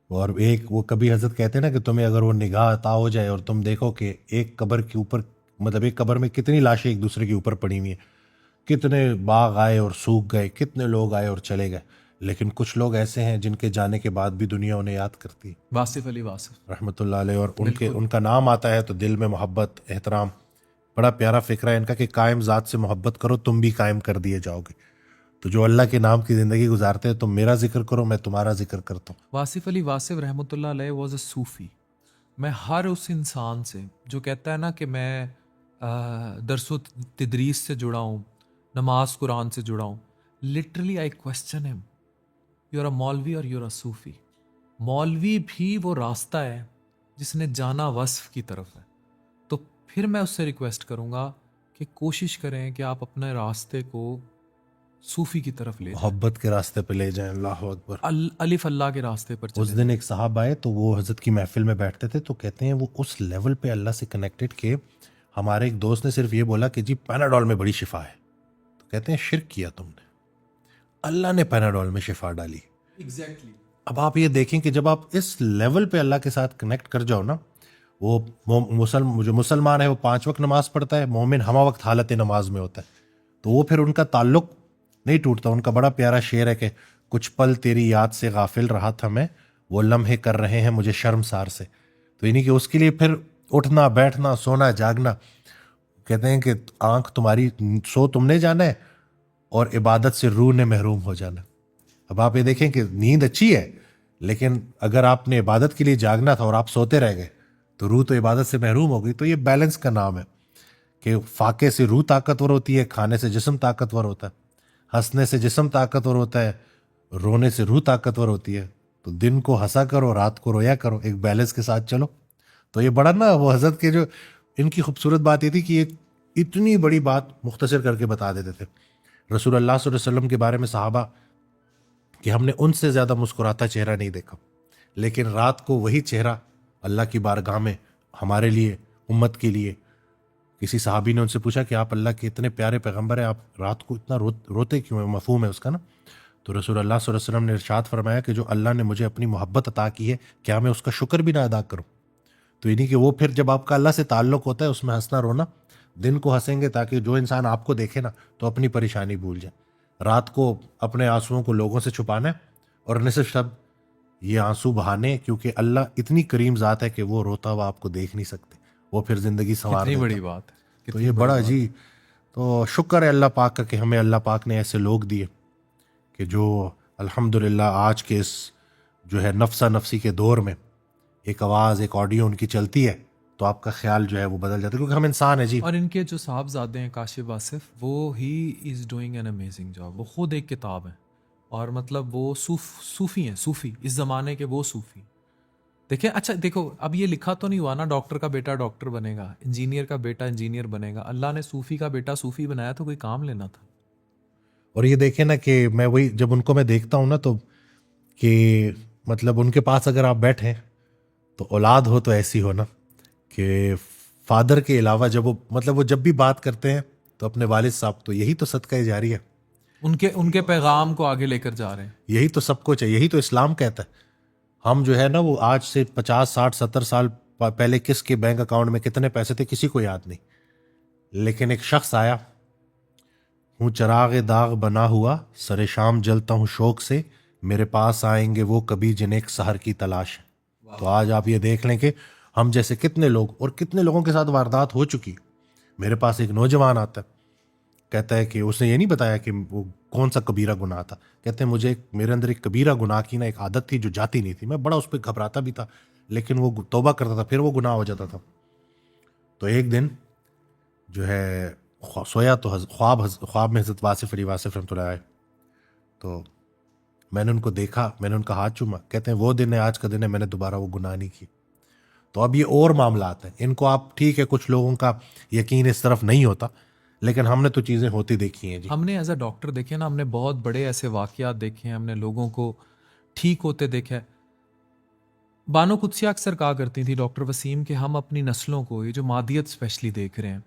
और एक वो कभी हजरत कहते हैं ना कि तुम्हें अगर वो निगाह अता हो जाए और तुम देखो कि एक कब्र के ऊपर, मतलब एक कब्र में कितनी लाशें एक दूसरे के ऊपर पड़ी हुई हैं, कितने बाग आए और सूख गए, कितने लोग आए और चले गए, लेकिन कुछ लोग ऐसे हैं जिनके जाने के बाद भी दुनिया उन्हें याद करती है। वासिफ अली वासिफ रहमतुल्लाह अलैह। और उनका नाम आता है तो दिल में मोहब्बत, एहतराम। बड़ा प्यारा फिक्रा है इनका कि कायम ज़ात से मोहब्बत करो तुम भी कायम कर दिए जाओगे। तो जो अल्लाह के नाम की ज़िंदगी गुजारते हैं, तुम मेरा जिक्र करो मैं तुम्हारा जिक्र करता हूँ। वासिफ अली वासिफ रहमतुल्लाह अलैह वाज अ सूफ़ी। मैं हर उस इंसान से जो कहता है ना कि मैं दरसो तदरीस से जुड़ा हूँ, नमाज कुरान से जुड़ा हूँ, literally I question him, you are a maulvi और यू आर अ सूफ़ी। मौलवी भी वो रास्ता है जिसने जाना वस्फ की तरफ है, तो फिर मैं उससे रिक्वेस्ट करूँगा कि कोशिश करें कि आप अपने रास्ते को सूफ़ी की तरफ ले जाएं, मोहब्बत के रास्ते पे ले जाएं। अल्लाह अकबर। अलिफ अल्लाह के रास्ते पर उस चले दिन जाएं। एक साहब आए तो वो हजरत की महफिल में बैठते थे, तो कहते हैं वो उस लेवल पे अल्लाह से कनेक्टेड के हमारे एक दोस्त ने सिर्फ ये बोला कि जी पैनाडोल में बड़ी शिफा है, तो कहते हैं शिर्क किया तुमने, अल्लाह ने पैनाडोल में शिफा डाली। एग्जैक्टली। अब आप ये देखें कि जब आप इस लेवल पे अल्लाह के साथ कनेक्ट कर जाओ ना, वो जो मुसलमान है वो 5 वक्त नमाज पढ़ता है, मोमिन हमा वक्त हालत नमाज में होता है, तो वो फिर उनका ताल्लुक नहीं टूटता। उनका बड़ा प्यारा शेर है कि कुछ पल तेरी याद से गाफिल रहा था मैं, वो लम्हे कर रहे हैं मुझे शर्मसार से। तो इन्हीं कि उसके लिए फिर उठना बैठना सोना जागना, कहते हैं कि आंख तुम्हारी सो तुमने जाना है और इबादत से रूह ने महरूम हो जाना। अब आप ये देखें कि नींद अच्छी है, लेकिन अगर आपने इबादत के लिए जागना था और आप सोते रह गए तो रूह तो इबादत से महरूम हो गई। तो ये बैलेंस का नाम है कि फाके से रूह ताकतवर होती है, खाने से जिस्म ताकतवर होता है, हंसने से जिस्म ताकतवर होता है, रोने से रूह ताकतवर होती है। तो दिन को हंसा करो, रात को रोया करो, एक बैलेंस के साथ चलो। तो ये बड़ा ना वो हजरत के जो इनकी खूबसूरत बात ये थी कि ये इतनी बड़ी बात मुख्तसर करके बता देते थे रसूल अल्लाह सल्लल्लाहु अलैहि वसल्लम के बारे में सहाबा, कि हमने उनसे ज़्यादा मुस्कुराता चेहरा नहीं देखा। लेकिन रात को वही चेहरा अल्लाह की बारगाह में हमारे लिए, उम्मत के लिए, किसी सहाबी ने उनसे पूछा कि आप अल्लाह के इतने प्यारे पैगंबर हैं, आप रात को इतना रोते क्यों हैं? मफहूम है उसका ना। तो रसूल अल्लाह सल्लल्लाहु अलैहि वसल्लम ने इरशाद फरमाया कि जो अल्लाह ने मुझे अपनी मोहब्बत अता की है, क्या मैं उसका शुक्र भी ना अदा करूं? तो इन्हीं कि वो फिर जब आपका अल्लाह से ताल्लुक होता है, उसमें हंसना रोना, दिन को हंसेंगे ताकि जो इंसान आपको देखे ना तो अपनी परेशानी भूल जाए, रात को अपने आंसुओं को लोगों से छुपाना है और निसफ शब ये आंसू बहाने, क्योंकि अल्लाह इतनी करीम ज़ात है कि वो रोता हुआ आपको देख नहीं सकते, वो फिर ज़िंदगी संवार कितनी देता। बड़ी बात है, तो कितनी ये बड़ी बड़ा बात है। जी, तो शुक्र है अल्लाह पाक का कि हमें अल्लाह पाक ने ऐसे लोग दिए कि जो अल्हम्दुलिल्लाह आज के इस जो है नफसा नफसी के दौर में एक आवाज़, एक ऑडियो उनकी चलती है तो आपका ख्याल जो है वो बदल जाता है, क्योंकि हम इंसान है जी। और इनके जो साहबजादे हैं काशिफ आसिफ, वो he is doing an amazing job. वो खुद एक किताब है और मतलब वो सूफ़ी हैं, सूफ़ी इस ज़माने के वो सूफ़ी। देखिए, अच्छा देखो, अब ये लिखा तो नहीं हुआ ना डॉक्टर का बेटा डॉक्टर बनेगा, इंजीनियर का बेटा इंजीनियर बनेगा। अल्लाह ने सूफ़ी का बेटा सूफ़ी बनाया तो कोई काम लेना था। और ये देखे ना कि मैं वही जब उनको मैं देखता हूँ ना, तो कि मतलब उनके पास अगर आप बैठें तो औलाद हो तो ऐसी हो ना कि फादर के अलावा जब वो मतलब वो जब भी बात करते हैं तो अपने वालिद साहब, तो यही तो सदका जारी है, उनके उनके पैगाम को आगे लेकर जा रहे हैं। यही तो सबको चाहिए, यही तो इस्लाम कहता है। हम जो है ना वो आज से 50 60 70 साल पहले किसके बैंक अकाउंट में कितने पैसे थे किसी को याद नहीं, लेकिन एक शख्स आया, हूँ चराग दाग बना हुआ, सरे शाम जलता हूँ शौक से, मेरे पास आएंगे वो कभी जिन्हें एक सहर की तलाश है। तो आज आप ये देख लें कि हम जैसे कितने लोग और कितने लोगों के साथ वारदात हो चुकी। मेरे पास एक नौजवान आता है, कहता है कि उसने ये नहीं बताया कि वो कौन सा कबीरा गुनाह था, कहते हैं मुझे मेरे अंदर एक कबीरा गुनाह की ना एक आदत थी जो जाती नहीं थी, मैं बड़ा उस पर घबराता भी था, लेकिन वो तौबा करता था फिर वो गुनाह हो जाता था। तो एक दिन जो है सोया तो ख्वाब में हज़रत वासिफ़ अली वासिफ़ रहमतुल्लाह आए, तो मैंने उनको देखा, मैंने उनका हाथ चूमा, कहते हैं वो दिन है, आज का दिन है, मैंने दोबारा वो गुनाह नहीं की। तो अब ये और मामला आता है इनको, आप ठीक है कुछ लोगों का यकीन इस तरफ नहीं होता, लेकिन हमने तो चीज़ें होती देखी हैं जी। हमने एज अ डॉक्टर देखे ना, हमने बहुत बड़े ऐसे वाक़यात देखे हैं, हमने लोगों को ठीक होते देखा है। बानो कुद्सिया अक्सर कहा करती थी डॉक्टर वसीम कि हम अपनी नस्लों को, ये जो मादियत स्पेशली देख रहे हैं,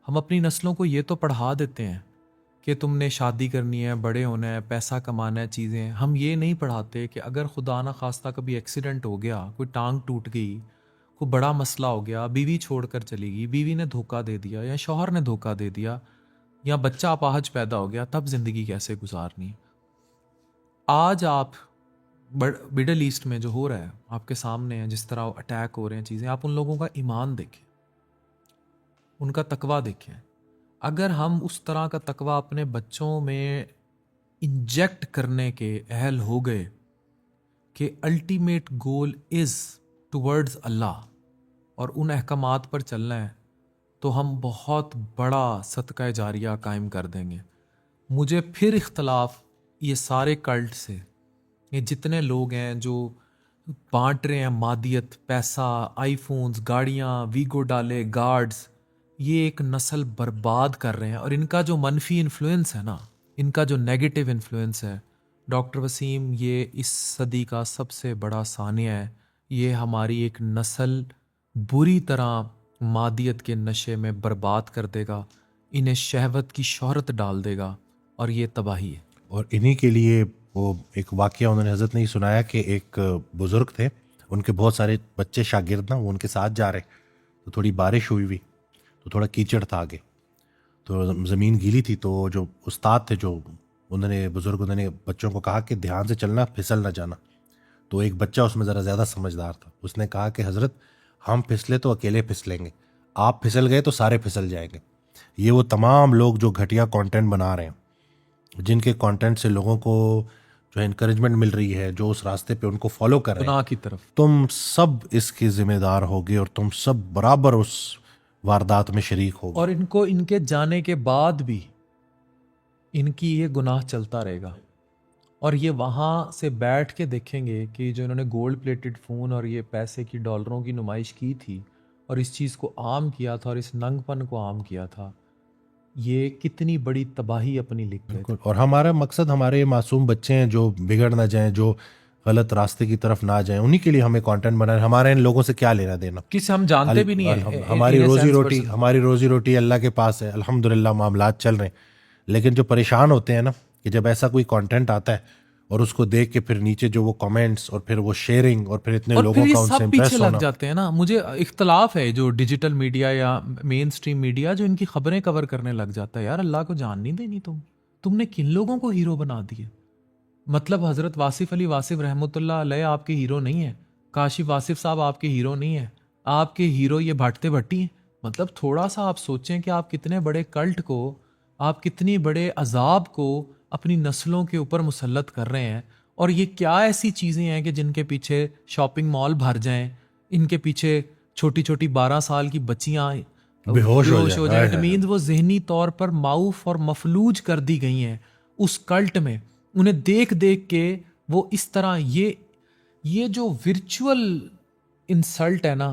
हम अपनी नस्लों को ये तो पढ़ा देते हैं कि तुमने शादी करनी है, बड़े होना है, पैसा कमाना है, चीज़ें। हम ये नहीं पढ़ाते कि अगर खुदा ना खास्ता कभी एक्सीडेंट हो गया, कोई टांग टूट गई, कोई बड़ा मसला हो गया, बीवी छोड़कर चली गई, बीवी ने धोखा दे दिया या शौहर ने धोखा दे दिया या बच्चा अपाहज पैदा हो गया, तब ज़िंदगी कैसे गुजारनी। आज आप मिडल ईस्ट में जो हो रहा है आपके सामने है, जिस तरह अटैक हो रहे हैं, चीज़ें, आप उन लोगों का ईमान देखें, उनका तकवा देखें। अगर हम उस तरह का तकवा अपने बच्चों में इंजेक्ट करने के अहल हो गए कि अल्टीमेट गोल इज़ टुवर्ड्स अल्लाह और उन अहकामात पर चलना है, तो हम बहुत बड़ा सदका जारिया कायम कर देंगे। मुझे फिर इख्तलाफ ये सारे कल्ट से, ये जितने लोग हैं जो बांट रहे हैं मादियत, पैसा, आईफोन्स, गाड़ियाँ, वीगो डाले, गार्ड्स, ये एक नस्ल बर्बाद कर रहे हैं। और इनका जो मनफी इन्फ्लुएंस है ना, इनका जो नेगेटिव इन्फ्लुएंस है, डॉक्टर वसीम, ये इस सदी का सबसे बड़ा सानिया है। ये हमारी एक नस्ल बुरी तरह मादियत के नशे में बर्बाद कर देगा, इन्हें शहवत की शोहरत डाल देगा, और ये तबाही है। और इन्हीं के लिए वो एक वाकया उन्होंने हजरत ने ही सुनाया कि एक बुजुर्ग थे, उनके बहुत सारे बच्चे शागिर्द ना, वो उनके साथ जा रहे, तो थोड़ी बारिश हुई तो थोड़ा कीचड़ था आगे, तो ज़मीन गीली थी, तो जो उस्ताद थे जो उन्होंने बच्चों को कहा कि ध्यान से चलना, फिसल ना जाना। तो एक बच्चा उसमें ज़रा ज़्यादा समझदार था, उसने कहा कि हज़रत हम फिसले तो अकेले फिसलेंगे, आप फिसल गए तो सारे फिसल जाएंगे। ये वो तमाम लोग जो घटिया कंटेंट बना रहे हैं, जिनके कंटेंट से लोगों को जो इनकरेजमेंट मिल रही है, जो उस रास्ते पे उनको फॉलो कर रहे हैं, गुनाह की तरफ। तुम सब इसके जिम्मेदार होगे और तुम सब बराबर उस वारदात में शरीक होगे। और इनको इनके जाने के बाद भी इनकी ये गुनाह चलता रहेगा। और ये वहाँ से बैठ के देखेंगे कि जो इन्होंने गोल्ड प्लेटेड फ़ोन और ये पैसे की, डॉलरों की नुमाइश की थी और इस चीज़ को आम किया था और इस नंगपन को आम किया था, ये कितनी बड़ी तबाही अपनी लिख गए थे। बिल्कुल। और हमारा मकसद हमारे मासूम बच्चे हैं जो बिगड़ ना जाएं, जो गलत रास्ते की तरफ ना जाएं, उन्हीं के लिए हमें कंटेंट बनाना है। हमारे इन लोगों से क्या लेना देना, किस हम जानते भी नहीं है। हमारी रोजी रोटी अल्लाह के पास है, अल्हम्दुलिल्लाह मामलात चल रहे हैं। लेकिन जो परेशान होते हैं ना, कि जब ऐसा कोई कंटेंट आता है और उसको देख के फिर नीचे जो वो कमेंट्स और फिर वो शेयरिंग और फिर इतने और लोगों फिर ये का उनसे सब इम्प्रेस पीछे लग होना। जाते हैं ना। मुझे इख्तलाफ है जो डिजिटल मीडिया या मेन स्ट्रीम मीडिया जो इनकी खबरें कवर करने लग जाता है। यार अल्लाह को जान नहीं देनी तुमने किन लोगों को हीरो बना दिए। मतलब हज़रत वासिफ अली वासिफ रहमतुल्लाह अलैह आपके हीरो नहीं है, काशिफ वासिफ साहब आपके हीरो नहीं है, आपके हीरो ये भट्टे भट्टी हैं। मतलब थोड़ा सा आप सोचें कि आप कितने बड़े कल्ट को, आप कितनी बड़े अजाब को अपनी नस्लों के ऊपर मुसल्लत कर रहे हैं। और ये क्या ऐसी चीज़ें हैं कि जिनके पीछे शॉपिंग मॉल भर जाएं, इनके पीछे छोटी छोटी 12 साल की बच्चियां बेहोश हो हो जाए। इट मीन्स वो जहनी तौर पर माऊफ और मफलूज कर दी गई हैं उस कल्ट में। उन्हें देख देख के वो इस तरह ये जो विर्चुअल इंसल्ट है ना,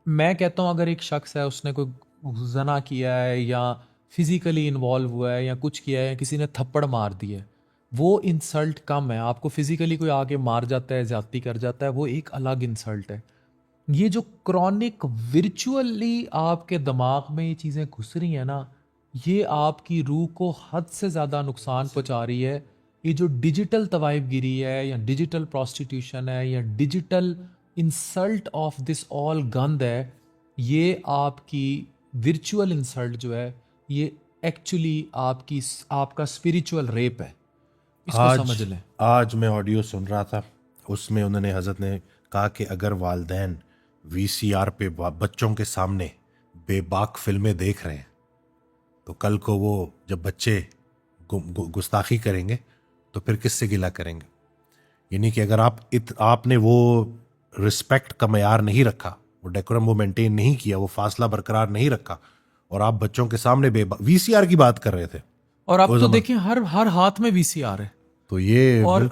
मैं कहता हूँ अगर एक शख्स है उसने कोई जना किया है या फिजिकली इन्वॉल्व हुआ है या कुछ किया है, किसी ने थप्पड़ मार दिया है, वो इंसल्ट कम है। आपको फिजिकली कोई आके मार जाता है, ज्यादती कर जाता है, वो एक अलग इंसल्ट है। ये जो क्रॉनिक विर्चुअली आपके दिमाग में ये चीज़ें घुस रही हैं ना, ये आपकी रूह को हद से ज़्यादा नुकसान पहुंचा रही है। ये जो डिजिटल तवाइफ गिरी है या डिजिटल प्रोस्टिट्यूशन है या digital insult of this all गंद है, ये आपकी विर्चुअल इंसल्ट जो है, ये एक्चुअली आपका स्पिरिचुअल रेप है। इसको समझ लें। आज मैं ऑडियो सुन रहा था, उसमें उन्होंने हजरत ने कहा कि अगर वालिदैन वीसीआर पे बच्चों के सामने बेबाक फिल्में देख रहे हैं, तो कल को वो जब बच्चे गुस्ताखी करेंगे तो फिर किससे गिला करेंगे। यानी कि अगर आपने वो रिस्पेक्ट का मयार नहीं रखा, वो डेकोरम वो मेंटेन नहीं किया, वो फासला बरकरार नहीं रखा, और आप बच्चों के सामने वीसीआर की बात कर रहे थे, और अब तो देखिए हर हाथ में वीसीआर है, तो ये और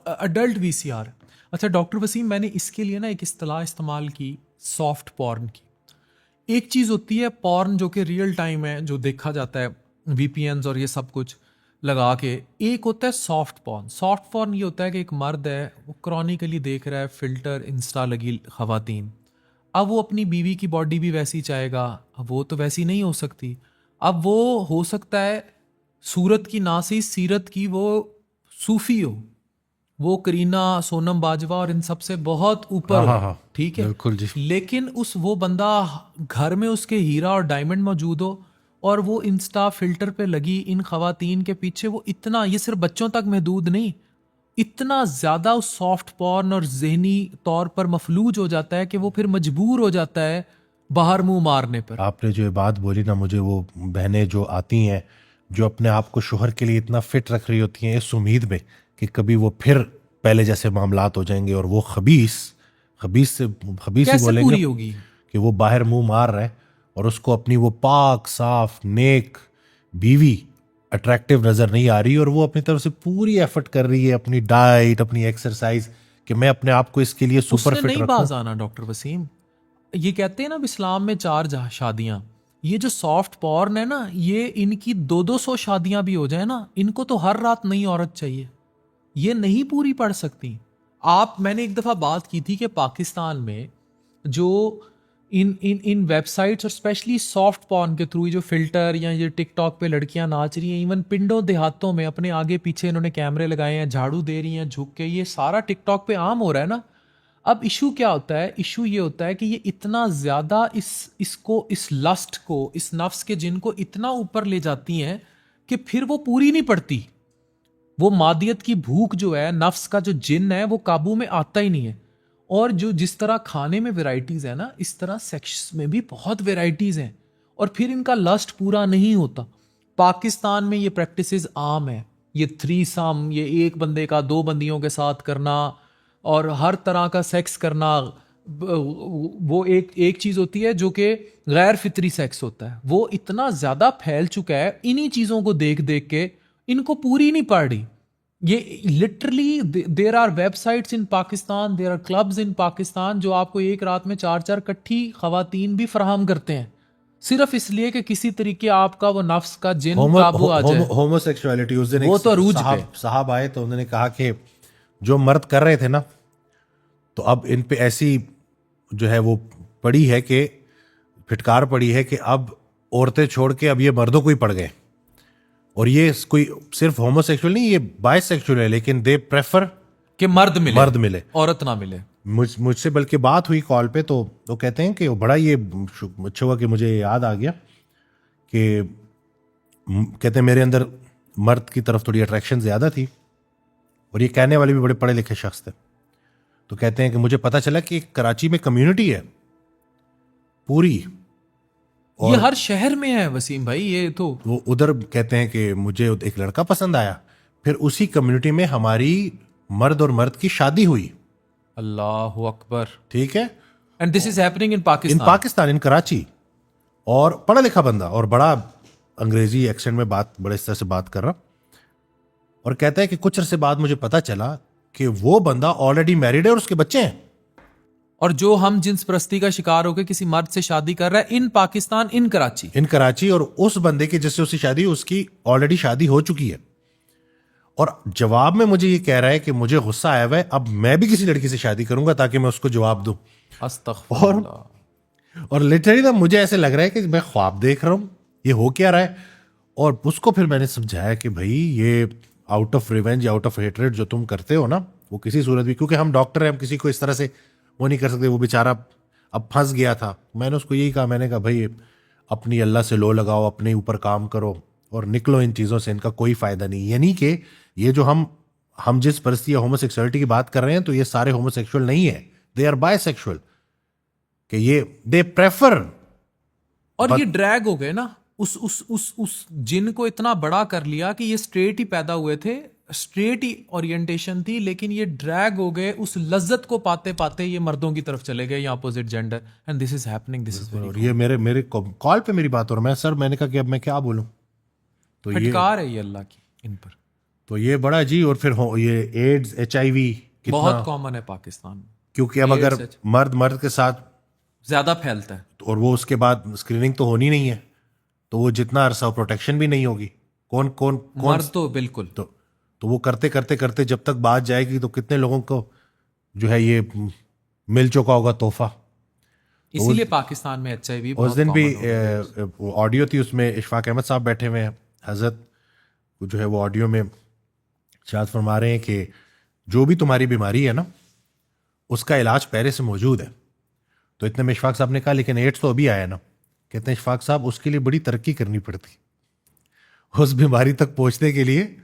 अडल्ट वीसीआर। अच्छा डॉक्टर वसीम, मैंने इसके लिए ना एक इस्तेलाह इस्तेमाल की, सॉफ्ट पॉर्न की। एक चीज़ होती है पॉर्न जो कि रियल टाइम है, जो देखा जाता है वीपीएन्स और ये सब कुछ लगा के। एक होता है सॉफ्ट पॉर्न। सॉफ्ट पॉर्न ये होता है कि एक मर्द है, वो क्रॉनिकली देख रहा है फिल्टर इंस्टा लगी खवातीन। अब वो अपनी बीवी की बॉडी भी वैसी चाहेगा, अब वो तो वैसी नहीं हो सकती। अब वो हो सकता है सूरत की ना सही सीरत की वो सूफी हो, वो करीना, सोनम बाजवा और इन सब से बहुत ऊपर हो, ठीक है, बिल्कुल जी। लेकिन वो बंदा घर में उसके हीरा और डायमंड मौजूद हो, और वो इंस्टा फिल्टर पे लगी इन खवातीन के पीछे वो इतना, ये सिर्फ बच्चों तक महदूद नहीं, इतना ज्यादा उस सॉफ्ट पॉर्न और जहनी तौर पर मफलूज हो जाता है कि वो फिर मजबूर हो जाता है बाहर मुंह मारने पर। आपने जो ये बात बोली ना, मुझे वो बहनें जो आती हैं, जो अपने आप को शोहर के लिए इतना फिट रख रही होती हैं इस उम्मीद में कि कभी वो फिर पहले जैसे मामलात हो जाएंगे, और वो खबीस ही बोलेंगे होगी कि वो बाहर मुंह मार रहा है, और उसको अपनी वो पाक साफ नेक बीवी अट्रैक्टिव नजर नहीं आ रही, और वो अपनी तरफ से पूरी एफर्ट कर रही है, अपनी डाइट, अपनी एक्सरसाइज, कि मैं अपने आप को इसके लिए सुपर उसने फिट नहीं रखूं। बाज आना डॉक्टर वसीम। ये कहते हैं ना इस्लाम में 4 शादियां, ये जो सॉफ्ट पॉर्न है ना, ये इनकी 200 शादियां भी हो जाए ना, इनको तो हर रात नई औरत चाहिए, ये नहीं पूरी पड़ सकती। मैंने एक दफ़ा बात की थी कि पाकिस्तान में जो इन वेबसाइट्स और स्पेशली सॉफ्ट पॉर्न के थ्रू जो फिल्टर या ये टिकटॉक पे लड़कियां नाच रही हैं, इवन पिंडों देहातों में अपने आगे पीछे इन्होंने कैमरे लगाए हैं, झाड़ू दे रही हैं झुक के, ये सारा टिकटॉक पे आम हो रहा है ना। अब इशू क्या होता है? इशू ये होता है कि ये इतना ज़्यादा इस लस्ट को, इस नफ्स के जिन को इतना ऊपर ले जाती हैं कि फिर वो पूरी नहीं पड़ती। वो मादियत की भूख जो है, नफ्स का जो जिन है, वो काबू में आता ही नहीं है। और जो जिस तरह खाने में वेराइटीज है ना, इस तरह सेक्स में भी बहुत वेराइटीज हैं, और फिर इनका लस्ट पूरा नहीं होता। पाकिस्तान में ये प्रैक्टिसेस आम है, ये थ्रीसम, ये एक बंदे का 2 बंदियों के साथ करना और हर तरह का सेक्स करना। वो एक चीज होती है जो कि गैर फितरी सेक्स होता है, वो इतना ज्यादा फैल चुका है इन्हीं चीजों को देख देख के, इनको पूरी नहीं पड़ रही। ये literally there are websites in Pakistan, there are clubs in Pakistan जो आपको एक रात में 4 कट्ठी खवातीन भी फराहम करते हैं, सिर्फ इसलिए कि किसी तरीके आपका वो नफ्स का जिन काबू आ जाए। होमोसेक्सुअलिटी, उस दिन वो एक तो अरूज पे। साहब आए तो उन्होंने कहा कि जो मर्द कर रहे थे ना, तो अब इन पे ऐसी जो है वो पड़ी है कि फिटकार पड़ी है कि अब औरतें छोड़ के अब ये मर्दों को ही पड़ गए। और ये कोई सिर्फ होमोसेक्सुअल नहीं, ये बायसेक्सुअल है, लेकिन दे प्रेफर कि मर्द मिले, औरत ना मिले। मुझसे बल्कि बात हुई कॉल पे, तो वो कहते हैं कि बड़ा ये अच्छा हुआ कि मुझे याद आ गया कि कहते हैं मेरे अंदर मर्द की तरफ थोड़ी अट्रैक्शन ज़्यादा थी, और ये कहने वाले भी बड़े पढ़े लिखे शख्स थे। तो कहते हैं कि मुझे पता चला कि कराची में कम्युनिटी है पूरी, ये हर शहर में है वसीम भाई। ये तो वो उधर कहते हैं कि मुझे एक लड़का पसंद आया, फिर उसी कम्युनिटी में हमारी मर्द और मर्द की शादी हुई। अल्लाह अकबर। ठीक है, and this is happening in Pakistan, in Karachi. और पढ़ा लिखा बंदा, और बड़ा अंग्रेजी एक्सेंट में बड़े इस तरह से बात कर रहा, और कहता है कि कुछ अरसे बाद मुझे पता चला कि वो बंदा ऑलरेडी मैरिड है और उसके बच्चे हैं। और जो हम जिन्स परस्ती का शिकार होकर किसी मर्द से शादी कर रहा है इन पाकिस्तान, इन कराची, और उस बंदे की जिससे उसकी शादी, उसकी ऑलरेडी शादी हो चुकी है। और जवाब में मुझे ये कह रहा है कि मुझे गुस्सा आया हुआ है, अब मैं भी किसी लड़की से शादी करूंगा ताकि मैं उसको जवाब दूं। और लिटरली ना मुझे ऐसे लग रहा है कि मैं ख्वाब देख रहा हूं, ये हो क्या रहा है। और उसको फिर मैंने समझाया कि भाई ये out of revenge, out of hatred जो तुम करते हो ना, वो किसी सूरत भी, क्योंकि हम डॉक्टर हैं, हम किसी को इस तरह से वो नहीं कर सकते। वो बेचारा अब फंस गया था। मैंने उसको यही कहा, मैंने कहा भाई अपनी अल्लाह से लो लगाओ, अपने ऊपर काम करो और निकलो इन चीज़ों से, इनका कोई फ़ायदा नहीं। यानी कि ये जो हम जिस परिस्थिति या होमोसेक्सुअलिटी की बात कर रहे हैं, तो ये सारे होमोसेक्सुअल नहीं है, दे आर बायसेक्सुअल, कि ये दे प्रेफर। और ये ड्रैग हो गए ना, उस जिन को इतना बड़ा कर लिया कि ये स्ट्रेट ही पैदा हुए थे, स्ट्रेट ही ओरिएंटेशन थी, लेकिन ये ड्रैग हो गए, उस लज्जत को पाते पाते ये मर्दों की तरफ चले गए या opposite gender. And this is happening, this is very. ये मेरे कॉल पे मेरी बात, और मैंने कहा कि अब मैं क्या बोलूं, तो फटकार है ये अल्लाह की इन पर। तो ये बड़ा जी। और फिर ये एड्स, HIV बहुत कॉमन है पाकिस्तान में, क्योंकि अब अगर मर्द के साथ ज्यादा फैलता है, और वो उसके बाद स्क्रीनिंग तो होनी नहीं है, तो वो जितना अरसा प्रोटेक्शन भी नहीं होगी। कौन मर्द तो बिल्कुल, तो वो करते जब तक बात जाएगी, तो कितने लोगों को जो है ये मिल चुका होगा तोहफा। इसीलिए पाकिस्तान में HIV उस दिन भी ऑडियो थी, उसमें इशफाक अहमद साहब बैठे हुए हैं, हजरत जो है वो ऑडियो में शायद फरमा रहे हैं कि जो भी तुम्हारी बीमारी है ना, उसका इलाज पहले से मौजूद है। तो इतने में इशफाक साहब ने कहा लेकिन एड्स तो अभी आया ना। कहते हैं इशफाक साहब उसके लिए बड़ी तरक्की करनी पड़ती, उस बीमारी तक पहुंचने के लिए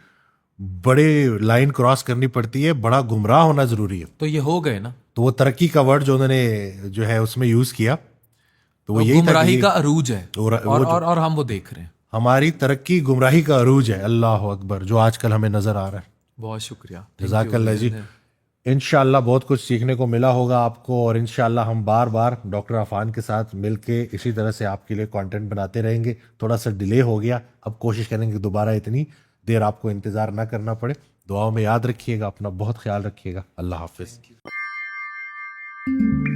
बड़े लाइन क्रॉस करनी पड़ती है, बड़ा गुमराह होना जरूरी है। तो ये हो गए ना, तो वो तरक्की का वर्ड जो उन्होंने जो है उसमें यूज किया, तो वो यही गुमराही का अरूज है, और हम वो देख रहे हैं। हमारी तरक्की गुमराही का अरूज है, अल्लाह अकबर, जो आजकल हमें नजर आ रहा है। बहुत शुक्रिया, जज़ाकल्लाह जी। इंशाल्लाह बहुत कुछ सीखने को मिला होगा आपको, और इंशाल्लाह हम बार बार डॉक्टर अफान के साथ मिलके इसी तरह से आपके लिए कंटेंट बनाते रहेंगे। थोड़ा सा डिले हो गया, अब कोशिश करेंगे दोबारा इतनी देर आपको इंतज़ार ना करना पड़े। दुआओं में याद रखिएगा, अपना बहुत ख्याल रखिएगा। अल्लाह हाफिज़।